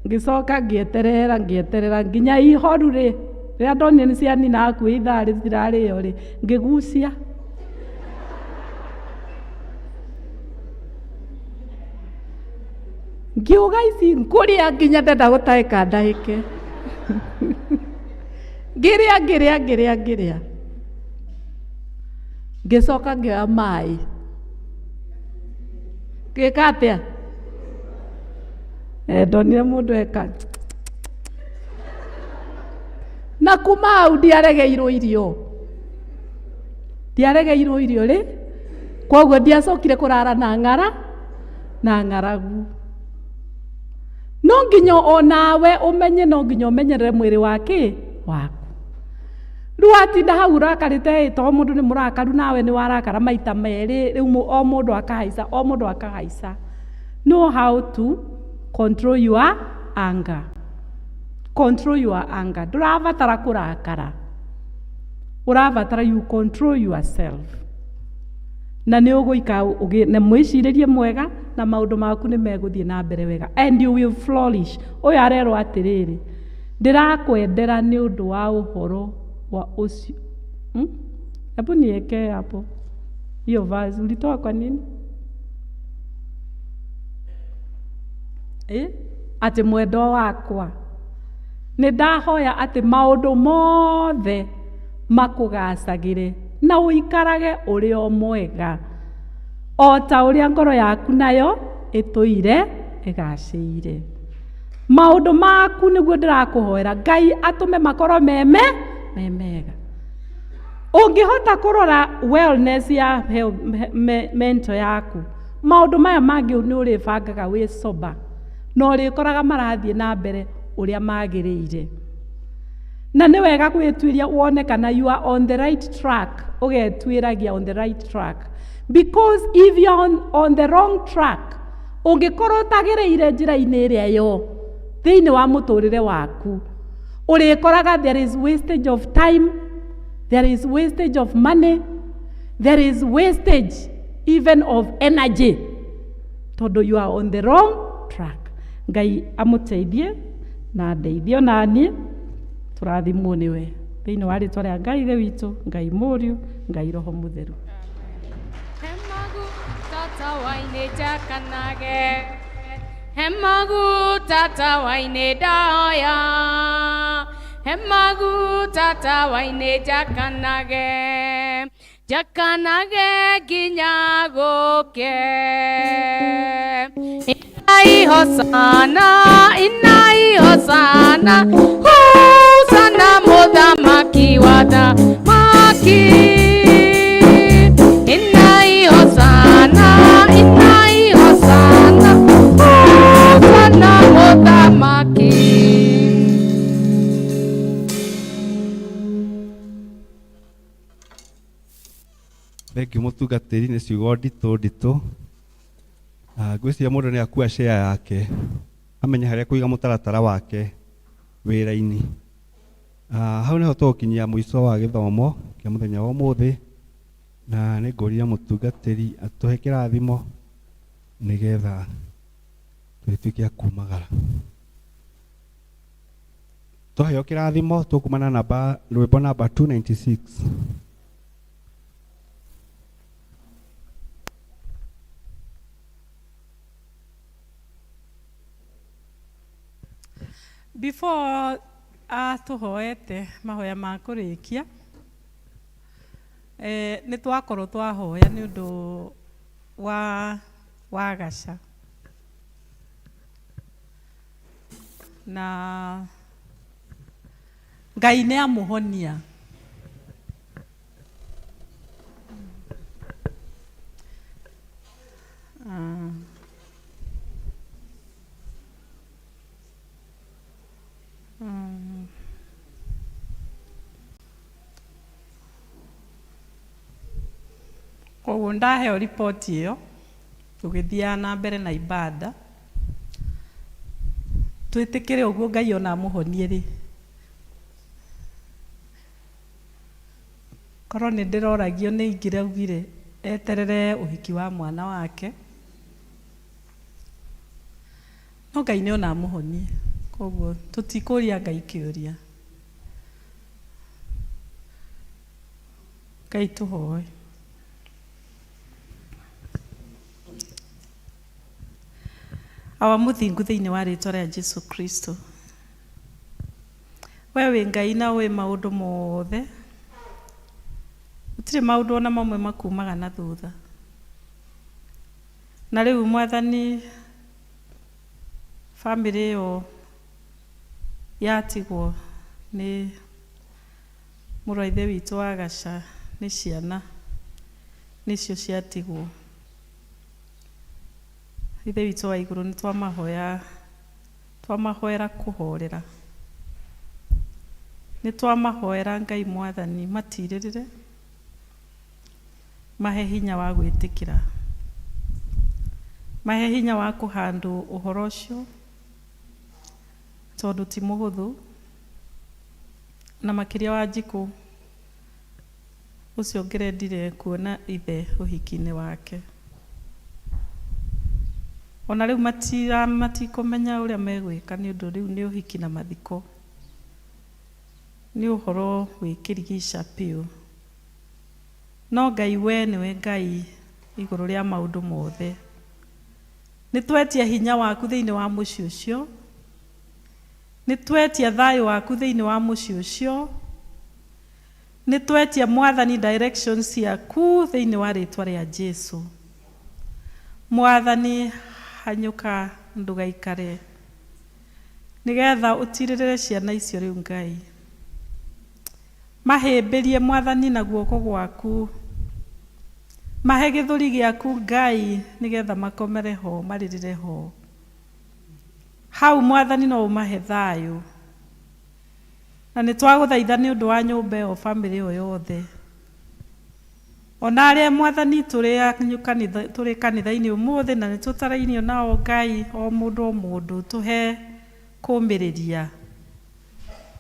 ngĩcoka ngĩeterera nginya ihoru rĩ rĩrĩa ndonire nĩ cianina hakuhĩ ithaa cirarĩo rĩ ngĩgucia ngiuga ici ngũrĩa nginya ndenda gũtahĩka ndahĩke ngĩrĩa ngĩcoka ngĩoya maĩ ngĩka atĩa ndonire mũndũ eka na kuma hau ndiaregeirwo irio rĩ kwoguo ndiacokire kũrara na ng'aragu no nginya onawe ũmenye no nginya ũmenyerere mwĩrĩ waku rĩu watinda hau ũrakarĩte to mũndũ nĩ mũrakaru nawe nĩ warakara maita merĩ rĩu o mũndũ akahaica know how to control your anger ndũrabatara kũrakara ũrabatara you control yourself na nĩ ũgũikara na mwĩcirĩrie mwega na maũndũ maku nĩ megũthiĩ na mbere wega and you will flourish ũyũ arerwo atĩrĩrĩ ndĩrakwendera nĩ ũndũ wa ũhoro wa ucio hebu niweke hapo hiyo vazi ulitoa kwa nini ati mwendo wakwa nĩ ndahoya atĩ maũndũ mothe makũgacagĩre na ũikarage ũrĩ o mwega o ta ũrĩa ngoro yaku nayo ĩtũire ĩgacĩire maũndũ maku nĩguo ndĩrakũhoera Ngai atũme makorwo mega ũngĩhota kũrora wellness ya mental yaku maũndũ maya mangĩ nĩ ũrĩbangaga wĩ sober na ũrĩkoraga marathiĩ na mbere ũrĩa magĩrĩire na nĩ wega gwĩtuĩria wone kana you are on the right track ũgetuĩragia on the right track because if you are on the wrong track ũngĩkorwo ũtagĩrĩire njĩra-inĩ ĩrĩa yo thĩinĩ wa mũtũrĩre waku ũrĩkoraga there is wastage of time, there is wastage of money, there is wastage even of energy tondũ you are on the wrong track. Ngai amũteithie na ndeithio naniĩ tũrathimwo nĩwe thĩinĩ wa rĩtwa rĩa Ngai ithe witũ, Ngai Mũriũ, Ngai Roho Mũtheru.
Hemagu tata waine daya, hemagu tata waine jakanage ginyagoke. Inai hosana, hosana moda makiwada maki. Inai hosana.
Thank you mũtungatĩri nĩ ciugo nditũ ngwĩciria mũndũ nĩ akua share yake amenya harĩa kũiga mũtaratara wake wĩra-inĩ. Hau nĩho tũkinyia mũico wa gĩthomo kĩa mũthenya wa ũmũthĩ na nĩ ngũria mũtungatĩri atũhe kĩrathimo nĩgetha twĩtuĩke a kumagara. Twaheo kĩrathimo tũkumana na rwĩmbo namba 296.
Before tuhoete mahoya ma kũrĩkia nĩ twakorwo twahoya nĩ ũndũ wa gaca na Ngai nĩ amũhonia. Koguo ndaheo ripoti ĩyo tũgĩthiaga na mbere na ibada twĩtĩkĩre ũguo Ngai ona amũhonie rĩ. Korwo nĩ ndĩroragio nĩ ingĩraugire eterere uhiki wa mwana wake no Ngai nĩ ona mũhonie koguo tũtikũria Ngai kĩũria. Ngai tũhoe. Awa mũthingu thĩinĩ wa rĩtwa rĩa Jesu Kristo, we wĩ Ngai na wĩ maũndũ mothe, gũtirĩ maũndũ ona mamwe makumaga na thutha. Na rĩu Mwathani, family ĩyo yatigwo nĩ mũrũ wa ithe witũ wa Gaca, nĩ ciana nĩcio ciatigwo. Ithe witũ wa igũrũ nĩ twamahoera kũhorera, nĩ twamahoera Ngai Mwathani matirĩrĩre, mahe hinya wa gwĩtĩkĩra, mahe hinya wa kũhandwo ũhoro ũcio, tondũ ti mũhũthũ, na makĩria wa Njikũ ũcio ngerendire kuona ithe ũhiki-inĩ wake. Ona rĩu matikũmenya ũrĩa megwĩka nĩ ũndũ rĩu nĩ ũhiki na mathiko, nĩ ũhoro wĩkĩrigica piũ. No Ngai we nĩwe Ngai igũrũ rĩa maũndũ mothe. Nĩ twetia hinya waku thĩinĩ wa mũciĩ ũcio, nĩ twetia thayũ waku thĩinĩ wa mũciĩ ũcio, nĩ twetia Mwathani directions ciaku thĩinĩ wa rĩtwa rĩa Jesu. Mwathani hanyũka ndũgaikare, nĩgetha ũtirĩrĩre ciana icio rĩu Ngai. Mahĩmbĩrie Mwathani na guoko gwaku, mahe gĩthũri gĩaku Ngai, nĩgetha makomere ho, marĩrĩre ho. Hau Mwathani no ũmahe thayũ. Na nĩ twagũthaitha nĩ ũndũ wa nyũmba ĩyo, family ĩyo yothe. Ona arĩa Mwathani tũrĩ kanitha-inĩ ũmũthĩ na nĩ tũtarainie nao Ngai, o mũndũ tũhe kũmĩrĩria.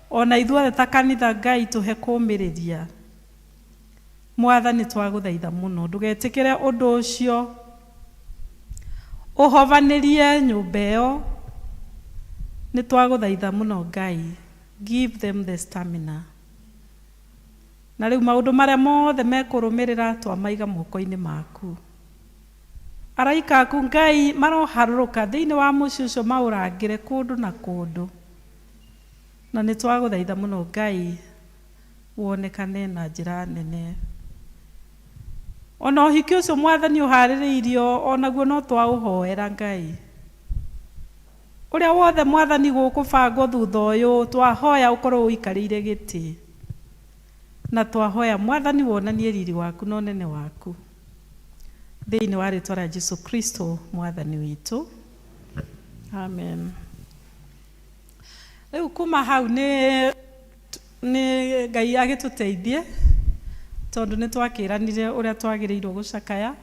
Ona ithuothe ta kanitha Ngai tũhe kũmĩrĩria. Mwathani twagũthaitha mũno, ndũgetĩkĩre ũndũ ũcio ũhovanĩrie nyũmba ĩyo. Nĩ twagũthaitha mũno Ngai, give them the stamina. Na rĩu maũndũ marĩa mothe mekũrũmĩrĩra twamaiga moko-inĩ maku. Araika aku Ngai maroharũrũka thĩinĩ wa mũciĩ ũcio maũrangĩre kũndũ na kũndũ. Na nĩ twagũthaitha mũno Ngai wonekane na njĩra nene. Ona ũhiki ũcio Mwathani ũharĩrĩirio, onaguo no twaũhoera Ngai. Ũrĩa wothe Mwathani gũkũbangwo thutha ũyũ, twahoya ũkorwo ũikarĩire gĩtĩ. Na twahoya Mwathani wonanie riri waku na ũnene waku. Thĩinĩ wa rĩtwa rĩa Jesu Kristo Mwathani witũ. Amen. Rĩu kuma hau nĩ Ngai agĩtũteithie, tondũ nĩ twakĩranire ũrĩa twagĩrĩirwo gũcakaya.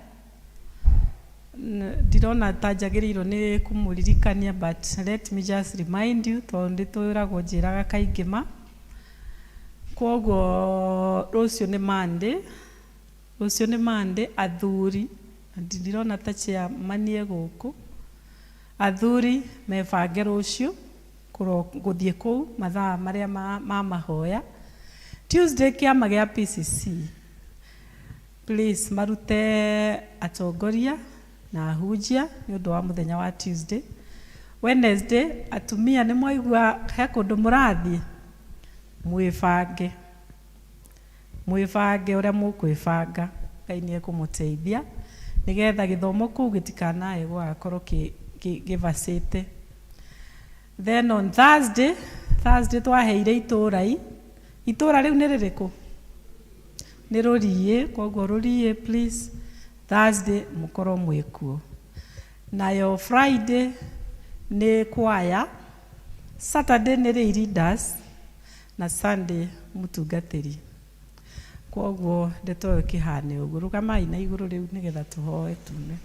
Ndirona ta njagĩrĩirwo nĩ kũmũririkania, but let me just remind you, tondũ ndĩtwĩragwo njĩraga kaingĩ ma. Koguo rũciũ nĩ Monday, athuri, ndirona ta manie gũkũ, athuri mebange rũciũ gũthiĩ kũu mathaa marĩa ma mahoya. Tuesday kĩama gĩa PCC, please marute atongoria na ahunjia nĩ ũndũ wa mũthenya wa Tuesday. Wednesday atumia nĩ mwaigua he kũndũ mũrathiĩ, mwĩbange ũrĩa mũkwĩbanga. Ngai nĩ ekũmũteithia nĩgetha gĩthomo kũu gĩtikanae gũgakorwo gĩbacĩte. Then on Thursday twaheire itũũra rĩu nĩ rĩrĩkũ? Nĩ Rũriĩ. Koguo Rũriĩ, please Thursday mũkorwo mwĩkuo. Nayo Friday nĩ kwaya, Saturday nĩ leaders, na Sunday mũtungatĩri. Koguo ndetoe kĩhane ũguo. Rũgamai na igũrũ rĩu nĩgetha tũhoe tune.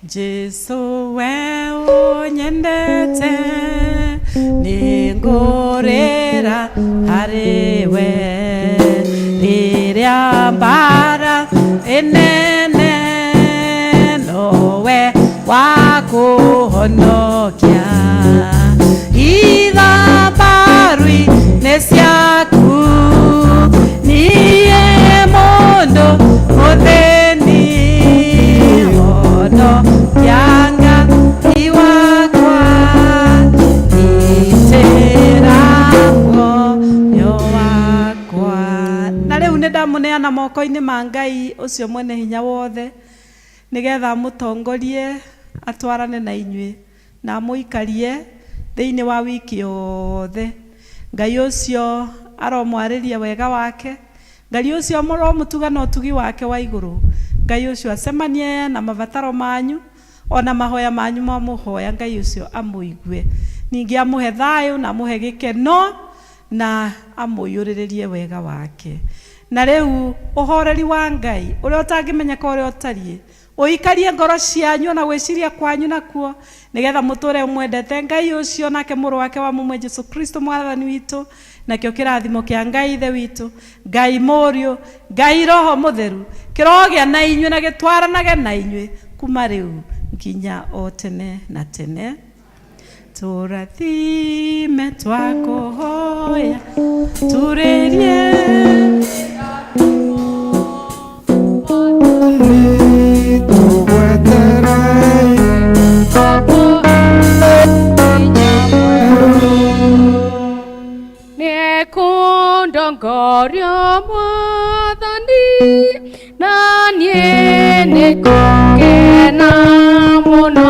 Jesu we ũnyendete, nĩ ngũrĩra harĩ we. kũhonokia ithambarĩ nĩ ciaku niĩ mũndũ mũthĩni honokia Ngai wakwa itĩra muoyo wakwa. Na rĩu nĩ ndamũneana moko-inĩ ma Ngai ũcio mwene hinya wothe nĩgetha mũtongorie atwarane na inyuĩ na mũikarie thĩinĩ wa wiki yothe. Ngai ũcio aromwarĩria wega wake, Ngai ũcio mũromũtuga na ũtugi wake wa igũrũ, Ngai ũcio acemanie na mabataro manyu ona mahoya manyu mamũhoya, Ngai ũcio amũigue, ningĩ amũhe thayũ na amũhe gĩkeno na amũiyũrĩrĩrie wega wake. Na rĩu ũhoreri wa Ngai ũrĩa ũtangĩmenyeka ũrĩa ũtariĩ ũikarie ngoro cianyu na gwĩciria kwanyu nakuo nĩgetha mũtũre mwendete Ngai ũcio nake mũrũ wake wa mũmwe Jesu Kristo mwathani witũ, nakĩo kĩrathimo kĩa Ngai ithe witũ, Ngai mũriũ, Ngai roho mũtheru kĩrogĩa na inyuĩ na gĩtwaranage na inyuĩ kuma rĩu nginya o tene na tene. Tũrathime twakũhoya turĩrie
Ngorio mwathani na niĩ nĩngũkena mũno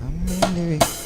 I'm in the